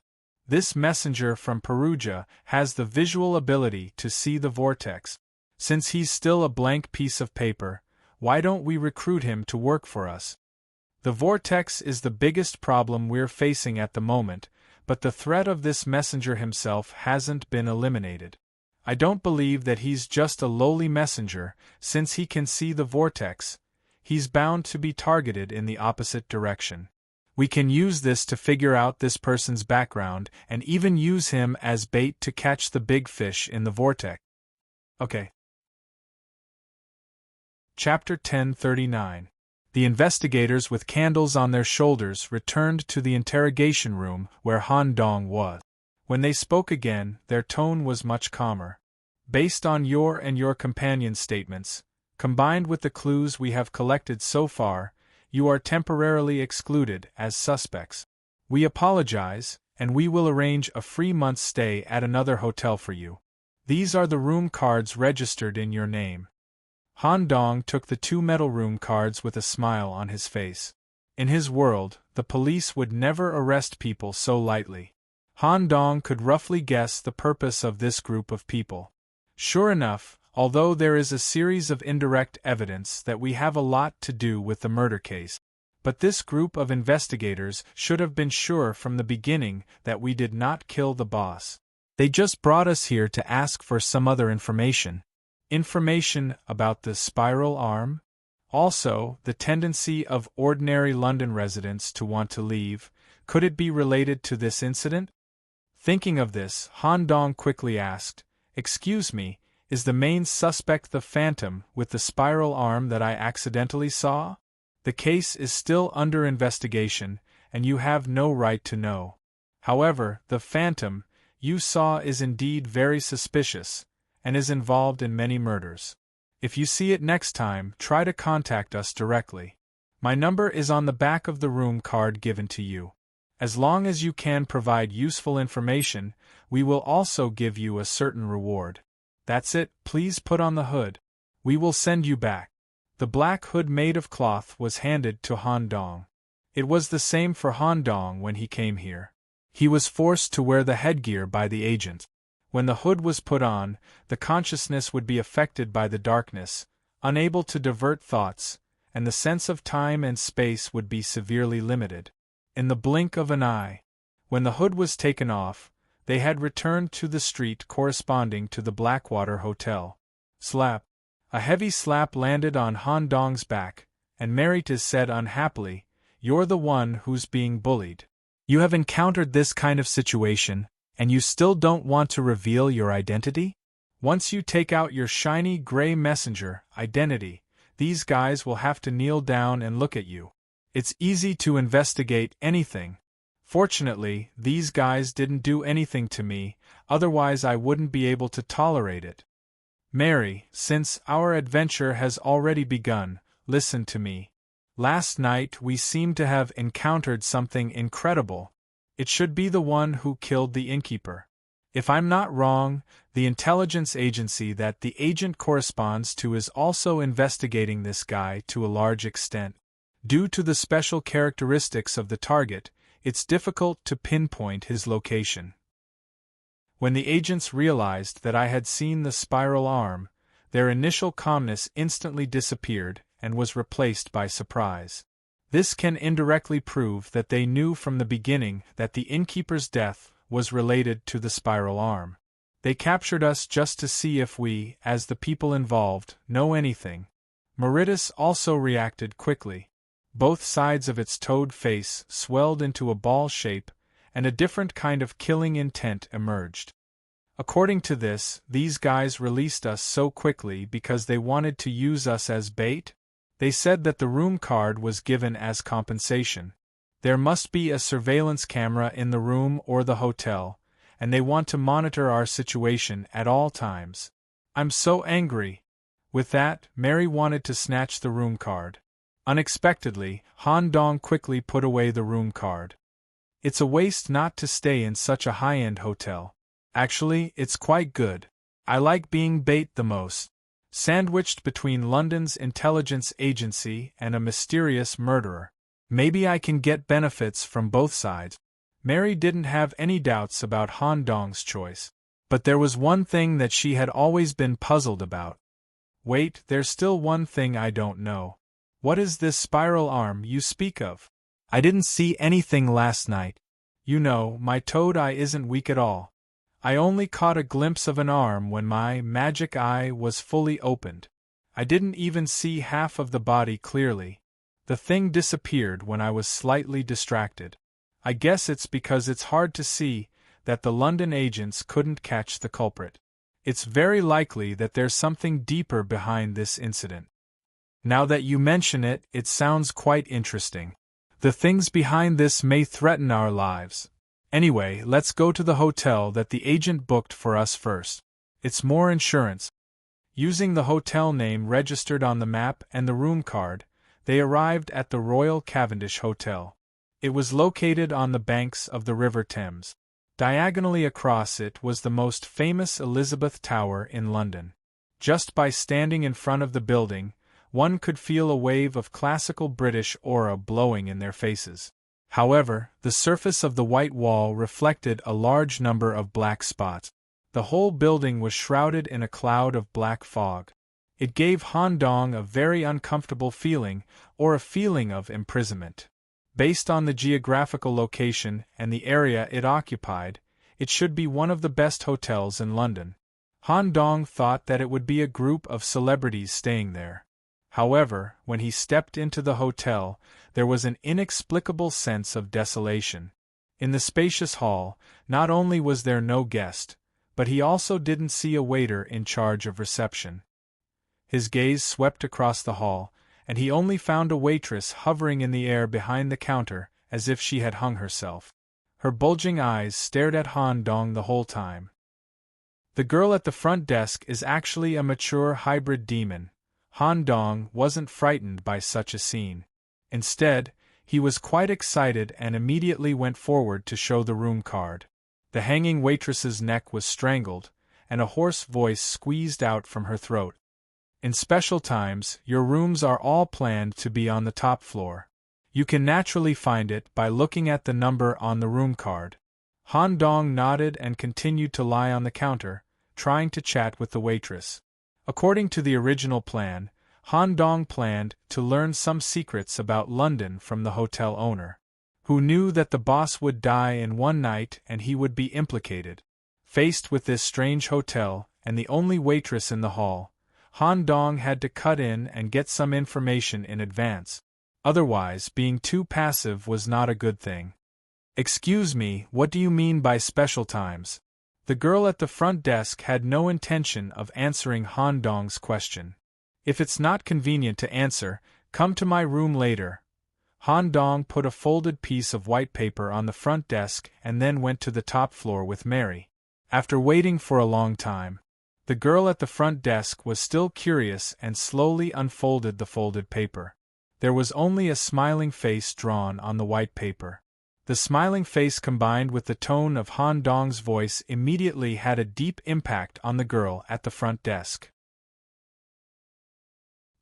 This messenger from Perugia has the visual ability to see the vortex. Since he's still a blank piece of paper, why don't we recruit him to work for us? The vortex is the biggest problem we're facing at the moment, but the threat of this messenger himself hasn't been eliminated. I don't believe that he's just a lowly messenger, since he can see the vortex. He's bound to be targeted in the opposite direction. We can use this to figure out this person's background and even use him as bait to catch the big fish in the vortex. Okay. Chapter 1039. The investigators with candles on their shoulders returned to the interrogation room where Han Dong was. When they spoke again, their tone was much calmer. Based on your and your companion's statements, combined with the clues we have collected so far, you are temporarily excluded as suspects. We apologize, and we will arrange a free month's stay at another hotel for you. These are the room cards registered in your name. Han Dong took the 2 metal room cards with a smile on his face. In his world, the police would never arrest people so lightly. Han Dong could roughly guess the purpose of this group of people. Sure enough, although there is a series of indirect evidence that we have a lot to do with the murder case, but this group of investigators should have been sure from the beginning that we did not kill the boss. They just brought us here to ask for some other information. Information about the spiral arm? Also, the tendency of ordinary London residents to want to leave. Could it be related to this incident? Thinking of this, Han Dong quickly asked, "Excuse me, is the main suspect the phantom with the spiral arm that I accidentally saw? The case is still under investigation, and you have no right to know. However, the phantom you saw is indeed very suspicious, and is involved in many murders. If you see it next time, try to contact us directly. My number is on the back of the room card given to you. As long as you can provide useful information, we will also give you a certain reward. That's it, please put on the hood. We will send you back." The black hood made of cloth was handed to Han Dong. It was the same for Han Dong when he came here. He was forced to wear the headgear by the agent. When the hood was put on, the consciousness would be affected by the darkness, unable to divert thoughts, and the sense of time and space would be severely limited. In the blink of an eye, when the hood was taken off, they had returned to the street corresponding to the Blackwater Hotel. Slap! A heavy slap landed on Han Dong's back, and Meritus said unhappily, "You're the one who's being bullied. You have encountered this kind of situation, and you still don't want to reveal your identity? Once you take out your shiny gray messenger identity, these guys will have to kneel down and look at you. It's easy to investigate anything. Fortunately, these guys didn't do anything to me, otherwise I wouldn't be able to tolerate it. Mary, since our adventure has already begun, listen to me. Last night we seem to have encountered something incredible. It should be the one who killed the innkeeper. If I'm not wrong, the intelligence agency that the agent corresponds to is also investigating this guy to a large extent. Due to the special characteristics of the target, it's difficult to pinpoint his location. When the agents realized that I had seen the spiral arm, their initial calmness instantly disappeared and was replaced by surprise. This can indirectly prove that they knew from the beginning that the innkeeper's death was related to the spiral arm. They captured us just to see if we, as the people involved, know anything. Meritus also reacted quickly. Both sides of its toad face swelled into a ball shape, and a different kind of killing intent emerged. According to this, these guys released us so quickly because they wanted to use us as bait? They said that the room card was given as compensation. There must be a surveillance camera in the room or the hotel, and they want to monitor our situation at all times. I'm so angry. With that, Mary wanted to snatch the room card. Unexpectedly, Han Dong quickly put away the room card. It's a waste not to stay in such a high-end hotel. Actually, it's quite good. I like being bait the most. Sandwiched between London's intelligence agency and a mysterious murderer. Maybe I can get benefits from both sides. Mary didn't have any doubts about Han Dong's choice. But there was one thing that she had always been puzzled about. Wait, there's still one thing I don't know. What is this spiral arm you speak of? I didn't see anything last night. You know, my toad eye isn't weak at all. I only caught a glimpse of an arm when my magic eye was fully opened. I didn't even see half of the body clearly. The thing disappeared when I was slightly distracted. I guess it's because it's hard to see that the London agents couldn't catch the culprit. It's very likely that there's something deeper behind this incident. Now that you mention it, it sounds quite interesting. The things behind this may threaten our lives. Anyway, let's go to the hotel that the agent booked for us first. It's more insurance. Using the hotel name registered on the map and the room card, they arrived at the Royal Cavendish Hotel. It was located on the banks of the River Thames. Diagonally across it was the most famous Elizabeth Tower in London. Just by standing in front of the building, one could feel a wave of classical British aura blowing in their faces. However, the surface of the white wall reflected a large number of black spots. The whole building was shrouded in a cloud of black fog. It gave Han Dong a very uncomfortable feeling, or a feeling of imprisonment. Based on the geographical location and the area it occupied, it should be one of the best hotels in London. Han Dong thought that it would be a group of celebrities staying there. However, when he stepped into the hotel, there was an inexplicable sense of desolation. In the spacious hall, not only was there no guest, but he also didn't see a waiter in charge of reception. His gaze swept across the hall, and he only found a waitress hovering in the air behind the counter as if she had hung herself. Her bulging eyes stared at Han Dong the whole time. The girl at the front desk is actually a mature hybrid demon. Han Dong wasn't frightened by such a scene. Instead, he was quite excited and immediately went forward to show the room card. The hanging waitress's neck was strangled, and a hoarse voice squeezed out from her throat. In special times, your rooms are all planned to be on the top floor. You can naturally find it by looking at the number on the room card. Han Dong nodded and continued to lie on the counter, trying to chat with the waitress. According to the original plan, Han Dong planned to learn some secrets about London from the hotel owner, who knew that the boss would die in one night and he would be implicated. Faced with this strange hotel and the only waitress in the hall, Han Dong had to cut in and get some information in advance. Otherwise, being too passive was not a good thing. "Excuse me, what do you mean by special times?" The girl at the front desk had no intention of answering Han Dong's question. "If it's not convenient to answer, come to my room later." Han Dong put a folded piece of white paper on the front desk and then went to the top floor with Mary. After waiting for a long time, The girl at the front desk was still curious and slowly unfolded the folded paper. There was only a smiling face drawn on the white paper. The smiling face combined with the tone of Han Dong's voice immediately had a deep impact on the girl at the front desk.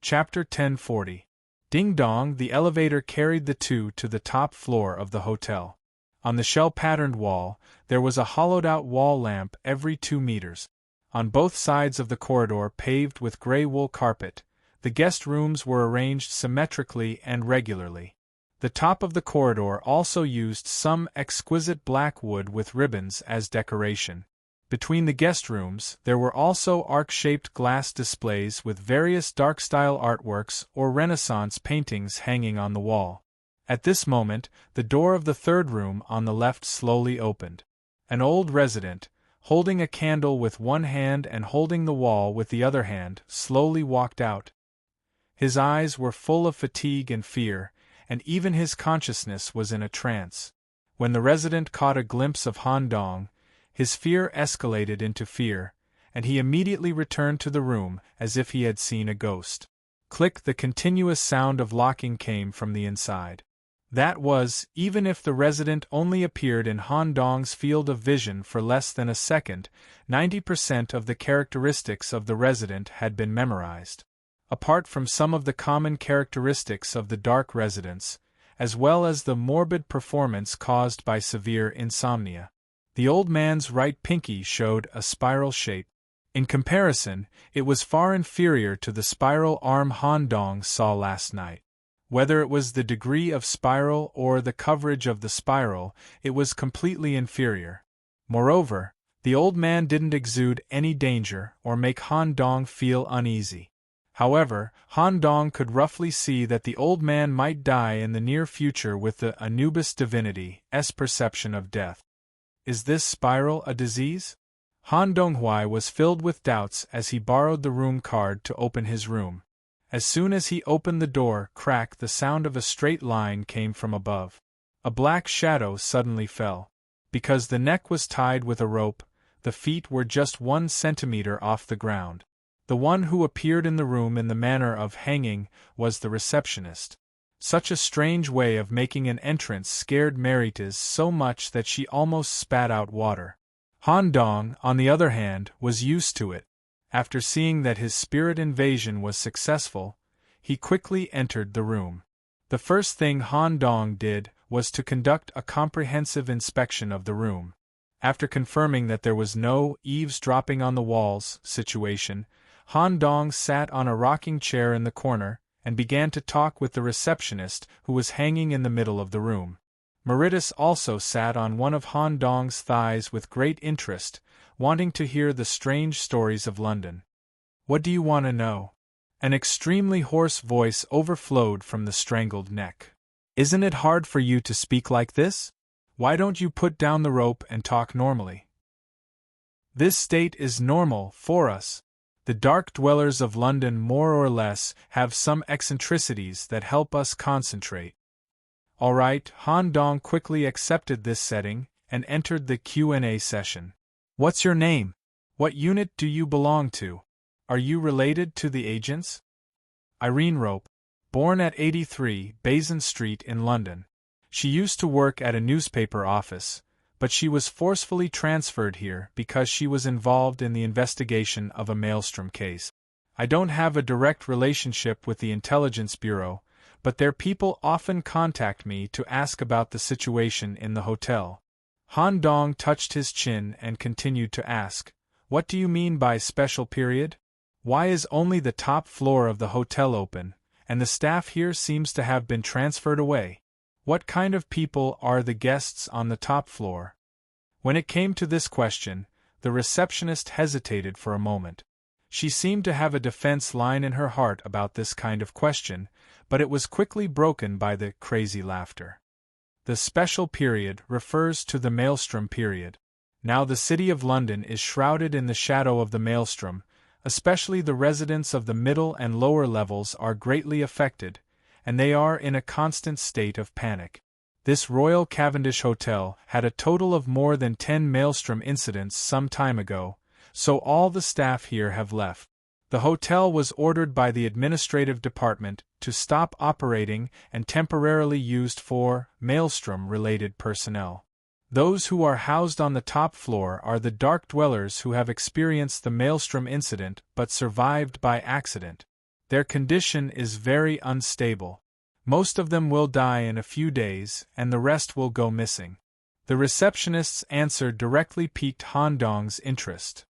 Chapter 1040. Ding dong. The elevator carried the two to the top floor of the hotel. On the shell-patterned wall, there was a hollowed-out wall lamp every 2 meters. On both sides of the corridor paved with gray wool carpet, the guest rooms were arranged symmetrically and regularly. The top of the corridor also used some exquisite black wood with ribbons as decoration. Between the guest rooms, there were also arc-shaped glass displays with various dark-style artworks or Renaissance paintings hanging on the wall. At this moment, the door of the third room on the left slowly opened. An old resident, holding a candle with one hand and holding the wall with the other hand, slowly walked out. His eyes were full of fatigue and fear, and even his consciousness was in a trance. When the resident caught a glimpse of Han Dong, his fear escalated into fear, and he immediately returned to the room as if he had seen a ghost. Click. The continuous sound of locking came from the inside. That was, even if the resident only appeared in Han Dong's field of vision for less than a second, 90% of the characteristics of the resident had been memorized. Apart from some of the common characteristics of the dark residents, as well as the morbid performance caused by severe insomnia, the old man's right pinky showed a spiral shape. In comparison, it was far inferior to the spiral arm Han Dong saw last night. Whether it was the degree of spiral or the coverage of the spiral, it was completely inferior. Moreover, the old man didn't exude any danger or make Han Dong feel uneasy. However, Han Dong could roughly see that the old man might die in the near future with the Anubis divinity's perception of death. Is this spiral a disease? Han Donghui was filled with doubts as he borrowed the room card to open his room. As soon as he opened the door, crack, the sound of a straight line came from above. A black shadow suddenly fell. Because the neck was tied with a rope, the feet were just 1 centimeter off the ground. The one who appeared in the room in the manner of hanging was the receptionist. Such a strange way of making an entrance scared Maritas so much that she almost spat out water. Han Dong, on the other hand, was used to it. After seeing that his spirit invasion was successful, he quickly entered the room. The first thing Han Dong did was to conduct a comprehensive inspection of the room. After confirming that there was no eavesdropping on the walls situation, Han Dong sat on a rocking chair in the corner and began to talk with the receptionist who was hanging in the middle of the room. Maritas also sat on one of Han Dong's thighs with great interest, wanting to hear the strange stories of London. What do you want to know? An extremely hoarse voice overflowed from the strangled neck. Isn't it hard for you to speak like this? Why don't you put down the rope and talk normally? This state is normal for us. The dark dwellers of London more or less have some eccentricities that help us concentrate. All right, Han Dong quickly accepted this setting and entered the Q&A session. What's your name? What unit do you belong to? Are you related to the agents? Irene Rope, born at 83 Basin Street in London. She used to work at a newspaper office, but she was forcefully transferred here because she was involved in the investigation of a maelstrom case. I don't have a direct relationship with the Intelligence Bureau, but their people often contact me to ask about the situation in the hotel. Han Dong touched his chin and continued to ask, What do you mean by special period? Why is only the top floor of the hotel open, and the staff here seems to have been transferred away? What kind of people are the guests on the top floor? When it came to this question, the receptionist hesitated for a moment. She seemed to have a defense line in her heart about this kind of question, but it was quickly broken by the crazy laughter. The special period refers to the maelstrom period. Now the city of London is shrouded in the shadow of the maelstrom, especially the residents of the middle and lower levels are greatly affected, and they are in a constant state of panic. This Royal Cavendish Hotel had a total of more than 10 maelstrom incidents some time ago, so all the staff here have left. The hotel was ordered by the administrative department to stop operating and temporarily used for maelstrom-related personnel. Those who are housed on the top floor are the dark dwellers who have experienced the maelstrom incident but survived by accident. Their condition is very unstable. Most of them will die in a few days, and the rest will go missing. The receptionist's answer directly piqued Han Dong's interest.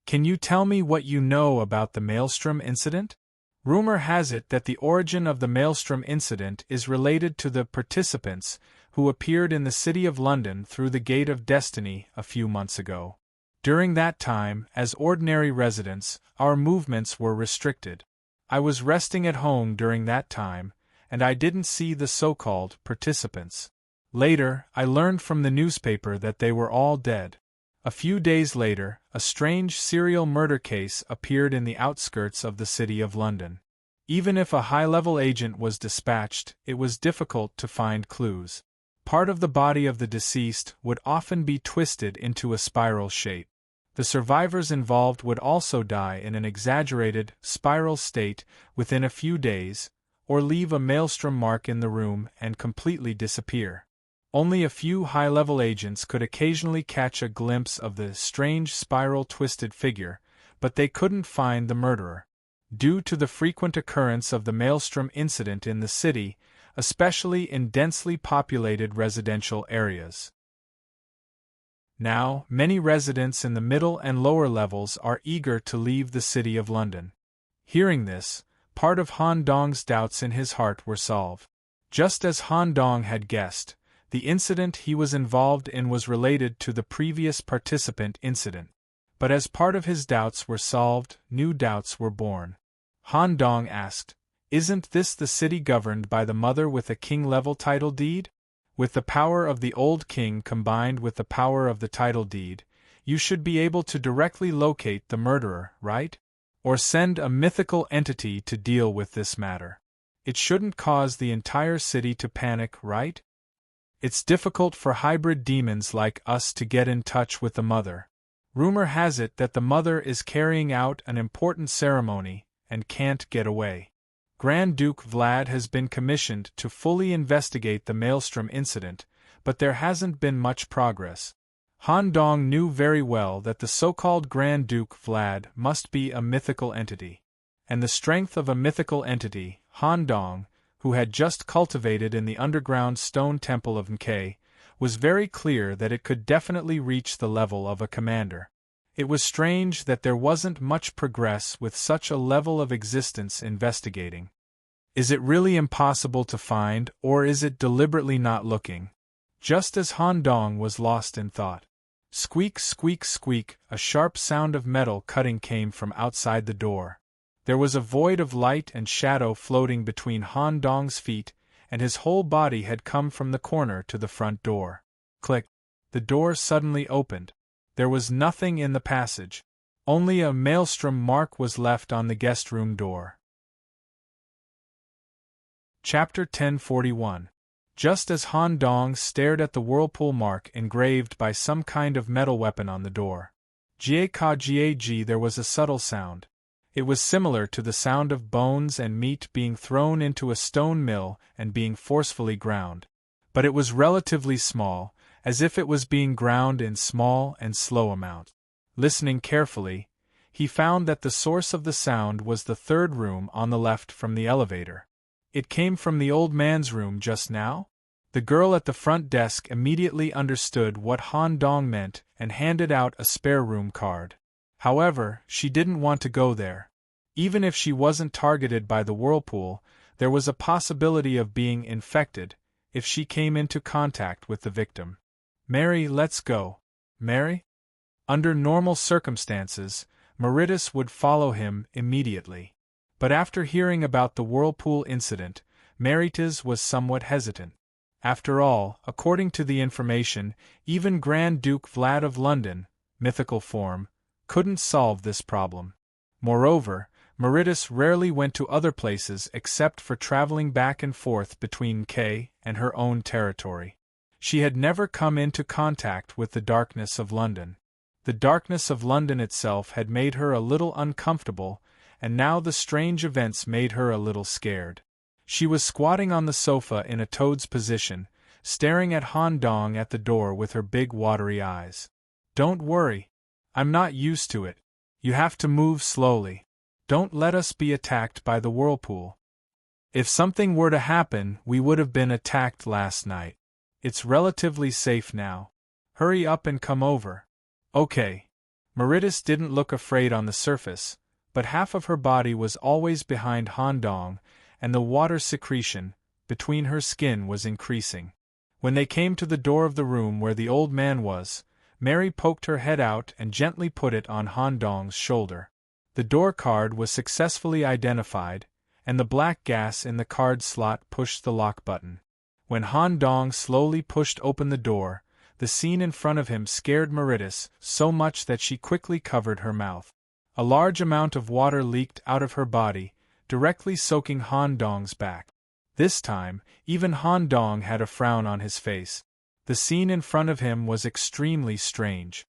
Can you tell me what you know about the maelstrom incident? Rumor has it that the origin of the maelstrom incident is related to the participants who appeared in the City of London through the Gate of Destiny a few months ago. During that time, as ordinary residents, our movements were restricted. I was resting at home during that time, and I didn't see the so-called participants. Later, I learned from the newspaper that they were all dead. A few days later, a strange serial murder case appeared in the outskirts of the City of London. Even if a high-level agent was dispatched, it was difficult to find clues. Part of the body of the deceased would often be twisted into a spiral shape. The survivors involved would also die in an exaggerated, spiral state within a few days, or leave a maelstrom mark in the room and completely disappear. Only a few high-level agents could occasionally catch a glimpse of the strange spiral-twisted figure, but they couldn't find the murderer. Due to the frequent occurrence of the maelstrom incident in the city, especially in densely populated residential areas. Now, many residents in the middle and lower levels are eager to leave the City of London. Hearing this, part of Han Dong's doubts in his heart were solved. Just as Han Dong had guessed, the incident he was involved in was related to the previous participant incident. But as part of his doubts were solved, new doubts were born. Han Dong asked, "Isn't this the city governed by the mother with a king-level title deed? With the power of the old king combined with the power of the title deed, you should be able to directly locate the murderer, right? Or send a mythical entity to deal with this matter. It shouldn't cause the entire city to panic, right? It's difficult for hybrid demons like us to get in touch with the mother. Rumor has it that the mother is carrying out an important ceremony and can't get away. Grand Duke Vlad has been commissioned to fully investigate the maelstrom incident, but there hasn't been much progress. Han Dong knew very well that the so-called Grand Duke Vlad must be a mythical entity. And the strength of a mythical entity, Han Dong, who had just cultivated in the underground stone temple of Nkei, was very clear that it could definitely reach the level of a commander. It was strange that there wasn't much progress with such a level of existence investigating. Is it really impossible to find, or is it deliberately not looking? Just as Han Dong was lost in thought. Squeak, squeak, squeak, a sharp sound of metal cutting came from outside the door. There was a void of light and shadow floating between Han Dong's feet, and his whole body had come from the corner to the front door. Click. The door suddenly opened. There was nothing in the passage. Only a maelstrom mark was left on the guest room door. Chapter 1041. Just as Han Dong stared at the whirlpool mark engraved by some kind of metal weapon on the door, Jie there was a subtle sound. It was similar to the sound of bones and meat being thrown into a stone mill and being forcefully ground. But it was relatively small, as if it was being ground in small and slow amounts. Listening carefully, he found that the source of the sound was the third room on the left from the elevator. It came from the old man's room just now? The girl at the front desk immediately understood what Han Dong meant and handed out a spare room card. However, she didn't want to go there. Even if she wasn't targeted by the whirlpool, there was a possibility of being infected if she came into contact with the victim. "Mary, let's go." Mary? Under normal circumstances, Meritus would follow him immediately. But after hearing about the whirlpool incident, Meritus was somewhat hesitant. After all, according to the information, even Grand Duke Vlad of London, mythical form, couldn't solve this problem. Moreover, Meritus rarely went to other places except for traveling back and forth between Nkei and her own territory. She had never come into contact with the darkness of London. The The darkness of London itself had made her a little uncomfortable, and now the strange events made her a little scared. She was squatting on the sofa in a toad's position, staring at Han Dong at the door with her big watery eyes. "Don't worry. I'm not used to it. You have to move slowly. Don't let us be attacked by the whirlpool. If something were to happen, we would have been attacked last night. It's relatively safe now. Hurry up and come over." "Okay." Meritis didn't look afraid on the surface, but half of her body was always behind Han Dong, and the water secretion between her skin was increasing. When they came to the door of the room where the old man was, Mary poked her head out and gently put it on Han Dong's shoulder. The door card was successfully identified, and the black gas in the card slot pushed the lock button. When Han Dong slowly pushed open the door, the scene in front of him scared Meritis so much that she quickly covered her mouth. A large amount of water leaked out of her body, directly soaking Han Dong's back. This time, even Han Dong had a frown on his face. The scene in front of him was extremely strange.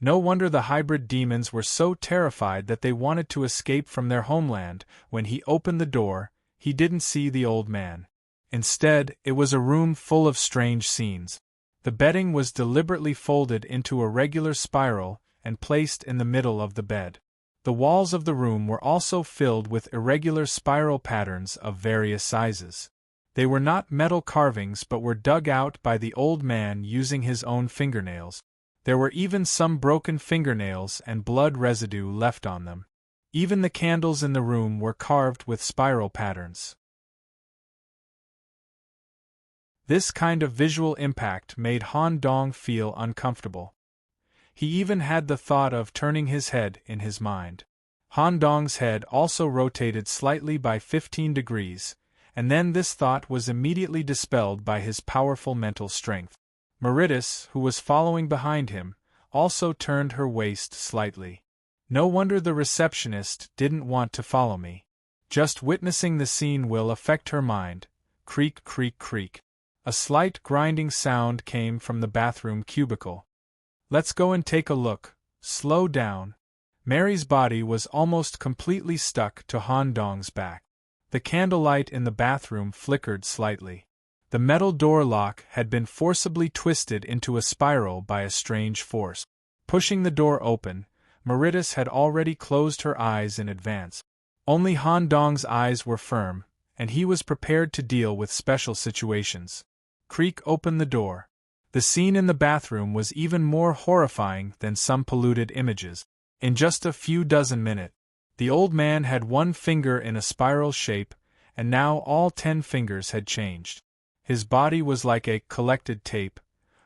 No wonder the hybrid demons were so terrified that they wanted to escape from their homeland. When he opened the door, he didn't see the old man. Instead, it was a room full of strange scenes. The bedding was deliberately folded into a regular spiral and placed in the middle of the bed. The walls of the room were also filled with irregular spiral patterns of various sizes. They were not metal carvings but were dug out by the old man using his own fingernails. There were even some broken fingernails and blood residue left on them. Even the candles in the room were carved with spiral patterns. This kind of visual impact made Han Dong feel uncomfortable. He even had the thought of turning his head in his mind. Han Dong's head also rotated slightly by 15 degrees, and then this thought was immediately dispelled by his powerful mental strength. Meritis, who was following behind him, also turned her waist slightly. No wonder the receptionist didn't want to follow me. Just witnessing the scene will affect her mind. Creak, creak, creak. A slight grinding sound came from the bathroom cubicle. "Let's go and take a look. Slow down." Mary's body was almost completely stuck to Han Dong's back. The candlelight in the bathroom flickered slightly. The metal door lock had been forcibly twisted into a spiral by a strange force. Pushing the door open, Meritis had already closed her eyes in advance. Only Han Dong's eyes were firm, and he was prepared to deal with special situations. Creak opened the door. The scene in the bathroom was even more horrifying than some polluted images. In just a few dozen minutes, the old man had one finger in a spiral shape, and now all 10 fingers had changed. His body was like a collected tape,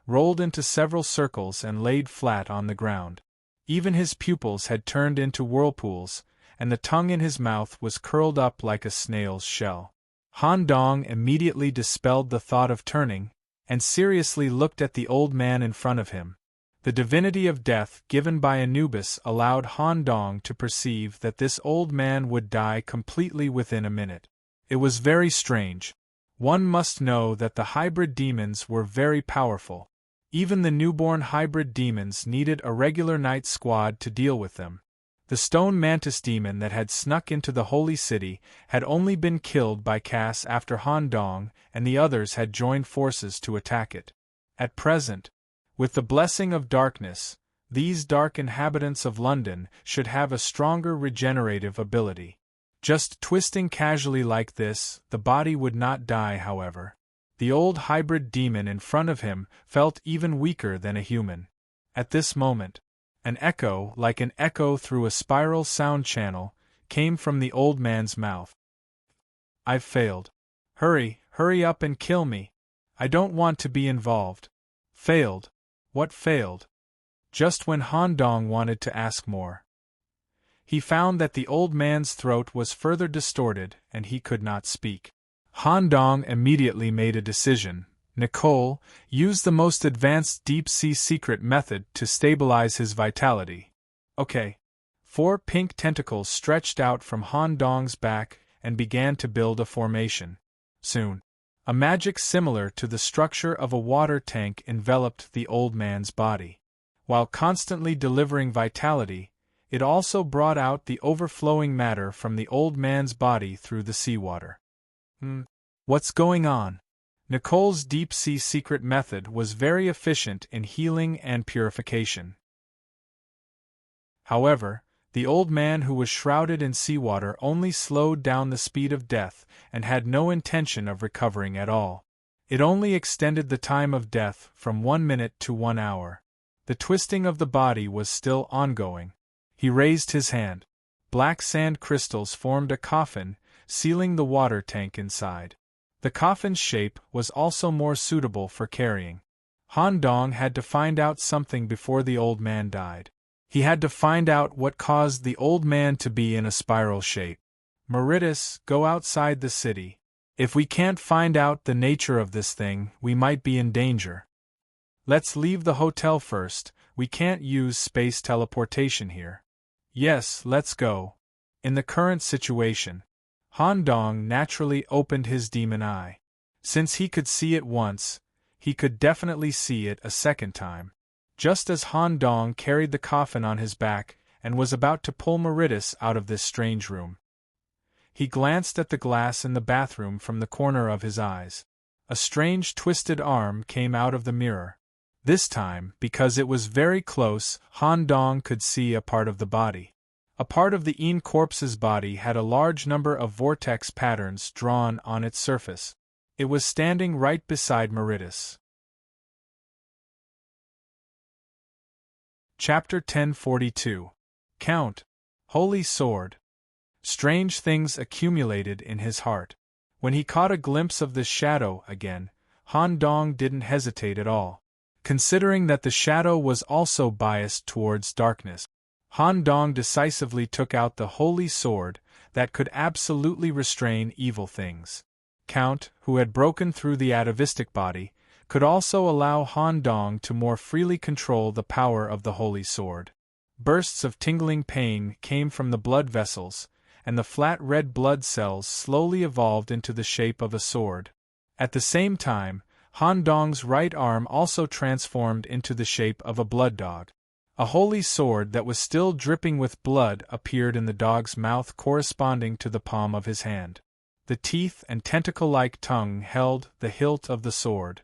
rolled into several circles and laid flat on the ground. Even his pupils had turned into whirlpools, and the tongue in his mouth was curled up like a snail's shell. Han Dong immediately dispelled the thought of turning, and seriously looked at the old man in front of him. The divinity of death given by Anubis allowed Han Dong to perceive that this old man would die completely within a minute. It was very strange. One must know that the hybrid demons were very powerful. Even the newborn hybrid demons needed a regular night squad to deal with them. The stone mantis demon that had snuck into the holy city had only been killed by Cass after Han Dong and the others had joined forces to attack it. At present, with the blessing of darkness, these dark inhabitants of London should have a stronger regenerative ability. Just twisting casually like this, the body would not die, however. The old hybrid demon in front of him felt even weaker than a human. At this moment, an echo, like an echo through a spiral sound channel, came from the old man's mouth. "I've failed. Hurry up and kill me. I don't want to be involved." Failed? What failed? Just when Han Dong wanted to ask more, he found that the old man's throat was further distorted and he could not speak. Han Dong immediately made a decision. Nicole, use the most advanced deep-sea secret method to stabilize his vitality. Okay. 4 pink tentacles stretched out from Han Dong's back and began to build a formation. Soon, a magic similar to the structure of a water tank enveloped the old man's body. While constantly delivering vitality, it also brought out the overflowing matter from the old man's body through the seawater. What's going on? Nicole's deep-sea secret method was very efficient in healing and purification. However, the old man who was shrouded in seawater only slowed down the speed of death and had no intention of recovering at all. It only extended the time of death from 1 minute to 1 hour. The twisting of the body was still ongoing. He raised his hand. Black sand crystals formed a coffin, sealing the water tank inside. The coffin's shape was also more suitable for carrying. Han Dong had to find out something before the old man died. He had to find out what caused the old man to be in a spiral shape. Meritus, go outside the city. If we can't find out the nature of this thing, we might be in danger. Let's leave the hotel first, we can't use space teleportation here. Yes, let's go. In the current situation, Han Dong naturally opened his demon eye. Since he could see it once, he could definitely see it a second time. Just as Han Dong carried the coffin on his back and was about to pull Meritus out of this strange room, he glanced at the glass in the bathroom from the corner of his eyes. A strange twisted arm came out of the mirror. This time, because it was very close, Han Dong could see a part of the body. A part of the Een corpse's body had a large number of vortex patterns drawn on its surface. It was standing right beside Meritus. Chapter 1042. Count. Holy Sword. Strange things accumulated in his heart. When he caught a glimpse of this shadow again, Han Dong didn't hesitate at all. Considering that the shadow was also biased towards darkness, Han Dong decisively took out the holy sword that could absolutely restrain evil things. Count, who had broken through the atavistic body, could also allow Han Dong to more freely control the power of the holy sword. Bursts of tingling pain came from the blood vessels, and the flat red blood cells slowly evolved into the shape of a sword. At the same time, Han Dong's right arm also transformed into the shape of a blood dog. A holy sword that was still dripping with blood appeared in the dog's mouth corresponding to the palm of his hand. The teeth and tentacle-like tongue held the hilt of the sword.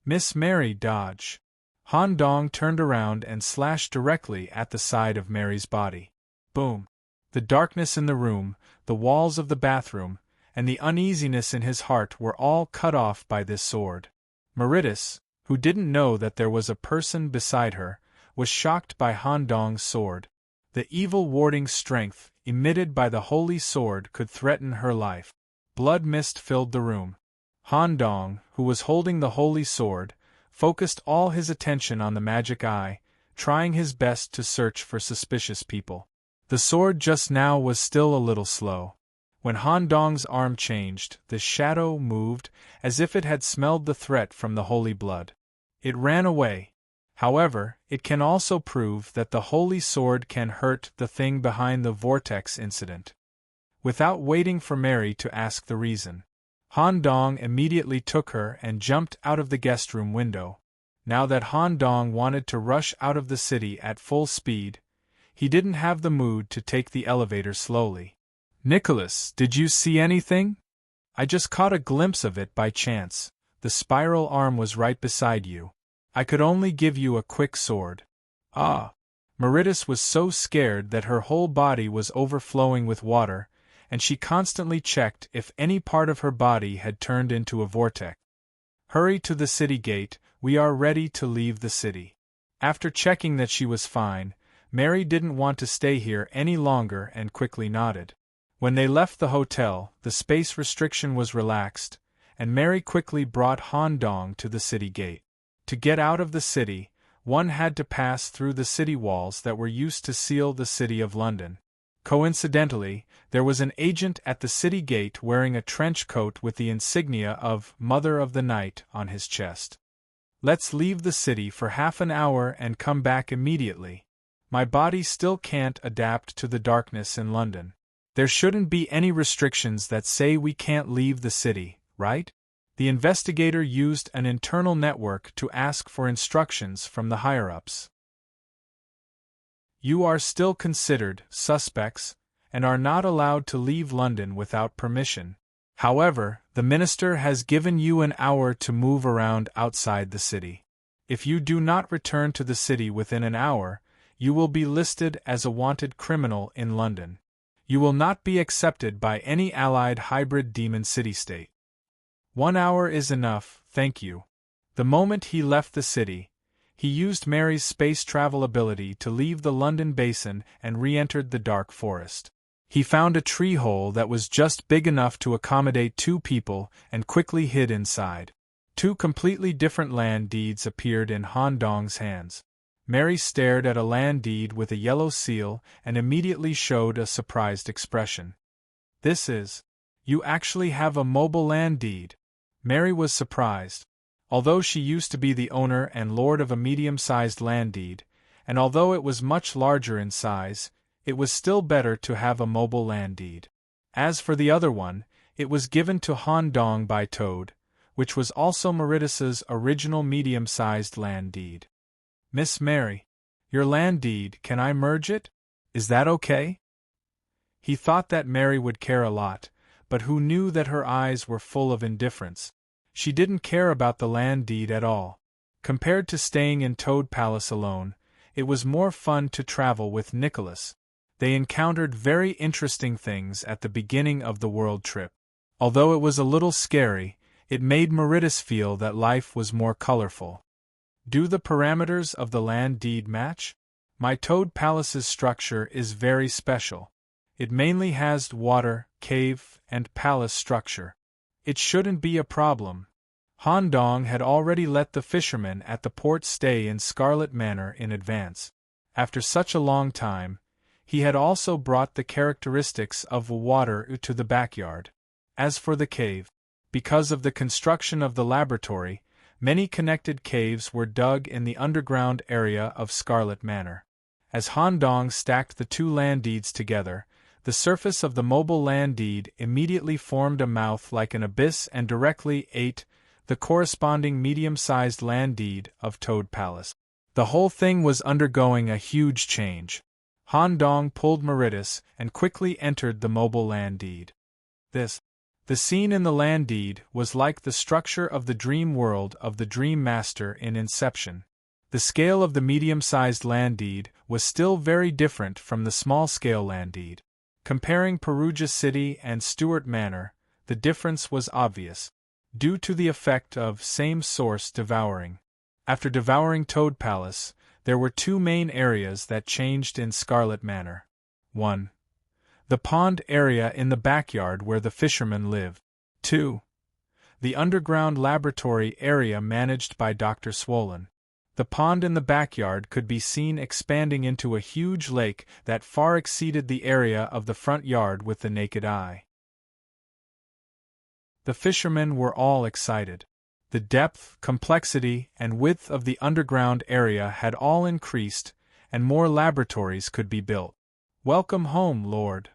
Miss Mary, dodge. Han Dong turned around and slashed directly at the side of Mary's body. Boom. The darkness in the room, the walls of the bathroom, and the uneasiness in his heart were all cut off by this sword. Meritus, who didn't know that there was a person beside her, was shocked by Han Dong's sword. The evil warding strength emitted by the holy sword could threaten her life. Blood mist filled the room. Han Dong, who was holding the holy sword, focused all his attention on the magic eye, trying his best to search for suspicious people. The sword just now was still a little slow. When Han Dong's arm changed, the shadow moved as if it had smelled the threat from the holy blood. It ran away. However, it can also prove that the holy sword can hurt the thing behind the vortex incident. Without waiting for Mary to ask the reason, Han Dong immediately took her and jumped out of the guest room window. Now that Han Dong wanted to rush out of the city at full speed, he didn't have the mood to take the elevator slowly. Nicholas, did you see anything? I just caught a glimpse of it by chance. The spiral arm was right beside you. I could only give you a quick sword. Ah! Meritus was so scared that her whole body was overflowing with water, and she constantly checked if any part of her body had turned into a vortex. Hurry to the city gate, we are ready to leave the city. After checking that she was fine, Mary didn't want to stay here any longer and quickly nodded. When they left the hotel, the space restriction was relaxed, and Mary quickly brought Han Dong to the city gate. To get out of the city, one had to pass through the city walls that were used to seal the City of London. Coincidentally, there was an agent at the city gate wearing a trench coat with the insignia of Mother of the Night on his chest. Let's leave the city for half an hour and come back immediately. My body still can't adapt to the darkness in London. There shouldn't be any restrictions that say we can't leave the city, right? The investigator used an internal network to ask for instructions from the higher-ups. You are still considered suspects, and are not allowed to leave London without permission. However, the minister has given you an hour to move around outside the city. If you do not return to the city within an hour, you will be listed as a wanted criminal in London. You will not be accepted by any allied hybrid demon city-state. 1 hour is enough, thank you. The moment he left the city, he used Mary's space travel ability to leave the London basin and re-entered the dark forest. He found a tree hole that was just big enough to accommodate 2 people and quickly hid inside. 2 completely different land deeds appeared in Han Dong's hands. Mary stared at a land deed with a yellow seal and immediately showed a surprised expression. This is... You actually have a mobile land deed. Mary was surprised. Although she used to be the owner and lord of a medium-sized land deed, and although it was much larger in size, it was still better to have a mobile land deed. As for the other one, it was given to Han Dong by Toad, which was also Meritus's original medium-sized land deed. Miss Mary, your land deed, can I merge it? Is that okay? He thought that Mary would care a lot, but who knew that her eyes were full of indifference? She didn't care about the land deed at all. Compared to staying in Toad Palace alone, it was more fun to travel with Nicholas. They encountered very interesting things at the beginning of the world trip. Although it was a little scary, it made Meritus feel that life was more colorful. Do the parameters of the land deed match? My Toad Palace's structure is very special. It mainly has water, cave, and palace structure. It shouldn't be a problem. Han Dong had already let the fishermen at the port stay in Scarlet Manor in advance. After such a long time, he had also brought the characteristics of water to the backyard. As for the cave, because of the construction of the laboratory, many connected caves were dug in the underground area of Scarlet Manor. As Han Dong stacked the 2 land deeds together, the surface of the mobile land deed immediately formed a mouth like an abyss and directly ate the corresponding medium-sized land deed of Toad Palace. The whole thing was undergoing a huge change. Han Dong pulled Meritus and quickly entered the mobile land deed. The scene in the land deed was like the structure of the dream world of the Dream Master in Inception. The scale of the medium-sized land deed was still very different from the small-scale land deed. Comparing Perugia City and Stuart Manor, the difference was obvious, due to the effect of same-source devouring. After devouring Toad Palace, there were 2 main areas that changed in Scarlet Manor. 1. The pond area in the backyard where the fishermen live. 2. The underground laboratory area managed by Dr. Swollen. The pond in the backyard could be seen expanding into a huge lake that far exceeded the area of the front yard with the naked eye. The fishermen were all excited. The depth, complexity, and width of the underground area had all increased, and more laboratories could be built. Welcome home, Lord.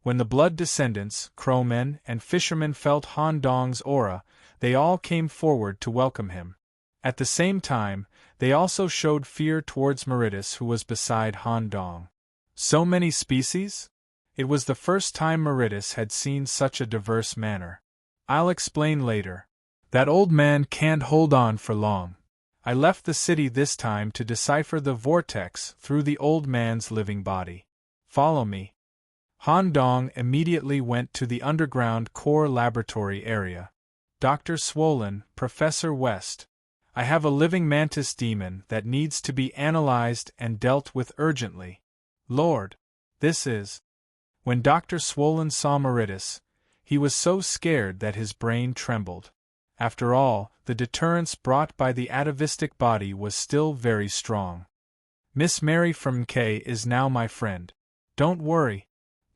When the blood descendants, crowmen, and fishermen felt Han Dong's aura, they all came forward to welcome him. At the same time, they also showed fear towards Meritus, who was beside Han Dong. So many species? It was the first time Meritus had seen such a diverse manner. I'll explain later. That old man can't hold on for long. I left the city this time to decipher the vortex through the old man's living body. Follow me. Han Dong immediately went to the underground core laboratory area. Dr. Swollen, Professor West. I have a living mantis demon that needs to be analyzed and dealt with urgently. Lord, this is... When Dr. Swollen saw Meritus, he was so scared that his brain trembled. After all, the deterrence brought by the atavistic body was still very strong. Miss Mary from K is now my friend. Don't worry.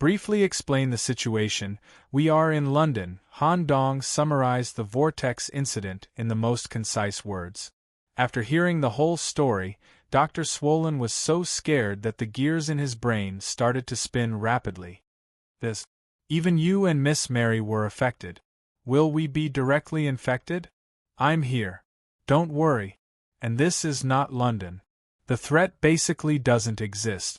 Briefly explain the situation. We are in London. Han Dong summarized the vortex incident in the most concise words. After hearing the whole story, Dr. Swollen was so scared that the gears in his brain started to spin rapidly. Even you and Miss Mary were affected. Will we be directly infected? I'm here. Don't worry. And this is not London. The threat basically doesn't exist.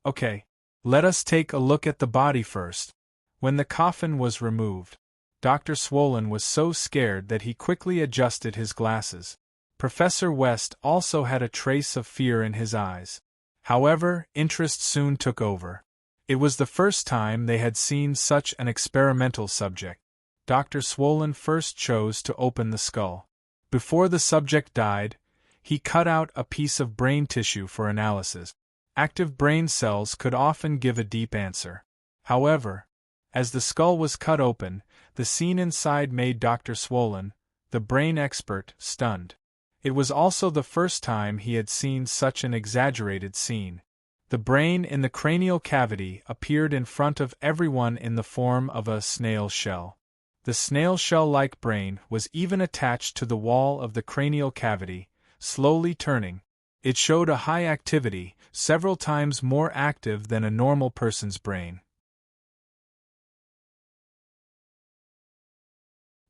Okay, let us take a look at the body first. When the coffin was removed, Dr. Swollen was so scared that he quickly adjusted his glasses. Professor West also had a trace of fear in his eyes. However, interest soon took over. It was the first time they had seen such an experimental subject. Dr. Swollen first chose to open the skull. Before the subject died, he cut out a piece of brain tissue for analysis. Active brain cells could often give a deep answer. However, as the skull was cut open, the scene inside made Dr. Swollen, the brain expert, stunned. It was also the first time he had seen such an exaggerated scene. The brain in the cranial cavity appeared in front of everyone in the form of a snail shell. The snail shell-like brain was even attached to the wall of the cranial cavity, slowly turning. It showed a high activity, several times more active than a normal person's brain.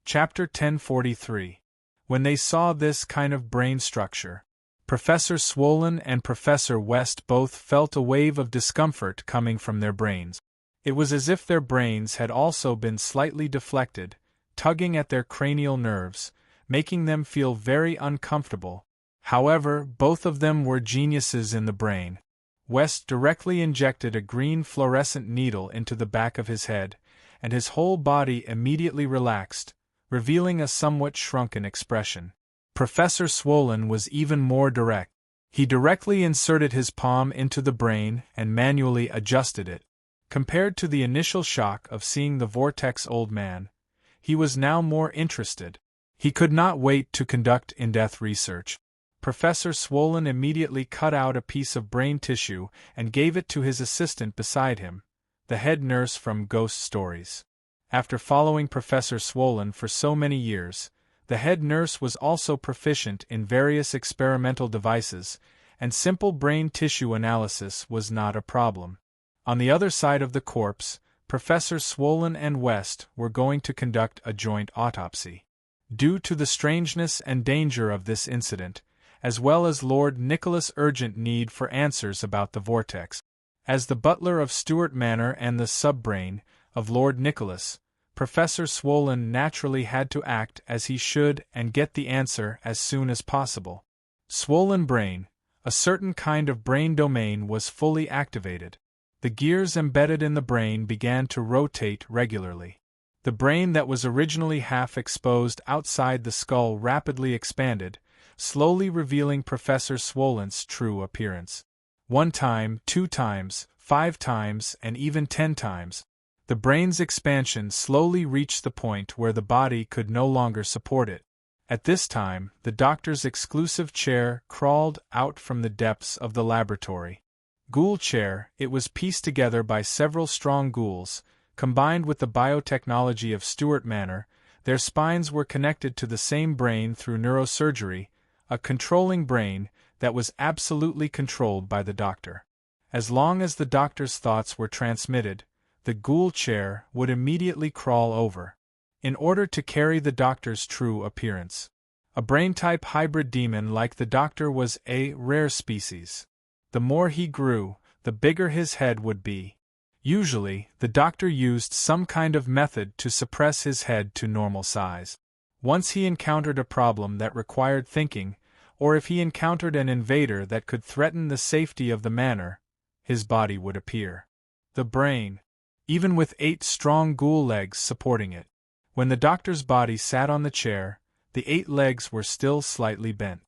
Chapter 1043. When they saw this kind of brain structure, Professor Swollen and Professor West both felt a wave of discomfort coming from their brains. It was as if their brains had also been slightly deflected, tugging at their cranial nerves, making them feel very uncomfortable. However, both of them were geniuses in the brain. West directly injected a green fluorescent needle into the back of his head, and his whole body immediately relaxed, revealing a somewhat shrunken expression. Professor Swollen was even more direct. He directly inserted his palm into the brain and manually adjusted it. Compared to the initial shock of seeing the vortex old man, he was now more interested. He could not wait to conduct in-depth research. Professor Swollen immediately cut out a piece of brain tissue and gave it to his assistant beside him, the head nurse from Ghost Stories. After following Professor Swollen for so many years, the head nurse was also proficient in various experimental devices, and simple brain tissue analysis was not a problem. On the other side of the corpse, Professor Swollen and West were going to conduct a joint autopsy. Due to the strangeness and danger of this incident, as well as Lord Nicholas' urgent need for answers about the vortex, as the butler of Stuart Manor and the subbrain of Lord Nicholas, Professor Swollen naturally had to act as he should and get the answer as soon as possible. Swollen brain, a certain kind of brain domain, was fully activated. The gears embedded in the brain began to rotate regularly. The brain that was originally half exposed outside the skull rapidly expanded, slowly revealing Professor Swollen's true appearance. 1 time, 2 times, 5 times, and even 10 times. The brain's expansion slowly reached the point where the body could no longer support it. At this time, the doctor's exclusive chair crawled out from the depths of the laboratory. Ghoul chair, it was pieced together by several strong ghouls, combined with the biotechnology of Stuart Manor. Their spines were connected to the same brain through neurosurgery, a controlling brain that was absolutely controlled by the doctor. As long as the doctor's thoughts were transmitted, the ghoul chair would immediately crawl over. In order to carry the doctor's true appearance. A brain-type hybrid demon like the doctor was a rare species. The more he grew, the bigger his head would be. Usually, the doctor used some kind of method to suppress his head to normal size. Once he encountered a problem that required thinking, or if he encountered an invader that could threaten the safety of the manor, his body would appear. The brain, even with 8 strong ghoul legs supporting it. When the doctor's body sat on the chair, the 8 legs were still slightly bent.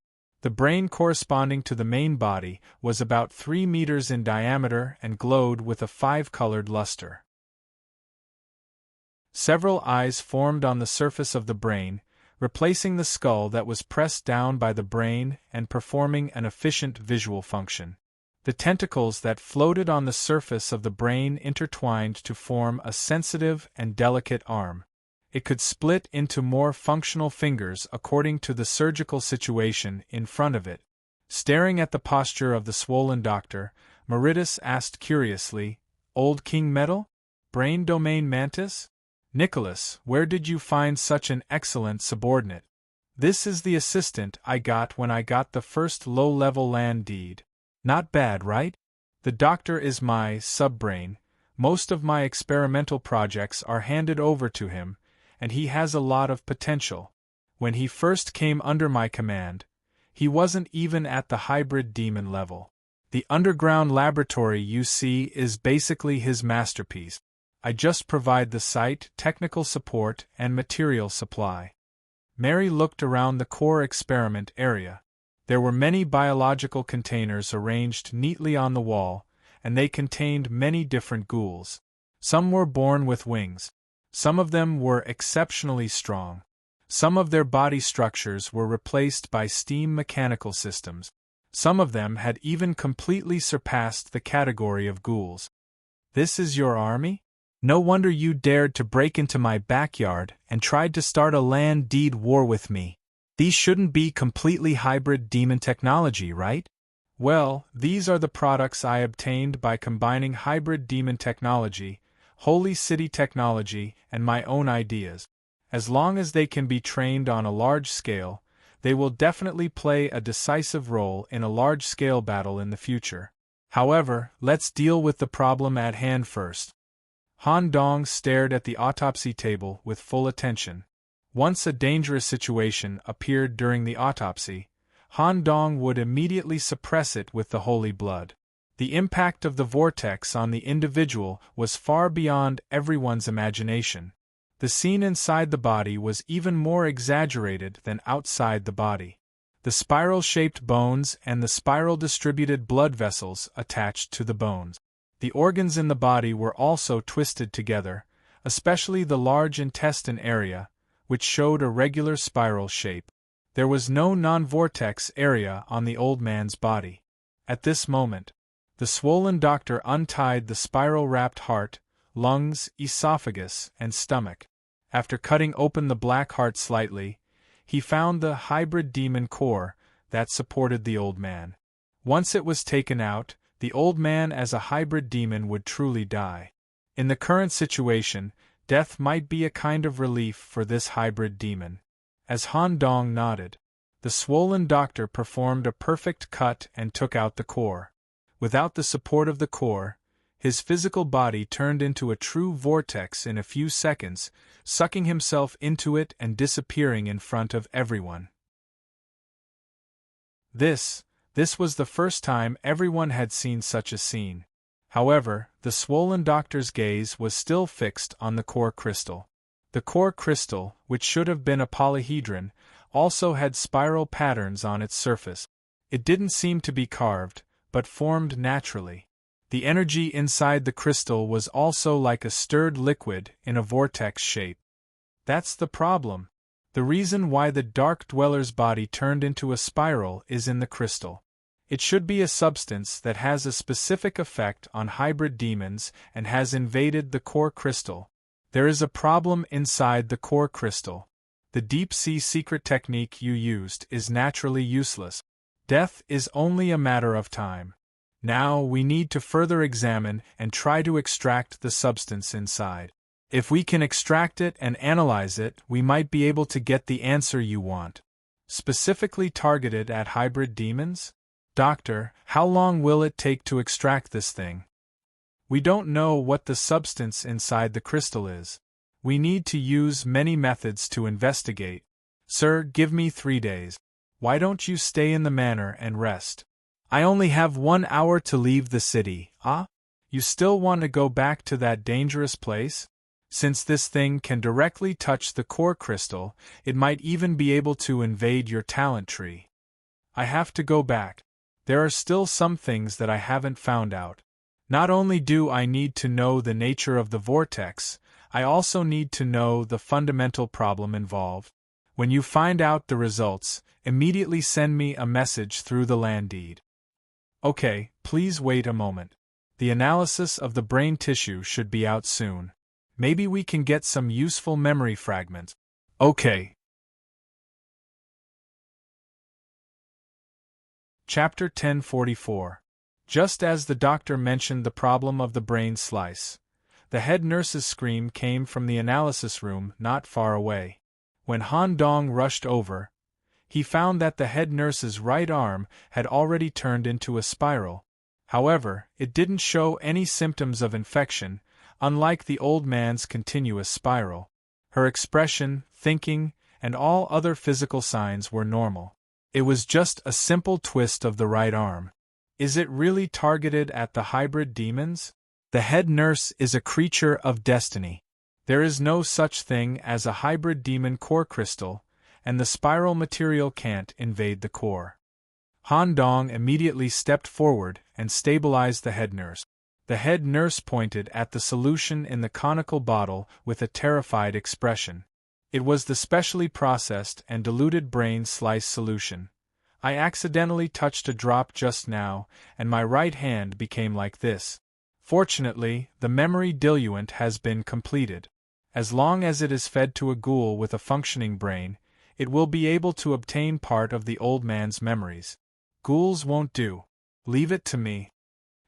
The brain corresponding to the main body was about 3 meters in diameter and glowed with a 5-colored luster. Several eyes formed on the surface of the brain, replacing the skull that was pressed down by the brain and performing an efficient visual function. The tentacles that floated on the surface of the brain intertwined to form a sensitive and delicate arm. It could split into more functional fingers according to the surgical situation in front of it. Staring at the posture of the swollen doctor, Meritus asked curiously, "Old King Metal? Brain domain mantis? Nicholas, where did you find such an excellent subordinate?" "This is the assistant I got when I got the first low-level land deed. Not bad, right?" The doctor is my subbrain. Most of my experimental projects are handed over to him, and he has a lot of potential. When he first came under my command, he wasn't even at the hybrid demon level. The underground laboratory you see is basically his masterpiece. I just provide the site, technical support, and material supply. Mary looked around the core experiment area. There were many biological containers arranged neatly on the wall, and they contained many different ghouls. Some were born with wings. Some of them were exceptionally strong. Some of their body structures were replaced by steam mechanical systems. Some of them had even completely surpassed the category of ghouls. This is your army? No wonder you dared to break into my backyard and tried to start a land deed war with me. These shouldn't be completely hybrid demon technology, right? Well, these are the products I obtained by combining hybrid demon technology, holy city technology, and my own ideas. As long as they can be trained on a large scale, they will definitely play a decisive role in a large-scale battle in the future. However, let's deal with the problem at hand first. Han Dong stared at the autopsy table with full attention. Once a dangerous situation appeared during the autopsy, Han Dong would immediately suppress it with the holy blood. The impact of the vortex on the individual was far beyond everyone's imagination. The scene inside the body was even more exaggerated than outside the body. The spiral-shaped bones and the spiral-distributed blood vessels attached to the bones. The organs in the body were also twisted together, especially the large intestine area, which showed a regular spiral shape. There was no non-vortex area on the old man's body. At this moment, the swollen doctor untied the spiral-wrapped heart, lungs, esophagus, and stomach. After cutting open the black heart slightly, he found the hybrid demon core that supported the old man. Once it was taken out, the old man as a hybrid demon would truly die. In the current situation, death might be a kind of relief for this hybrid demon. As Han Dong nodded, the swollen doctor performed a perfect cut and took out the core. Without the support of the core, his physical body turned into a true vortex in a few seconds, sucking himself into it and disappearing in front of everyone. This was the first time everyone had seen such a scene. However, the swollen doctor's gaze was still fixed on the core crystal. The core crystal, which should have been a polyhedron, also had spiral patterns on its surface. It didn't seem to be carved, but formed naturally. The energy inside the crystal was also like a stirred liquid in a vortex shape. That's the problem. The reason why the Dark Dweller's body turned into a spiral is in the crystal. It should be a substance that has a specific effect on hybrid demons and has invaded the core crystal. There is a problem inside the core crystal. The deep-sea secret technique you used is naturally useless. Death is only a matter of time. Now we need to further examine and try to extract the substance inside. If we can extract it and analyze it, we might be able to get the answer you want. Specifically targeted at hybrid demons? Doctor, how long will it take to extract this thing? We don't know what the substance inside the crystal is. We need to use many methods to investigate. Sir, give me 3 days. Why don't you stay in the manor and rest? I only have 1 hour to leave the city. Ah? You still want to go back to that dangerous place? Since this thing can directly touch the core crystal, it might even be able to invade your talent tree. I have to go back. There are still some things that I haven't found out. Not only do I need to know the nature of the vortex, I also need to know the fundamental problem involved. When you find out the results, immediately send me a message through the land deed. Okay, please wait a moment. The analysis of the brain tissue should be out soon. Maybe we can get some useful memory fragments. Okay. Chapter 1044. Just as the doctor mentioned the problem of the brain slice, the head nurse's scream came from the analysis room not far away. When Han Dong rushed over, he found that the head nurse's right arm had already turned into a spiral. However, it didn't show any symptoms of infection, unlike the old man's continuous spiral. Her expression, thinking, and all other physical signs were normal. It was just a simple twist of the right arm. Is it really targeted at the hybrid demons? The head nurse is a creature of destiny. There is no such thing as a hybrid demon core crystal, and the spiral material can't invade the core. Han Dong immediately stepped forward and stabilized the head nurse. The head nurse pointed at the solution in the conical bottle with a terrified expression. It was the specially processed and diluted brain slice solution. I accidentally touched a drop just now, and my right hand became like this. Fortunately, the memory diluent has been completed. As long as it is fed to a ghoul with a functioning brain, it will be able to obtain part of the old man's memories. Ghouls won't do. Leave it to me.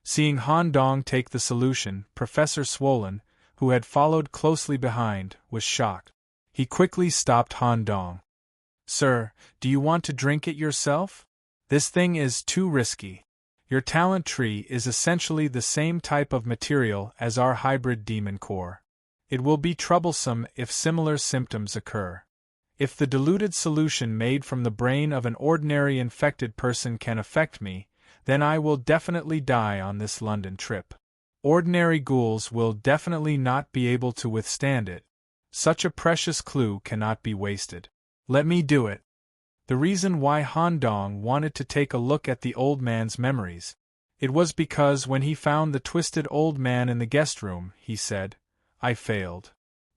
Seeing Han Dong take the solution, Professor Swollen, who had followed closely behind, was shocked. He quickly stopped Han Dong. Sir, do you want to drink it yourself? This thing is too risky. Your talent tree is essentially the same type of material as our hybrid demon core. It will be troublesome if similar symptoms occur. If the diluted solution made from the brain of an ordinary infected person can affect me, then I will definitely die on this London trip. Ordinary ghouls will definitely not be able to withstand it. Such a precious clue cannot be wasted. Let me do it. The reason why Han Dong wanted to take a look at the old man's memories. It was because when he found the twisted old man in the guest room, he said, I failed.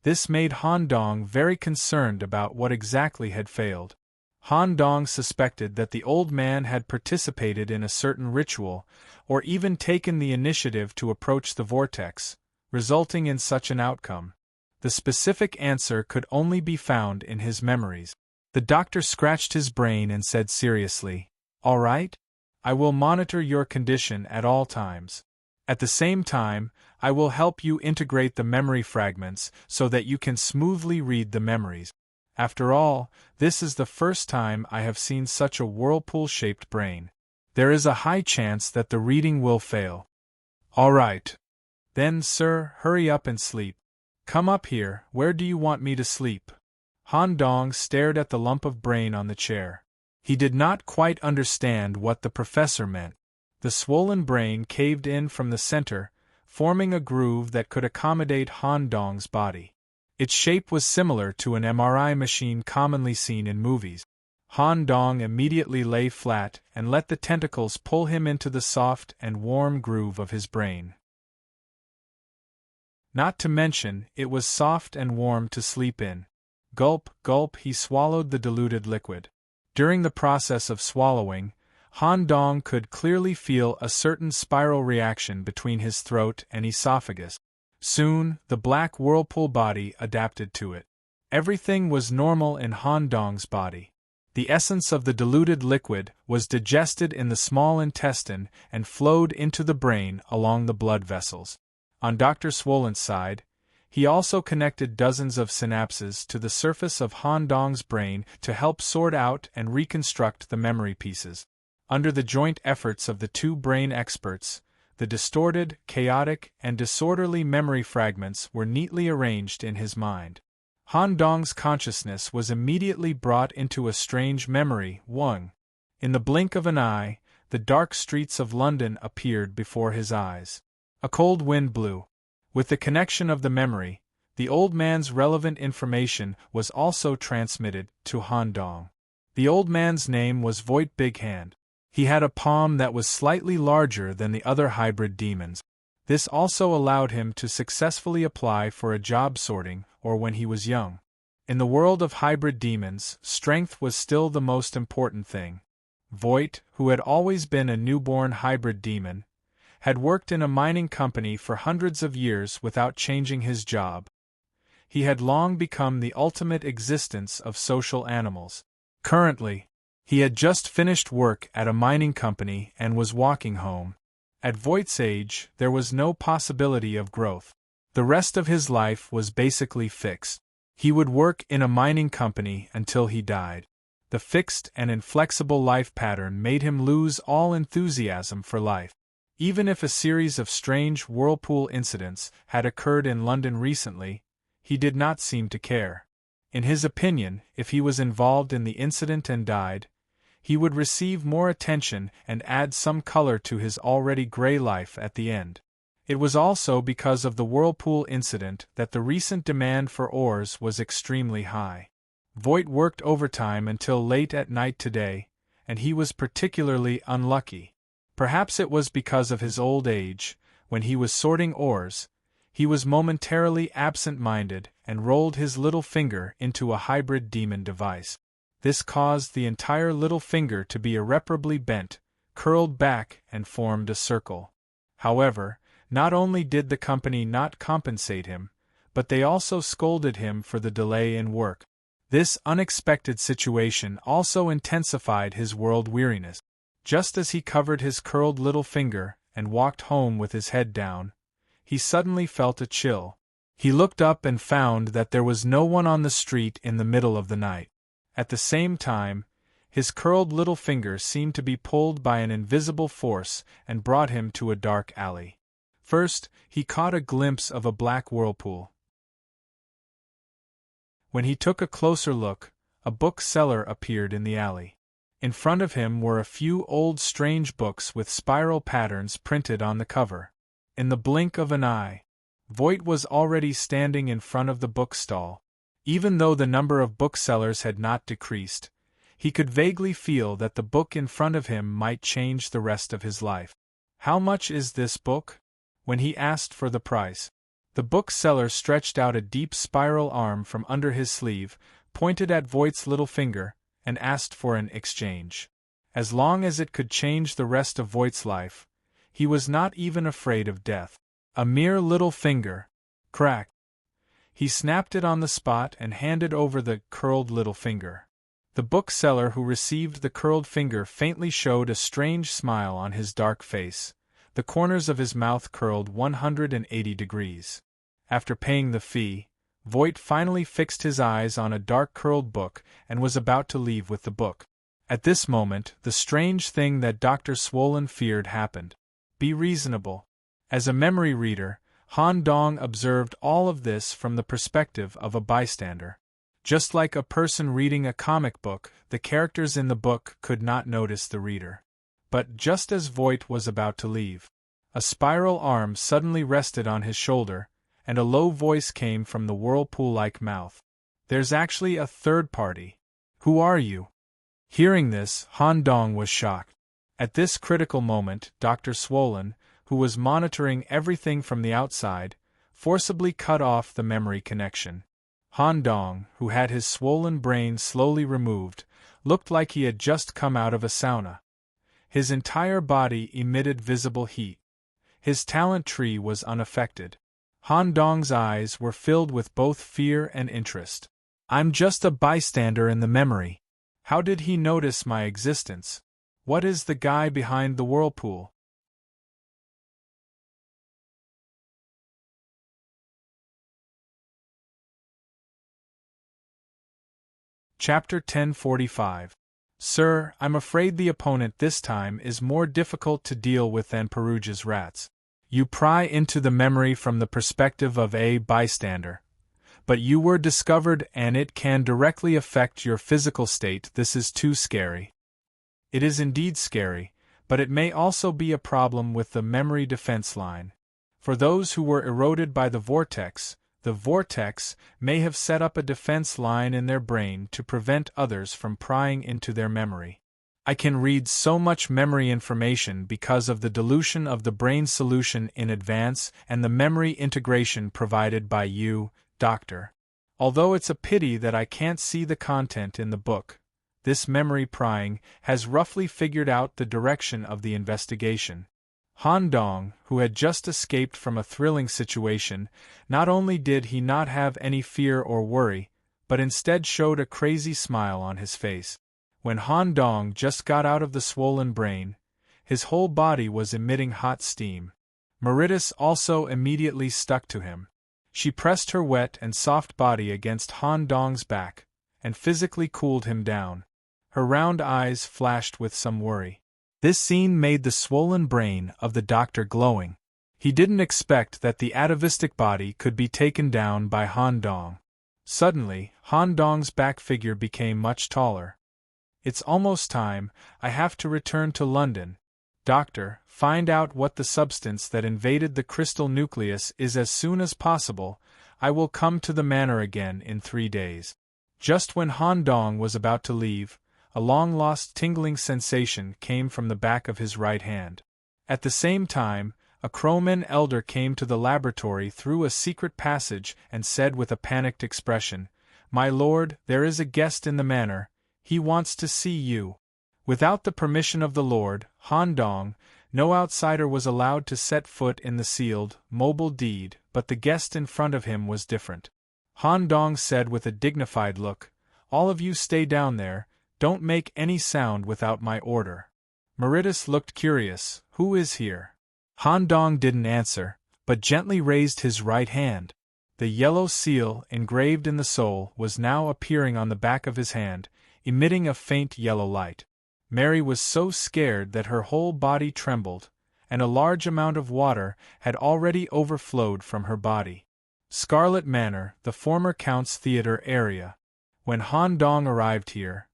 This made Han Dong very concerned about what exactly had failed. Han Dong suspected that the old man had participated in a certain ritual, or even taken the initiative to approach the vortex, resulting in such an outcome. The specific answer could only be found in his memories. The doctor scratched his brain and said seriously, All right? I will monitor your condition at all times. At the same time, I will help you integrate the memory fragments so that you can smoothly read the memories. After all, this is the first time I have seen such a whirlpool-shaped brain. There is a high chance that the reading will fail. All right. Then, sir, hurry up and sleep. Come up here, where do you want me to sleep? Han Dong stared at the lump of brain on the chair. He did not quite understand what the professor meant. The swollen brain caved in from the center, forming a groove that could accommodate Han Dong's body. Its shape was similar to an MRI machine commonly seen in movies. Han Dong immediately lay flat and let the tentacles pull him into the soft and warm groove of his brain. Not to mention, it was soft and warm to sleep in. Gulp, gulp, he swallowed the diluted liquid. During the process of swallowing, Han Dong could clearly feel a certain spiral reaction between his throat and esophagus. Soon, the black whirlpool body adapted to it. Everything was normal in Han Dong's body. The essence of the diluted liquid was digested in the small intestine and flowed into the brain along the blood vessels. On Dr. Swollen's side, he also connected dozens of synapses to the surface of Han Dong's brain to help sort out and reconstruct the memory pieces. Under the joint efforts of the two brain experts, the distorted, chaotic, and disorderly memory fragments were neatly arranged in his mind. Han Dong's consciousness was immediately brought into a strange memory, Wang. In the blink of an eye, the dark streets of London appeared before his eyes. A cold wind blew. With the connection of the memory, the old man's relevant information was also transmitted to Han Dong. The old man's name was Voigt Bighand. He had a palm that was slightly larger than the other hybrid demons. This also allowed him to successfully apply for a job sorting or when he was young. In the world of hybrid demons, strength was still the most important thing. Voigt, who had always been a newborn hybrid demon, had worked in a mining company for hundreds of years without changing his job. He had long become the ultimate existence of social animals. Currently, he had just finished work at a mining company and was walking home. At Voigt's age, there was no possibility of growth. The rest of his life was basically fixed. He would work in a mining company until he died. The fixed and inflexible life pattern made him lose all enthusiasm for life. Even if a series of strange whirlpool incidents had occurred in London recently, he did not seem to care. In his opinion, if he was involved in the incident and died, he would receive more attention and add some color to his already gray life at the end. It was also because of the whirlpool incident that the recent demand for oars was extremely high. Voigt worked overtime until late at night today, and he was particularly unlucky. Perhaps it was because of his old age. When he was sorting oars, he was momentarily absent-minded and rolled his little finger into a hybrid demon device. This caused the entire little finger to be irreparably bent, curled back, and formed a circle. However, not only did the company not compensate him, but they also scolded him for the delay in work. This unexpected situation also intensified his world weariness. Just as he covered his curled little finger and walked home with his head down, he suddenly felt a chill. He looked up and found that there was no one on the street in the middle of the night. At the same time, his curled little finger seemed to be pulled by an invisible force and brought him to a dark alley. First, he caught a glimpse of a black whirlpool. When he took a closer look, a bookseller appeared in the alley. In front of him were a few old strange books with spiral patterns printed on the cover. In the blink of an eye, Voigt was already standing in front of the bookstall. Even though the number of booksellers had not decreased, he could vaguely feel that the book in front of him might change the rest of his life. "How much is this book?" When he asked for the price, the bookseller stretched out a deep spiral arm from under his sleeve, pointed at Voigt's little finger, and asked for an exchange. As long as it could change the rest of Voigt's life, he was not even afraid of death. A mere little finger. Crack. He snapped it on the spot and handed over the curled little finger. The bookseller who received the curled finger faintly showed a strange smile on his dark face. The corners of his mouth curled 180 degrees. After paying the fee, Voigt finally fixed his eyes on a dark curled book and was about to leave with the book. At this moment, the strange thing that Dr. Swollen feared happened. Be reasonable. As a memory reader, Han Dong observed all of this from the perspective of a bystander. Just like a person reading a comic book, the characters in the book could not notice the reader. But just as Voigt was about to leave, a spiral arm suddenly rested on his shoulder, and a low voice came from the whirlpool-like mouth. "There's actually a third party. Who are you?" Hearing this, Han Dong was shocked. At this critical moment, Dr. Swollen, who was monitoring everything from the outside, forcibly cut off the memory connection. Han Dong, who had his swollen brain slowly removed, looked like he had just come out of a sauna. His entire body emitted visible heat. His talent tree was unaffected. Han Dong's eyes were filled with both fear and interest. "I'm just a bystander in the memory. How did he notice my existence? What is the guy behind the whirlpool?" Chapter 1045. Sir, I'm afraid the opponent this time is more difficult to deal with than Perugia's rats. You pry into the memory from the perspective of a bystander. But you were discovered and it can directly affect your physical state. This is too scary. It is indeed scary, but it may also be a problem with the memory defense line. For those who were eroded by the vortex may have set up a defense line in their brain to prevent others from prying into their memory. I can read so much memory information because of the dilution of the brain solution in advance and the memory integration provided by you, Doctor. Although it's a pity that I can't see the content in the book, this memory prying has roughly figured out the direction of the investigation. Han Dong, who had just escaped from a thrilling situation, not only did he not have any fear or worry, but instead showed a crazy smile on his face. When Han Dong just got out of the swollen brain, his whole body was emitting hot steam. Meritus also immediately stuck to him. She pressed her wet and soft body against Han Dong's back, and physically cooled him down. Her round eyes flashed with some worry. This scene made the swollen brain of the doctor glowing. He didn't expect that the atavistic body could be taken down by Han Dong. Suddenly, Han Dong's back figure became much taller. It's almost time, I have to return to London. Doctor, find out what the substance that invaded the crystal nucleus is as soon as possible. I will come to the manor again in 3 days. Just when Han Dong was about to leave, a long-lost tingling sensation came from the back of his right hand. At the same time, a crowman elder came to the laboratory through a secret passage and said with a panicked expression, "My lord, there is a guest in the manor. He wants to see you." Without the permission of the lord, Han Dong, no outsider was allowed to set foot in the sealed, mobile deed, but the guest in front of him was different. Han Dong said with a dignified look, "All of you stay down there, don't make any sound without my order." Meritus looked curious, "Who is here?" Han Dong didn't answer, but gently raised his right hand. The yellow seal engraved in the sole was now appearing on the back of his hand, emitting a faint yellow light. Mary was so scared that her whole body trembled, and a large amount of water had already overflowed from her body. Scarlet Manor, the former Count's theatre area. When Han Dong arrived here,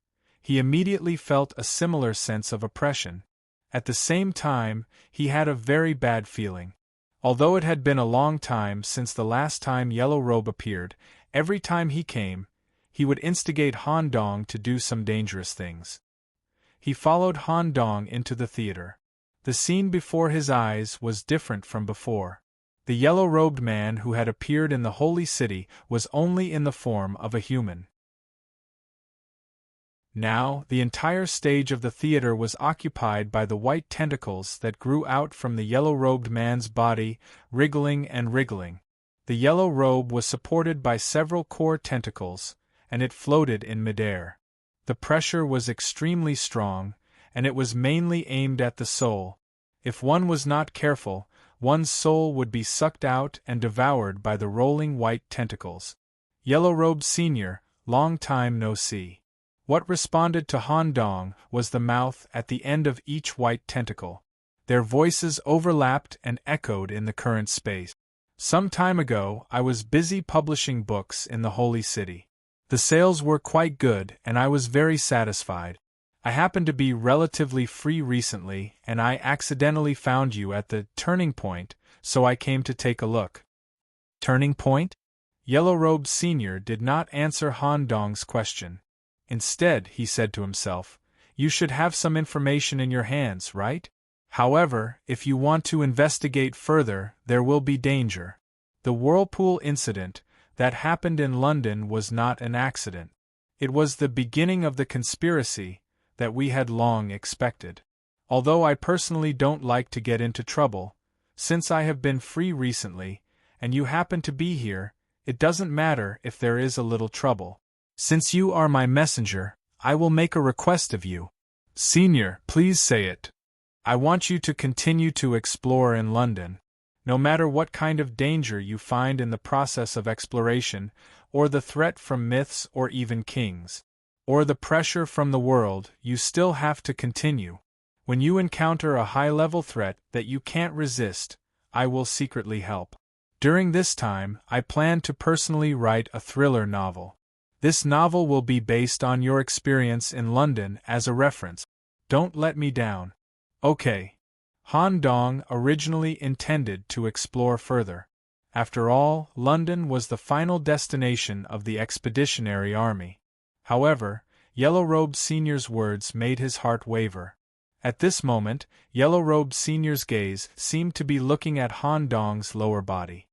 he immediately felt a similar sense of oppression. At the same time, he had a very bad feeling. Although it had been a long time since the last time Yellow Robe appeared, every time he came, he would instigate Han Dong to do some dangerous things. He followed Han Dong into the theater. The scene before his eyes was different from before. The yellow-robed man who had appeared in the Holy City was only in the form of a human. Now, the entire stage of the theater was occupied by the white tentacles that grew out from the yellow-robed man's body, wriggling and wriggling. The yellow robe was supported by several core tentacles, and it floated in midair. The pressure was extremely strong, and it was mainly aimed at the soul. If one was not careful, one's soul would be sucked out and devoured by the rolling white tentacles. Yellow Robe Sr., long time no see. What responded to Han Dong was the mouth at the end of each white tentacle. Their voices overlapped and echoed in the current space. Some time ago, I was busy publishing books in the Holy City. The sales were quite good, and I was very satisfied. I happened to be relatively free recently, and I accidentally found you at the turning point, so I came to take a look. Turning point? Yellow Robe Sr. did not answer Han Dong's question. Instead, he said to himself, "You should have some information in your hands, right? However, if you want to investigate further, there will be danger." The whirlpool incident that happened in London was not an accident. It was the beginning of the conspiracy that we had long expected. Although I personally don't like to get into trouble, since I have been free recently, and you happen to be here, it doesn't matter if there is a little trouble. Since you are my messenger, I will make a request of you. Senior, please say it. I want you to continue to explore in London. No matter what kind of danger you find in the process of exploration, or the threat from myths or even kings, or the pressure from the world, you still have to continue. When you encounter a high-level threat that you can't resist, I will secretly help. During this time, I plan to personally write a thriller novel. This novel will be based on your experience in London as a reference. Don't let me down. Okay. Han Dong originally intended to explore further. After all, London was the final destination of the Expeditionary Army. However, Yellow Robe Sr.'s words made his heart waver. At this moment, Yellow Robe Sr.'s gaze seemed to be looking at Han Dong's lower body.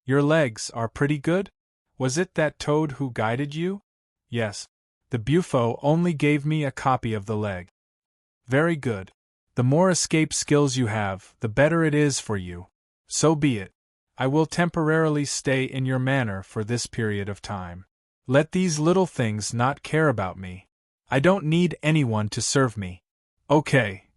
"Your legs are pretty good? Was it that toad who guided you?" "Yes. The Bufo only gave me a copy of the leg." "Very good. The more escape skills you have, the better it is for you. So be it. I will temporarily stay in your manor for this period of time. Let these little things not care about me. I don't need anyone to serve me. Okay."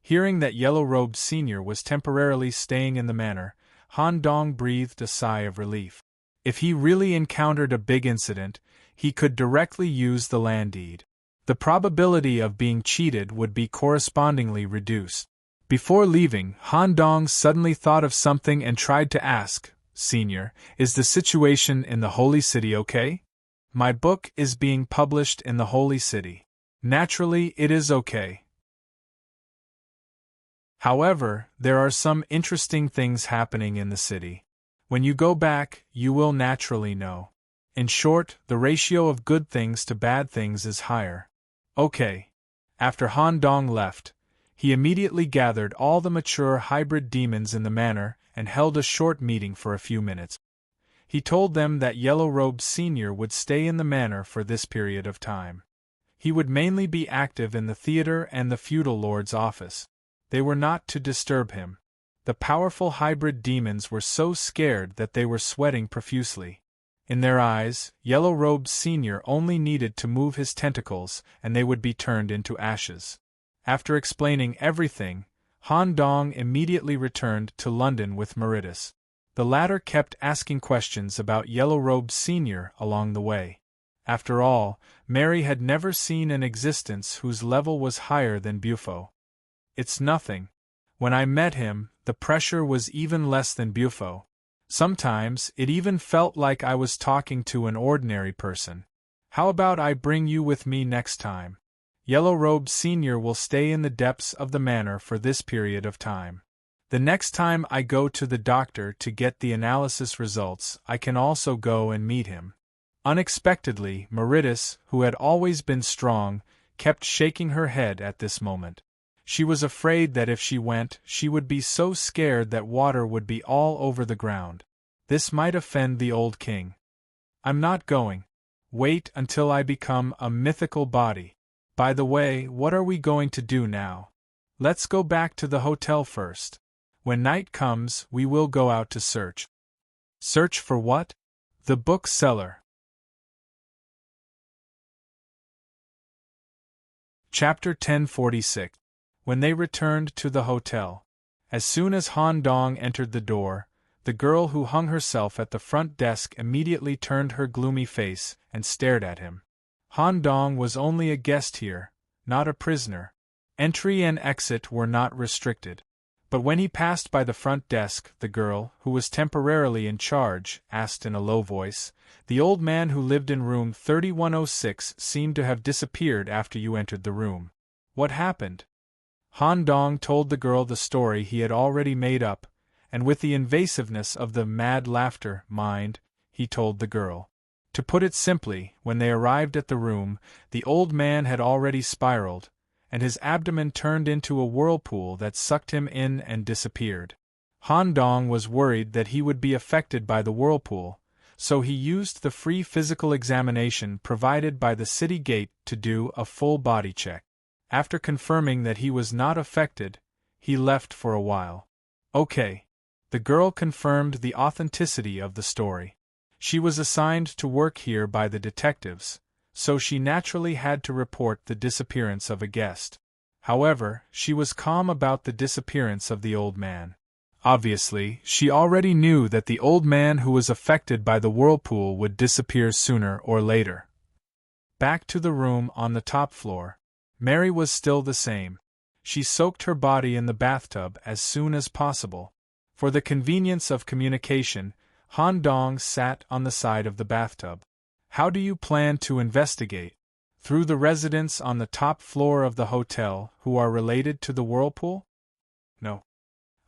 Hearing that Yellow Robe Sr. was temporarily staying in the manor, Han Dong breathed a sigh of relief. If he really encountered a big incident, he could directly use the land deed. the probability of being cheated would be correspondingly reduced. Before leaving, Han Dong suddenly thought of something and tried to ask, "Senior, is the situation in the Holy City okay?" "My book is being published in the Holy City. Naturally, it is okay. However, there are some interesting things happening in the city. When you go back, you will naturally know. In short, the ratio of good things to bad things is higher." Okay. After Han Dong left, he immediately gathered all the mature hybrid demons in the manor and held a short meeting for a few minutes. He told them that Yellow Robe Sr. would stay in the manor for this period of time. He would mainly be active in the theater and the feudal lord's office. They were not to disturb him. The powerful hybrid demons were so scared that they were sweating profusely. In their eyes, Yellow Robe Sr. only needed to move his tentacles and they would be turned into ashes. After explaining everything, Han Dong immediately returned to London with Meritus. The latter kept asking questions about Yellow Robe Sr. along the way. After all, Mary had never seen an existence whose level was higher than Bufo. "It's nothing. When I met him, the pressure was even less than Bufo. Sometimes, it even felt like I was talking to an ordinary person. How about I bring you with me next time? Yellow Robe Sr. will stay in the depths of the manor for this period of time. The next time I go to the doctor to get the analysis results, I can also go and meet him." Unexpectedly, Meritus, who had always been strong, kept shaking her head at this moment. She was afraid that if she went, she would be so scared that water would be all over the ground. This might offend the old king. "I'm not going. Wait until I become a mythical body. By the way, what are we going to do now? Let's go back to the hotel first. When night comes, we will go out to search." "Search for what?" "The bookseller." Chapter 1046. When they returned to the hotel. As soon as Han Dong entered the door, the girl who hung herself at the front desk immediately turned her gloomy face and stared at him. Han Dong was only a guest here, not a prisoner. Entry and exit were not restricted. But when he passed by the front desk, the girl, who was temporarily in charge, asked in a low voice, "The old man who lived in room 3106 seemed to have disappeared after you entered the room. What happened?" Han Dong told the girl the story he had already made up, and with the invasiveness of the mad laughter mind, he told the girl. To put it simply, when they arrived at the room, the old man had already spiraled, and his abdomen turned into a whirlpool that sucked him in and disappeared. Han Dong was worried that he would be affected by the whirlpool, so he used the free physical examination provided by the city gate to do a full body check. After confirming that he was not affected, he left for a while. Okay. The girl confirmed the authenticity of the story. She was assigned to work here by the detectives, so she naturally had to report the disappearance of a guest. However, she was calm about the disappearance of the old man. Obviously, she already knew that the old man who was affected by the whirlpool would disappear sooner or later. Back to the room on the top floor. Mary was still the same. She soaked her body in the bathtub as soon as possible. For the convenience of communication, Han Dong sat on the side of the bathtub. "How do you plan to investigate? Through the residents on the top floor of the hotel who are related to the whirlpool?" "No.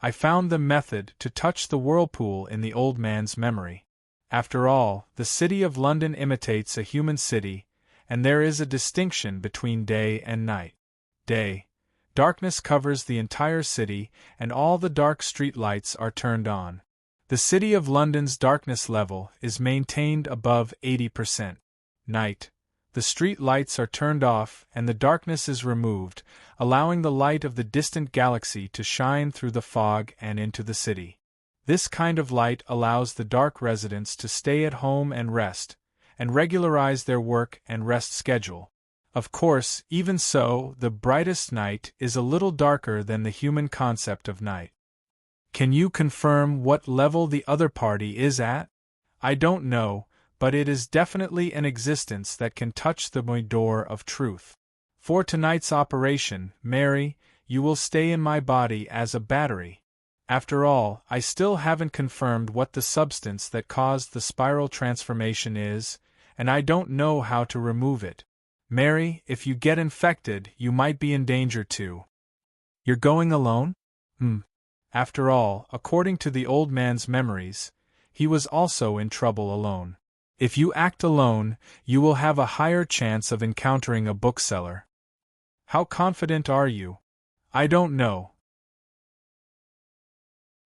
I found the method to touch the whirlpool in the old man's memory. After all, the city of London imitates a human city, and there is a distinction between day and night. Day. Darkness covers the entire city, and all the dark street lights are turned on. The City of London's darkness level is maintained above 80%. Night. The street lights are turned off and the darkness is removed, allowing the light of the distant galaxy to shine through the fog and into the city. This kind of light allows the dark residents to stay at home and rest, and regularize their work and rest schedule. Of course, even so, the brightest night is a little darker than the human concept of night. Can you confirm what level the other party is at? I don't know, but it is definitely an existence that can touch the door of truth. For tonight's operation, Mary, you will stay in my body as a battery. After all, I still haven't confirmed what the substance that caused the spiral transformation is, and I don't know how to remove it. Mary, if you get infected, you might be in danger too. You're going alone? After all, according to the old man's memories, he was also in trouble alone. If you act alone, you will have a higher chance of encountering a bookseller. How confident are you? I don't know.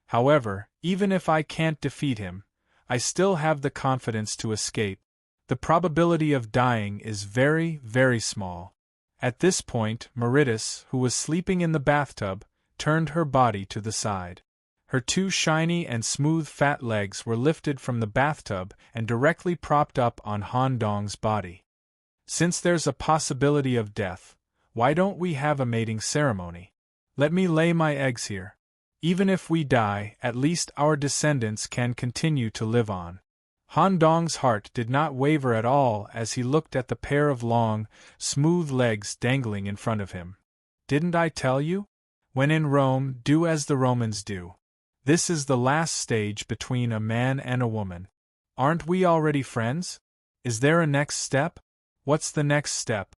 However, even if I can't defeat him, I still have the confidence to escape. The probability of dying is very, very small. At this point, Meritus, who was sleeping in the bathtub, turned her body to the side. Her two shiny and smooth fat legs were lifted from the bathtub and directly propped up on Han Dong's body. Since there's a possibility of death, why don't we have a mating ceremony? Let me lay my eggs here. Even if we die, at least our descendants can continue to live on. Han Dong's heart did not waver at all as he looked at the pair of long, smooth legs dangling in front of him. Didn't I tell you? When in Rome, do as the Romans do. This is the last stage between a man and a woman. Aren't we already friends? Is there a next step? What's the next step?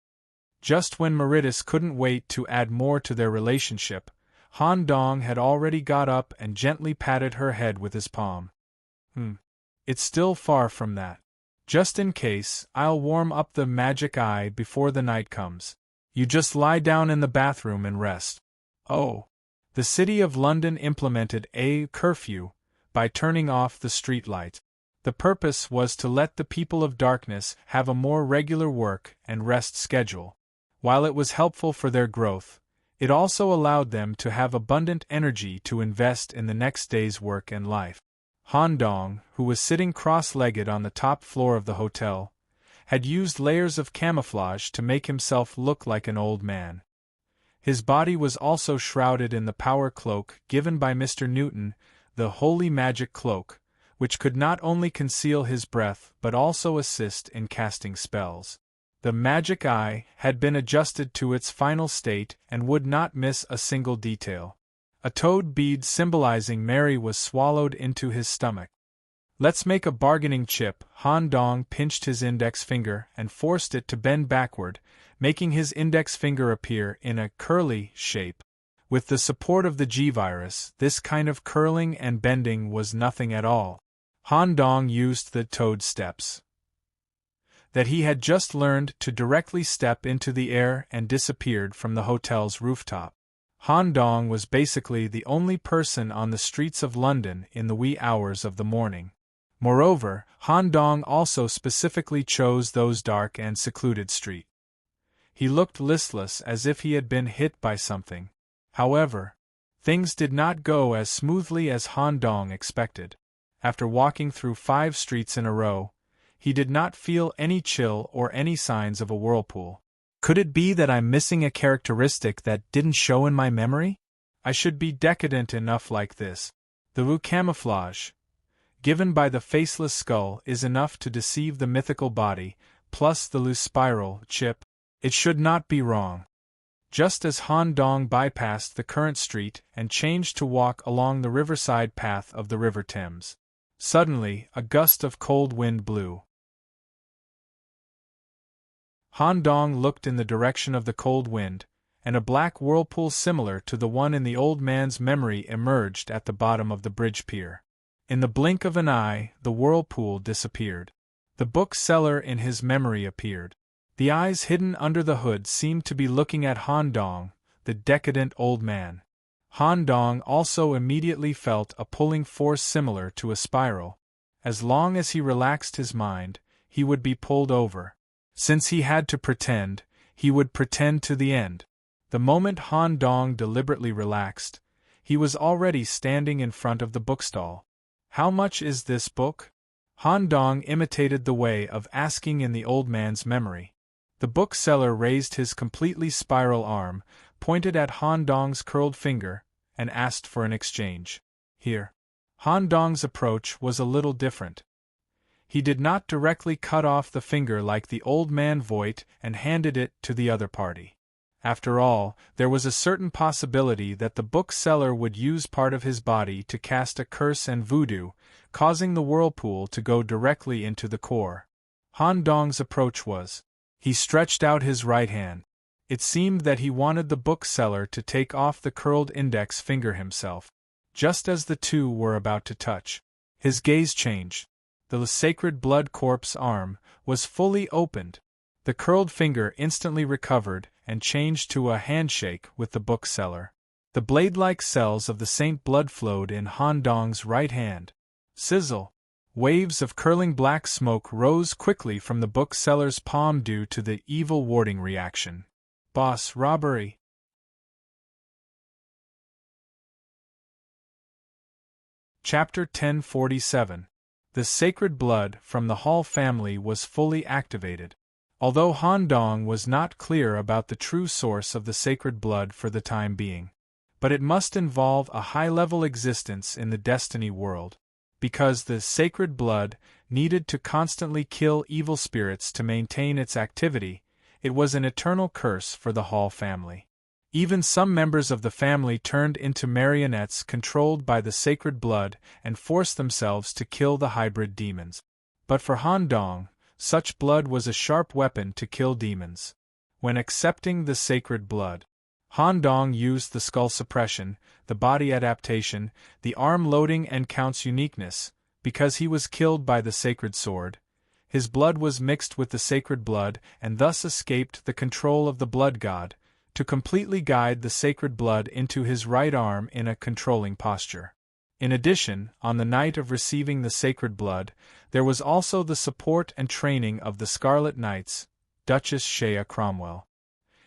Just when Meritus couldn't wait to add more to their relationship, Han Dong had already got up and gently patted her head with his palm. It's still far from that. Just in case, I'll warm up the magic eye before the night comes. You just lie down in the bathroom and rest. Oh. The City of London implemented a curfew by turning off the street lights. The purpose was to let the people of darkness have a more regular work and rest schedule. While it was helpful for their growth, it also allowed them to have abundant energy to invest in the next day's work and life. Han Dong, who was sitting cross-legged on the top floor of the hotel, had used layers of camouflage to make himself look like an old man. His body was also shrouded in the power cloak given by Mr. Newton, the holy magic cloak, which could not only conceal his breath but also assist in casting spells. The magic eye had been adjusted to its final state and would not miss a single detail. A toad bead symbolizing Mary was swallowed into his stomach. Let's make a bargaining chip. Han Dong pinched his index finger and forced it to bend backward, making his index finger appear in a curly shape. With the support of the G-virus, this kind of curling and bending was nothing at all. Han Dong used the toad steps that he had just learned to directly step into the air and disappeared from the hotel's rooftop. Han Dong was basically the only person on the streets of London in the wee hours of the morning. Moreover, Han Dong also specifically chose those dark and secluded streets. He looked listless as if he had been hit by something. However, things did not go as smoothly as Han Dong expected. After walking through 5 streets in a row, he did not feel any chill or any signs of a whirlpool. Could it be that I'm missing a characteristic that didn't show in my memory? I should be decadent enough like this. The Wu camouflage, given by the faceless skull, is enough to deceive the mythical body, plus the loose spiral chip. It should not be wrong. Just as Han Dong bypassed the current street and changed to walk along the riverside path of the River Thames, suddenly a gust of cold wind blew. Han Dong looked in the direction of the cold wind, and a black whirlpool similar to the one in the old man's memory emerged at the bottom of the bridge pier. In the blink of an eye, the whirlpool disappeared. The bookseller in his memory appeared. The eyes hidden under the hood seemed to be looking at Han Dong, the decadent old man. Han Dong also immediately felt a pulling force similar to a spiral. As long as he relaxed his mind, he would be pulled over. Since he had to pretend, he would pretend to the end. The moment Han Dong deliberately relaxed, he was already standing in front of the bookstall. How much is this book? Han Dong imitated the way of asking in the old man's memory. The bookseller raised his completely spiral arm, pointed at Han Dong's curled finger, and asked for an exchange. Here. Han Dong's approach was a little different. He did not directly cut off the finger like the old man Voigt and handed it to the other party. After all, there was a certain possibility that the bookseller would use part of his body to cast a curse and voodoo, causing the whirlpool to go directly into the core. Han Dong's approach was. He stretched out his right hand. It seemed that he wanted the bookseller to take off the curled index finger himself. Just as the two were about to touch, his gaze changed. The sacred blood corpse arm was fully opened. The curled finger instantly recovered and changed to a handshake with the bookseller. The blade-like cells of the saint blood flowed in Han Dong's right hand. Sizzle! Waves of curling black smoke rose quickly from the bookseller's palm due to the evil warding reaction. Boss robbery. Chapter 1047. The sacred blood from the Hall family was fully activated. Although Han Dong was not clear about the true source of the sacred blood for the time being, but it must involve a high-level existence in the destiny world, because the sacred blood needed to constantly kill evil spirits to maintain its activity. It was an eternal curse for the Hall family. Even some members of the family turned into marionettes controlled by the sacred blood and forced themselves to kill the hybrid demons. But for Han Dong, such blood was a sharp weapon to kill demons. When accepting the sacred blood, Han Dong used the skull suppression, the body adaptation, the arm loading and Count's uniqueness. Because he was killed by the sacred sword, his blood was mixed with the sacred blood and thus escaped the control of the blood god, to completely guide the sacred blood into his right arm in a controlling posture. In addition, on the night of receiving the sacred blood, there was also the support and training of the Scarlet Knights, Duchess Shea Cromwell.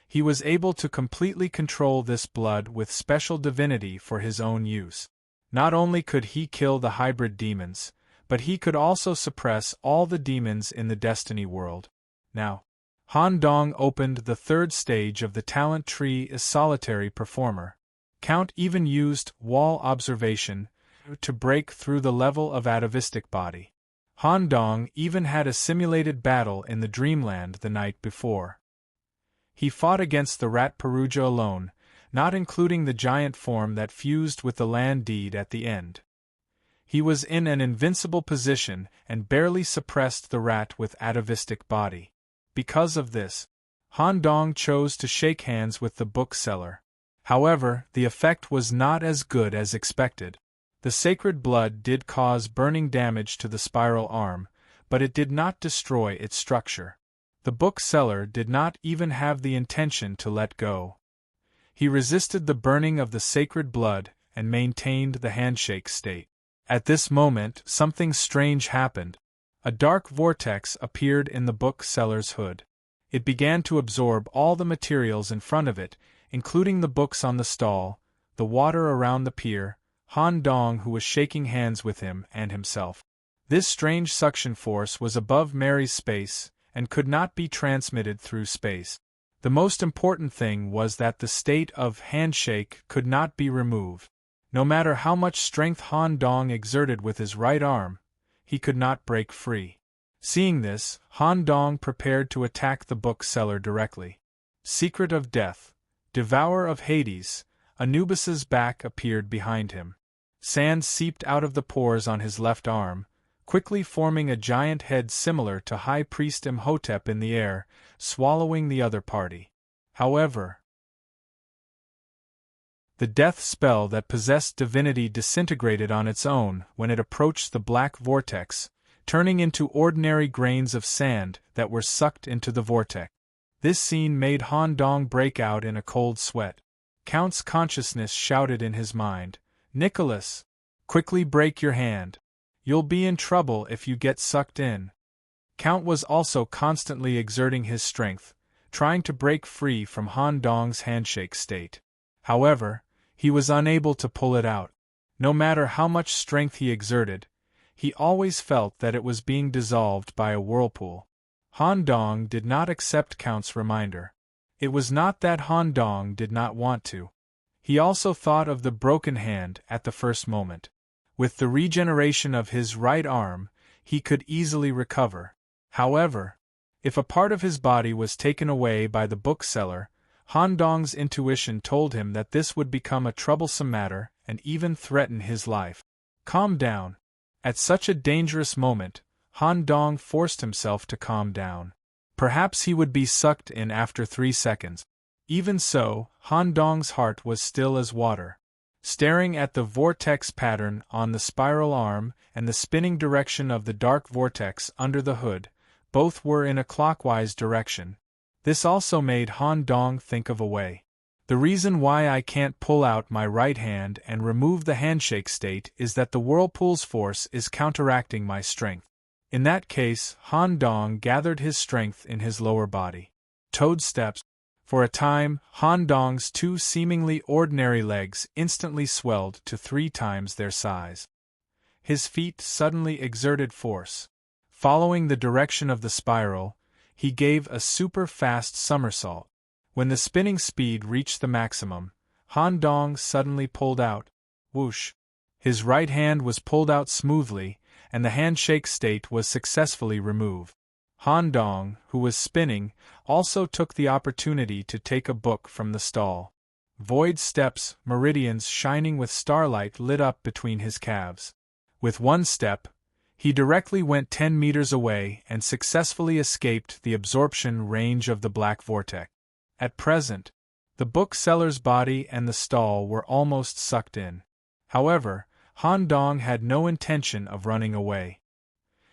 He was able to completely control this blood with special divinity for his own use. Not only could he kill the hybrid demons, but he could also suppress all the demons in the Destiny world. Now, Han Dong opened the third stage of the talent tree as solitary performer. Count even used wall observation to break through the level of atavistic body. Han Dong even had a simulated battle in the dreamland the night before. He fought against the rat Perugia alone, not including the giant form that fused with the land deed at the end. He was in an invincible position and barely suppressed the rat with atavistic body. Because of this, Han Dong chose to shake hands with the bookseller. However, the effect was not as good as expected. The sacred blood did cause burning damage to the spiral arm, but it did not destroy its structure. The bookseller did not even have the intention to let go. He resisted the burning of the sacred blood and maintained the handshake state. At this moment, something strange happened. A dark vortex appeared in the bookseller's hood. It began to absorb all the materials in front of it, including the books on the stall, the water around the pier, Han Dong who was shaking hands with him and himself. This strange suction force was above Mary's space and could not be transmitted through space. The most important thing was that the state of handshake could not be removed. No matter how much strength Han Dong exerted with his right arm, he could not break free. Seeing this, Han Dong prepared to attack the bookseller directly. Secret of Death, Devourer of Hades, Anubis's back appeared behind him. Sand seeped out of the pores on his left arm, quickly forming a giant head similar to High Priest Imhotep in the air, swallowing the other party. However, the death spell that possessed divinity disintegrated on its own when it approached the black vortex, turning into ordinary grains of sand that were sucked into the vortex. This scene made Han Dong break out in a cold sweat. Count's consciousness shouted in his mind, "Nicholas! Quickly break your hand. You'll be in trouble if you get sucked in." Count was also constantly exerting his strength, trying to break free from Han Dong's handshake state. However, he was unable to pull it out. No matter how much strength he exerted, he always felt that it was being dissolved by a whirlpool. Han Dong did not accept Count's reminder. It was not that Han Dong did not want to. He also thought of the broken hand at the first moment. With the regeneration of his right arm, he could easily recover. However, if a part of his body was taken away by the bookseller, Han Dong's intuition told him that this would become a troublesome matter and even threaten his life. Calm down. At such a dangerous moment, Han Dong forced himself to calm down. Perhaps he would be sucked in after 3 seconds. Even so, Han Dong's heart was still as water. Staring at the vortex pattern on the spiral arm and the spinning direction of the dark vortex under the hood, both were in a clockwise direction. This also made Han Dong think of a way. The reason why I can't pull out my right hand and remove the handshake state is that the whirlpool's force is counteracting my strength. In that case, Han Dong gathered his strength in his lower body. Toad steps. For a time, Han Dong's 2 seemingly ordinary legs instantly swelled to 3 times their size. His feet suddenly exerted force. Following the direction of the spiral, he gave a super-fast somersault. When the spinning speed reached the maximum, Han Dong suddenly pulled out. Whoosh! His right hand was pulled out smoothly, and the handshake state was successfully removed. Han Dong, who was spinning, also took the opportunity to take a book from the stall. Void steps, meridians shining with starlight lit up between his calves. With one step, he directly went 10 meters away and successfully escaped the absorption range of the black vortex. At present, the bookseller's body and the stall were almost sucked in. However, Han Dong had no intention of running away.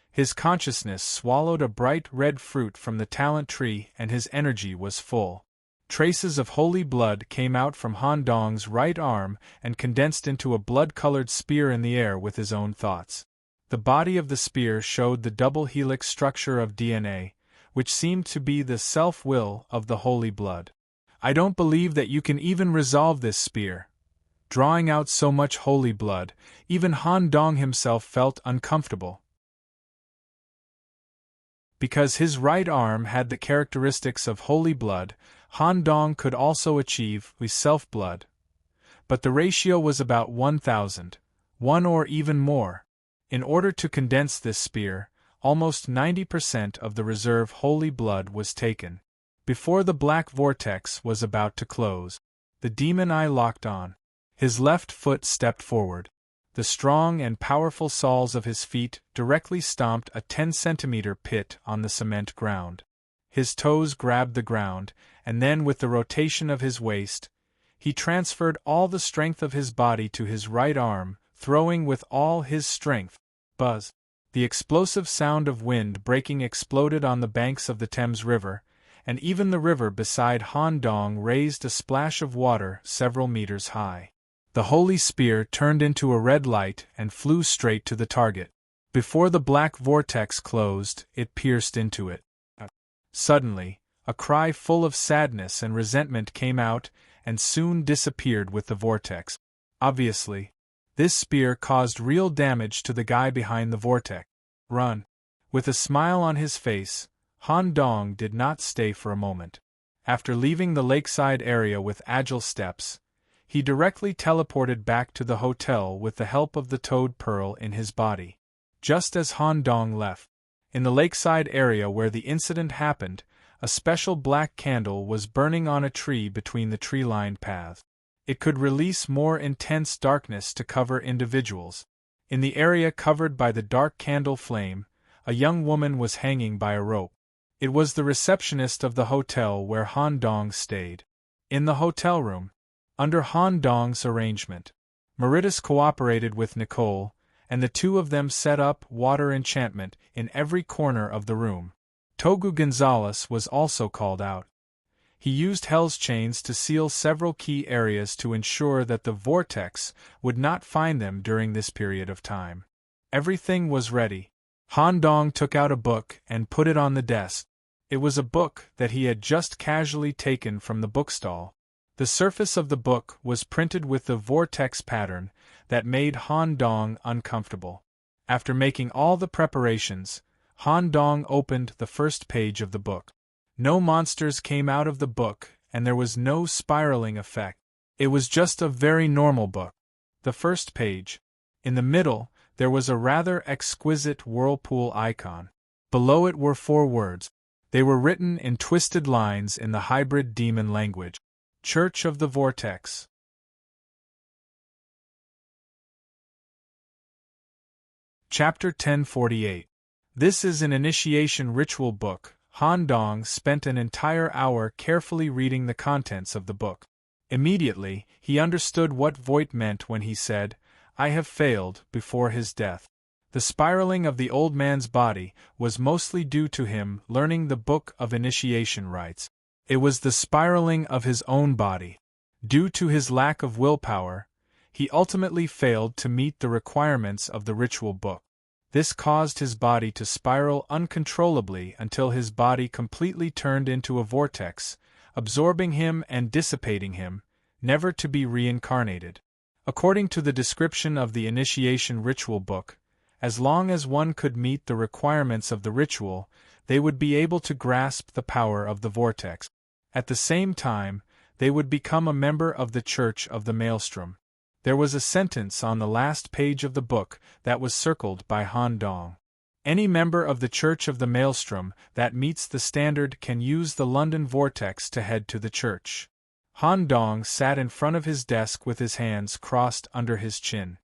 His consciousness swallowed a bright red fruit from the talent tree and his energy was full. Traces of holy blood came out from Han Dong's right arm and condensed into a blood-colored spear in the air with his own thoughts. The body of the spear showed the double helix structure of DNA, which seemed to be the self-will of the holy blood. I don't believe that you can even resolve this spear. Drawing out so much holy blood, even Han Dong himself felt uncomfortable. Because his right arm had the characteristics of holy blood, Han Dong could also achieve self-blood. But the ratio was about 1,000, 1 or even more. In order to condense this spear, almost 90% of the reserve holy blood was taken. Before the black vortex was about to close, the demon eye locked on. His left foot stepped forward. The strong and powerful soles of his feet directly stomped a 10-centimeter pit on the cement ground. His toes grabbed the ground, and then with the rotation of his waist, he transferred all the strength of his body to his right arm, throwing with all his strength. Buzz! The explosive sound of wind breaking exploded on the banks of the Thames River, and even the river beside Han Dong raised a splash of water several meters high. The holy spear turned into a red light and flew straight to the target. Before the black vortex closed, it pierced into it. Suddenly, a cry full of sadness and resentment came out and soon disappeared with the vortex. Obviously, this spear caused real damage to the guy behind the vortex. Run! With a smile on his face, Han Dong did not stay for a moment. After leaving the lakeside area with agile steps, he directly teleported back to the hotel with the help of the toad pearl in his body. Just as Han Dong left, in the lakeside area where the incident happened, a special black candle was burning on a tree between the tree-lined paths. It could release more intense darkness to cover individuals. In the area covered by the dark candle flame, a young woman was hanging by a rope. It was the receptionist of the hotel where Han Dong stayed. In the hotel room, under Han Dong's arrangement, Meritus cooperated with Nicole, and the two of them set up water enchantment in every corner of the room. Togu Gonzalez was also called out. He used Hell's chains to seal several key areas to ensure that the vortex would not find them during this period of time. Everything was ready. Han Dong took out a book and put it on the desk. It was a book that he had just casually taken from the bookstall. The surface of the book was printed with the vortex pattern that made Han Dong uncomfortable. After making all the preparations, Han Dong opened the first page of the book. No monsters came out of the book, and there was no spiraling effect. It was just a very normal book. The first page. In the middle, there was a rather exquisite whirlpool icon. Below it were 4 words. They were written in twisted lines in the hybrid demon language. Church of the Vortex. Chapter 1048. This is an initiation ritual book. Han Dong spent an entire hour carefully reading the contents of the book. Immediately, he understood what Voight meant when he said, "I have failed," before his death. The spiraling of the old man's body was mostly due to him learning the Book of Initiation rites. It was the spiraling of his own body. Due to his lack of willpower, he ultimately failed to meet the requirements of the ritual book. This caused his body to spiral uncontrollably until his body completely turned into a vortex, absorbing him and dissipating him, never to be reincarnated. According to the description of the initiation ritual book, as long as one could meet the requirements of the ritual, they would be able to grasp the power of the vortex. At the same time, they would become a member of the Church of the Maelstrom. There was a sentence on the last page of the book that was circled by Han Dong. Any member of the Church of the Maelstrom that meets the standard can use the London vortex to head to the church. Han Dong sat in front of his desk with his hands crossed under his chin.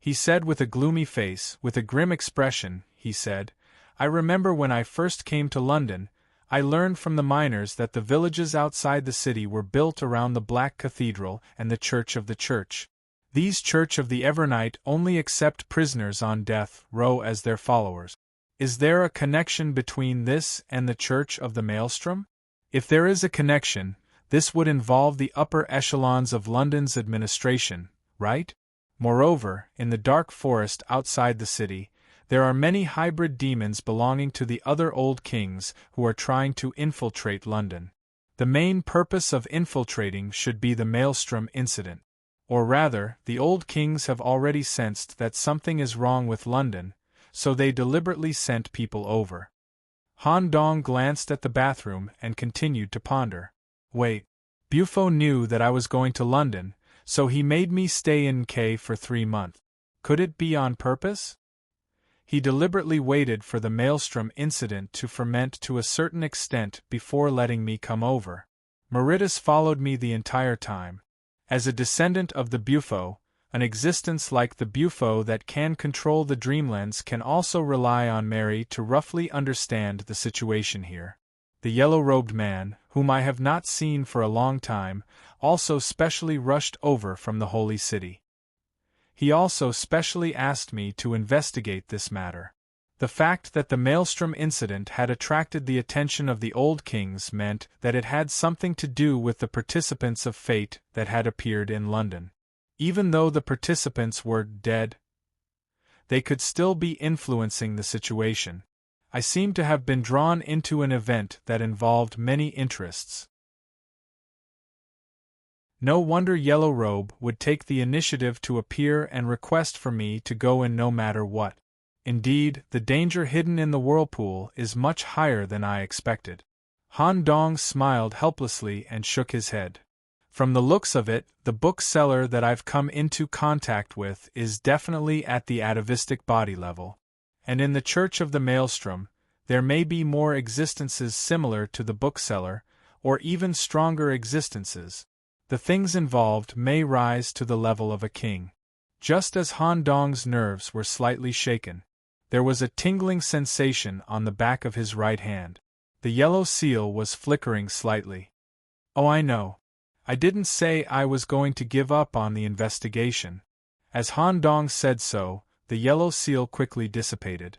He said with a gloomy face, with a grim expression, he said, "I remember when I first came to London, I learned from the miners that the villages outside the city were built around the Black Cathedral and the Church of the Church. These Church of the Evernight only accept prisoners on death row as their followers. Is there a connection between this and the Church of the Maelstrom? If there is a connection, this would involve the upper echelons of London's administration, right? Moreover, in the dark forest outside the city, there are many hybrid demons belonging to the other old kings who are trying to infiltrate London. The main purpose of infiltrating should be the Maelstrom incident. Or rather, the old kings have already sensed that something is wrong with London, so they deliberately sent people over." Han Dong glanced at the bathroom and continued to ponder. "Wait. Bufo knew that I was going to London, so he made me stay in K for 3 months. Could it be on purpose? He deliberately waited for the Maelstrom incident to ferment to a certain extent before letting me come over. Meritus followed me the entire time. As a descendant of the Bufo, an existence like the Bufo that can control the Dreamlands can also rely on Mary to roughly understand the situation here. The yellow-robed man, whom I have not seen for a long time, also specially rushed over from the Holy City. He also specially asked me to investigate this matter. The fact that the Maelstrom incident had attracted the attention of the old kings meant that it had something to do with the participants of fate that had appeared in London. Even though the participants were dead, they could still be influencing the situation. I seemed to have been drawn into an event that involved many interests. No wonder Yellow Robe would take the initiative to appear and request for me to go in no matter what. Indeed, the danger hidden in the whirlpool is much higher than I expected." Han Dong smiled helplessly and shook his head. "From the looks of it, the bookseller that I've come into contact with is definitely at the atavistic body level. And in the Church of the Maelstrom, there may be more existences similar to the bookseller, or even stronger existences. The things involved may rise to the level of a king." Just as Han Dong's nerves were slightly shaken, there was a tingling sensation on the back of his right hand. The yellow seal was flickering slightly. "Oh, I know. I didn't say I was going to give up on the investigation." As Han Dong said so, the yellow seal quickly dissipated.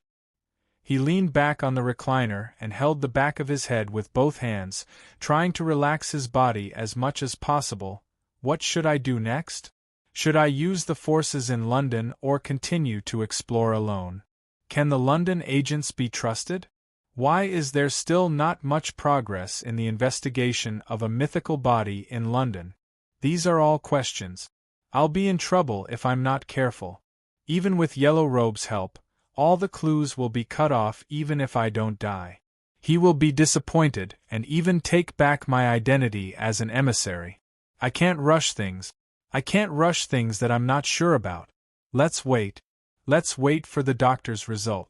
He leaned back on the recliner and held the back of his head with both hands, trying to relax his body as much as possible. What should I do next? Should I use the forces in London or continue to explore alone? Can the London agents be trusted? Why is there still not much progress in the investigation of a mythical body in London? These are all questions. I'll be in trouble if I'm not careful. Even with Yellow Robe's help, all the clues will be cut off even if I don't die. He will be disappointed and even take back my identity as an emissary. I can't rush things. I can't rush things that I'm not sure about. Let's wait. Let's wait for the doctor's result.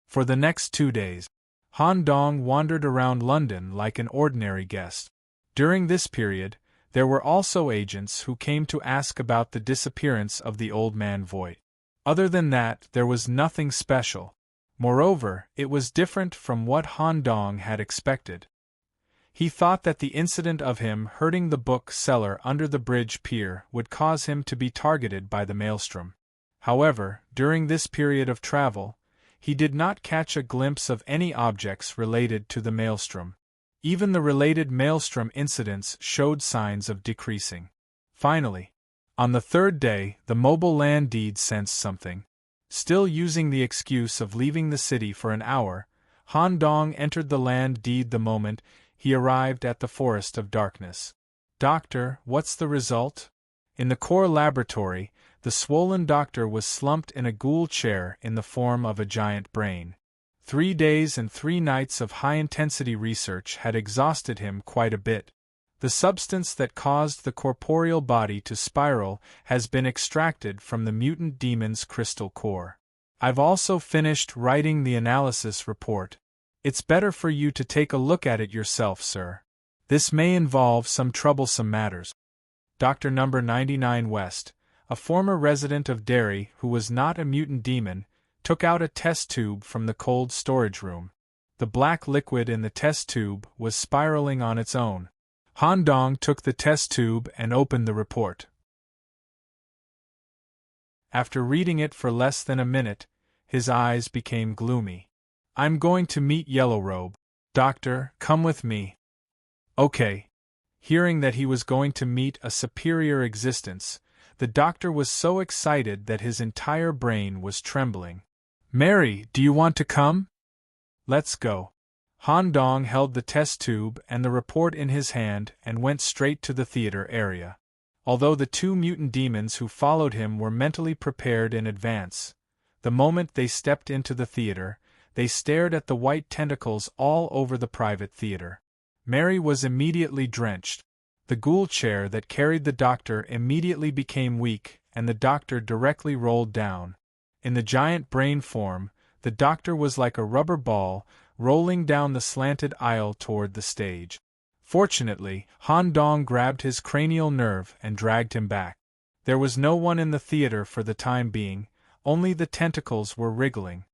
For the next 2 days, Han Dong wandered around London like an ordinary guest. During this period, there were also agents who came to ask about the disappearance of the old man Voight. Other than that, there was nothing special. Moreover, it was different from what Han Dong had expected. He thought that the incident of him hurting the book seller under the bridge pier would cause him to be targeted by the maelstrom. However, during this period of travel, he did not catch a glimpse of any objects related to the maelstrom. Even the related maelstrom incidents showed signs of decreasing. Finally, on the third day, the mobile land deed sensed something. Still using the excuse of leaving the city for an hour, Han Dong entered the land deed the moment he arrived at the Forest of Darkness. Doctor, what's the result? In the core laboratory, the swollen doctor was slumped in a ghoul chair in the form of a giant brain. 3 days and 3 nights of high-intensity research had exhausted him quite a bit. The substance that caused the corporeal body to spiral has been extracted from the mutant demon's crystal core. I've also finished writing the analysis report. It's better for you to take a look at it yourself, sir. This may involve some troublesome matters. Dr. Number 99 West, a former resident of Derry who was not a mutant demon, took out a test tube from the cold storage room. The black liquid in the test tube was spiraling on its own. Han Dong took the test tube and opened the report. After reading it for less than a minute, his eyes became gloomy. I'm going to meet Yellow Robe. Doctor, come with me. Okay. Hearing that he was going to meet a superior existence, the doctor was so excited that his entire brain was trembling. Mary, do you want to come? Let's go. Han Dong held the test tube and the report in his hand and went straight to the theater area. Although the 2 mutant demons who followed him were mentally prepared in advance, the moment they stepped into the theater, they stared at the white tentacles all over the private theater. Mary was immediately drenched. The ghoul chair that carried the doctor immediately became weak, and the doctor directly rolled down. In the giant brain form, the doctor was like a rubber ball, rolling down the slanted aisle toward the stage. Fortunately, Han Dong grabbed his cranial nerve and dragged him back. There was no one in the theater for the time being, only the tentacles were wriggling.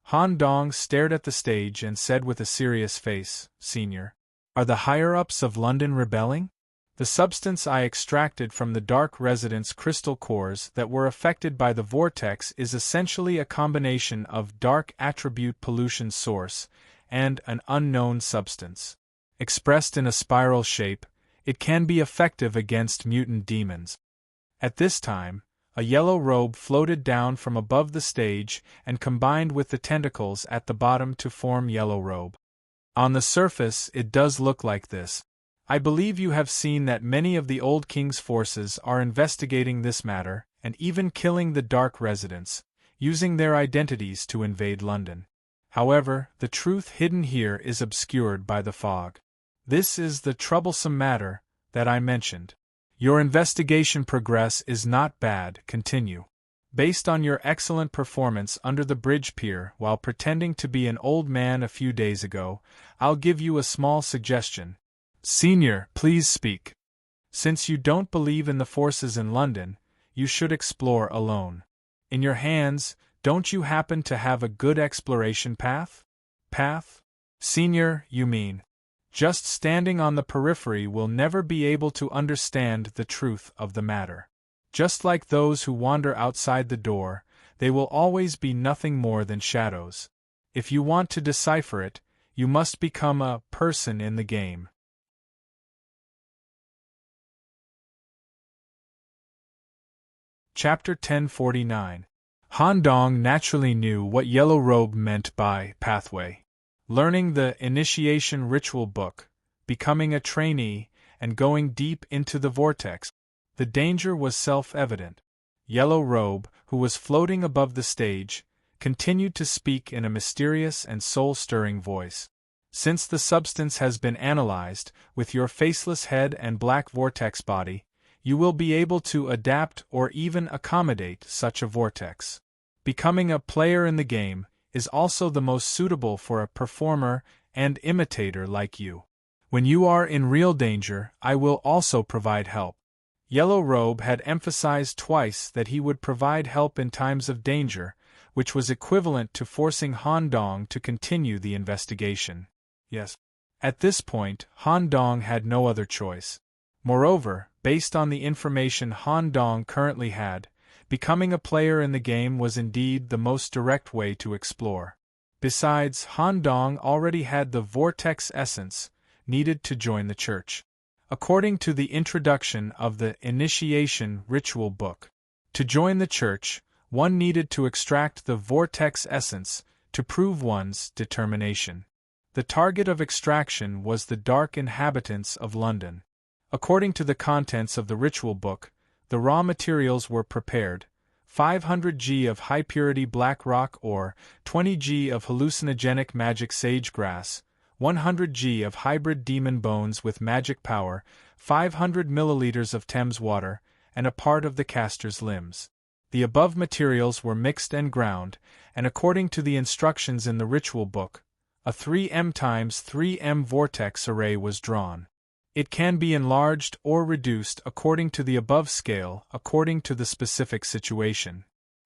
Han Dong stared at the stage and said with a serious face, Senior, are the higher-ups of London rebelling? The substance I extracted from the dark residents' crystal cores that were affected by the vortex is essentially a combination of dark attribute pollution source and an unknown substance. Expressed in a spiral shape, it can be effective against mutant demons. At this time, a yellow robe floated down from above the stage and combined with the tentacles at the bottom to form Yellow Robe. On the surface, it does look like this. I believe you have seen that many of the old king's forces are investigating this matter and even killing the dark residents, using their identities to invade London. However, the truth hidden here is obscured by the fog. This is the troublesome matter that I mentioned. Your investigation progress is not bad, continue. Based on your excellent performance under the bridge pier while pretending to be an old man a few days ago, I'll give you a small suggestion. Senior, please speak. Since you don't believe in the forces in London, you should explore alone. In your hands, don't you happen to have a good exploration path? Path? Senior, you mean. Just standing on the periphery will never be able to understand the truth of the matter. Just like those who wander outside the door, they will always be nothing more than shadows. If you want to decipher it, you must become a person in the game. Chapter 1049. Han Dong naturally knew what Yellow Robe meant by pathway. Learning the initiation ritual book, becoming a trainee, and going deep into the vortex, the danger was self-evident. Yellow Robe, who was floating above the stage, continued to speak in a mysterious and soul-stirring voice. Since the substance has been analyzed, with your faceless head and black vortex body, you will be able to adapt or even accommodate such a vortex. Becoming a player in the game, is also the most suitable for a performer and imitator like you. When you are in real danger, I will also provide help. Yellow Robe had emphasized twice that he would provide help in times of danger, which was equivalent to forcing Han Dong to continue the investigation. Yes. At this point, Han Dong had no other choice. Moreover, based on the information Han Dong currently had, becoming a player in the game was indeed the most direct way to explore. Besides, Han Dong already had the vortex essence needed to join the church. According to the introduction of the initiation ritual book, to join the church, one needed to extract the vortex essence to prove one's determination. The target of extraction was the dark inhabitants of London. According to the contents of the ritual book, the raw materials were prepared: 500 g of high-purity black rock ore, 20 g of hallucinogenic magic sage-grass, 100 g of hybrid demon bones with magic power, 500 milliliters of Thames water, and a part of the caster's limbs. The above materials were mixed and ground, and according to the instructions in the ritual book, a 3m x 3m vortex array was drawn. It can be enlarged or reduced according to the above scale, according to the specific situation.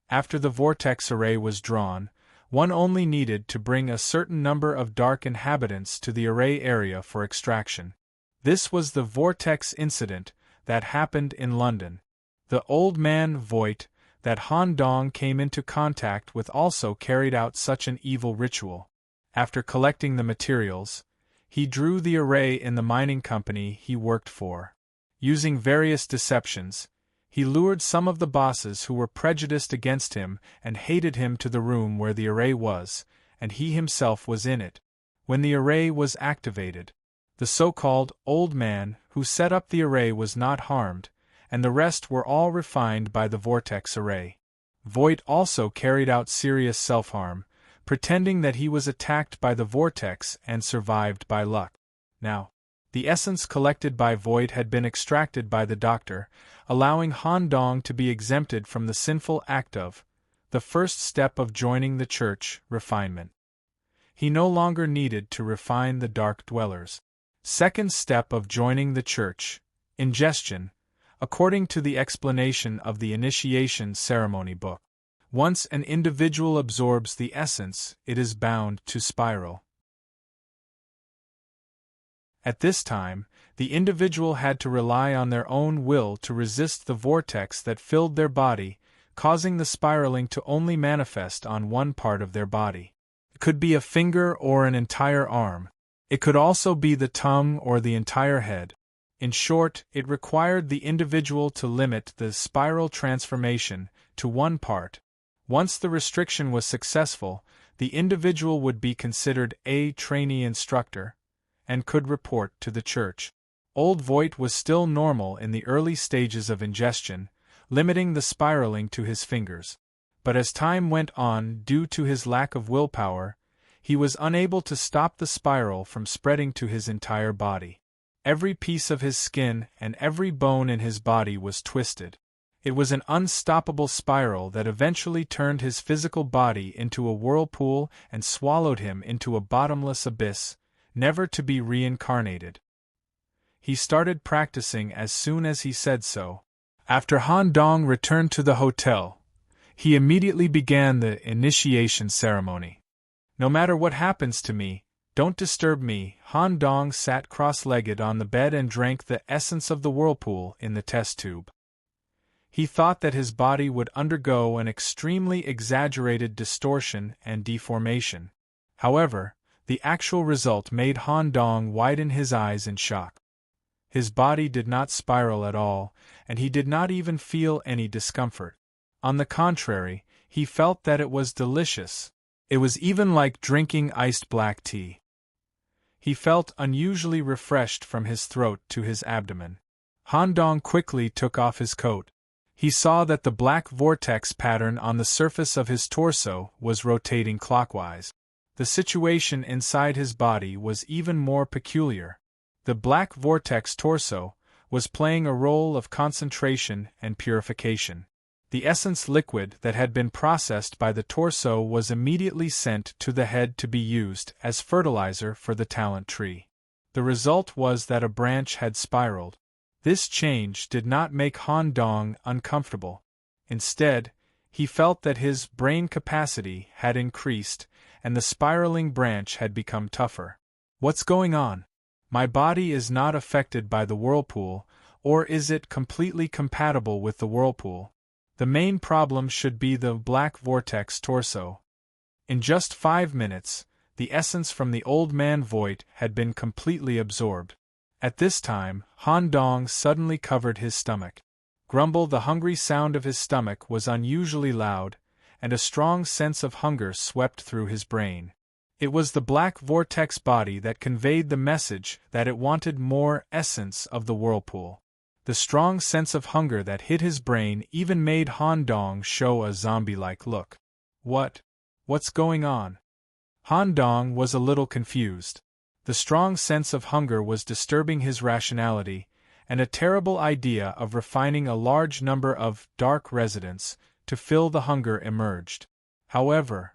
After the vortex array was drawn, one only needed to bring a certain number of dark inhabitants to the array area for extraction. This was the vortex incident that happened in London. The old man Voigt that Han Dong came into contact with also carried out such an evil ritual. After collecting the materials, he drew the array in the mining company he worked for. Using various deceptions, he lured some of the bosses who were prejudiced against him and hated him to the room where the array was, and he himself was in it. When the array was activated, the so-called old man who set up the array was not harmed, and the rest were all refined by the vortex array. Voigt also carried out serious self-harm, pretending that he was attacked by the vortex and survived by luck. Now, the essence collected by Voigt had been extracted by the doctor, allowing Han Dong to be exempted from the sinful act of the first step of joining the church, refinement. He no longer needed to refine the dark dwellers. Second step of joining the church, ingestion, according to the explanation of the initiation ceremony book. Once an individual absorbs the essence, it is bound to spiral. At this time, the individual had to rely on their own will to resist the vortex that filled their body, causing the spiraling to only manifest on one part of their body. It could be a finger or an entire arm. It could also be the tongue or the entire head. In short, it required the individual to limit the spiral transformation to one part. Once the restriction was successful, the individual would be considered a trainee instructor, and could report to the church. Old Voigt was still normal in the early stages of ingestion, limiting the spiraling to his fingers. But as time went on, due to his lack of willpower, he was unable to stop the spiral from spreading to his entire body. Every piece of his skin and every bone in his body was twisted. It was an unstoppable spiral that eventually turned his physical body into a whirlpool and swallowed him into a bottomless abyss, never to be reincarnated. He started practicing as soon as he said so. After Han Dong returned to the hotel, he immediately began the initiation ceremony. No matter what happens to me, don't disturb me. Han Dong sat cross-legged on the bed and drank the essence of the whirlpool in the test tube. He thought that his body would undergo an extremely exaggerated distortion and deformation. However, the actual result made Han Dong widen his eyes in shock. His body did not spiral at all, and he did not even feel any discomfort. On the contrary, he felt that it was delicious. It was even like drinking iced black tea. He felt unusually refreshed from his throat to his abdomen. Han Dong quickly took off his coat. He saw that the black vortex pattern on the surface of his torso was rotating clockwise. The situation inside his body was even more peculiar. The black vortex torso was playing a role of concentration and purification. The essence liquid that had been processed by the torso was immediately sent to the head to be used as fertilizer for the talent tree. The result was that a branch had spiraled. This change did not make Han Dong uncomfortable. Instead, he felt that his brain capacity had increased and the spiraling branch had become tougher. What's going on? My body is not affected by the whirlpool, or is it completely compatible with the whirlpool? The main problem should be the black vortex torso. In just 5 minutes, the essence from the old man Voigt had been completely absorbed. At this time, Han Dong suddenly covered his stomach. Grumble, the hungry sound of his stomach was unusually loud, and a strong sense of hunger swept through his brain. It was the black vortex body that conveyed the message that it wanted more essence of the whirlpool. The strong sense of hunger that hit his brain even made Han Dong show a zombie-like look. What's going on? Han Dong was a little confused. The strong sense of hunger was disturbing his rationality, and a terrible idea of refining a large number of dark residents to fill the hunger emerged. However,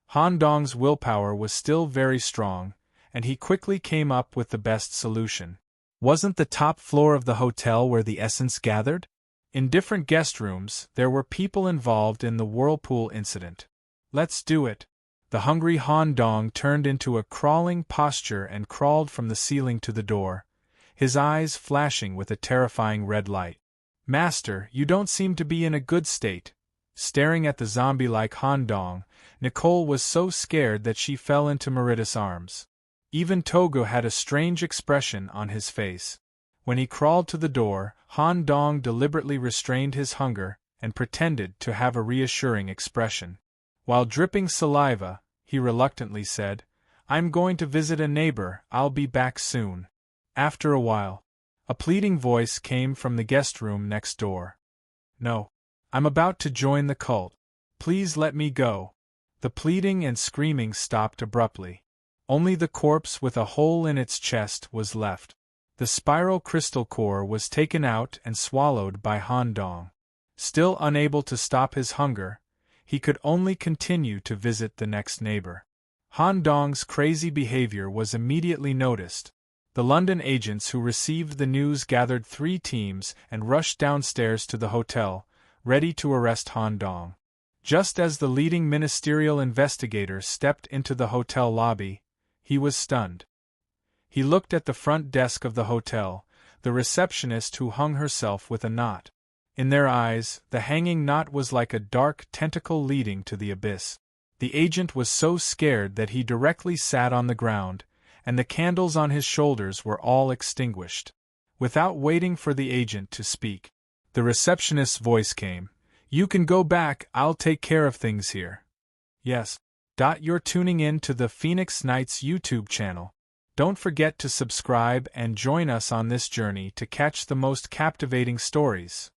Han Dong's willpower was still very strong, and he quickly came up with the best solution. Wasn't the top floor of the hotel where the essence gathered? In different guest rooms, there were people involved in the whirlpool incident. Let's do it. The hungry Han Dong turned into a crawling posture and crawled from the ceiling to the door, his eyes flashing with a terrifying red light. Master, you don't seem to be in a good state. Staring at the zombie-like Han Dong, Nicole was so scared that she fell into Merida's arms. Even Togo had a strange expression on his face. When he crawled to the door, Han Dong deliberately restrained his hunger and pretended to have a reassuring expression. While dripping saliva, he reluctantly said, "I'm going to visit a neighbor, I'll be back soon." After a while, a pleading voice came from the guest room next door. "No. I'm about to join the cult. Please let me go." The pleading and screaming stopped abruptly. Only the corpse with a hole in its chest was left. The spiral crystal core was taken out and swallowed by Han Dong. Still unable to stop his hunger, he could only continue to visit the next neighbor. Han Dong's crazy behavior was immediately noticed. The London agents who received the news gathered 3 teams and rushed downstairs to the hotel, ready to arrest Han Dong. Just as the leading ministerial investigator stepped into the hotel lobby, he was stunned. He looked at the front desk of the hotel, the receptionist who hung herself with a knot. In their eyes, the hanging knot was like a dark tentacle leading to the abyss. The agent was so scared that he directly sat on the ground, and the candles on his shoulders were all extinguished. Without waiting for the agent to speak, the receptionist's voice came. "You can go back, I'll take care of things here." "Yes. You're tuning in to the Phoenix Nights YouTube channel. Don't forget to subscribe and join us on this journey to catch the most captivating stories.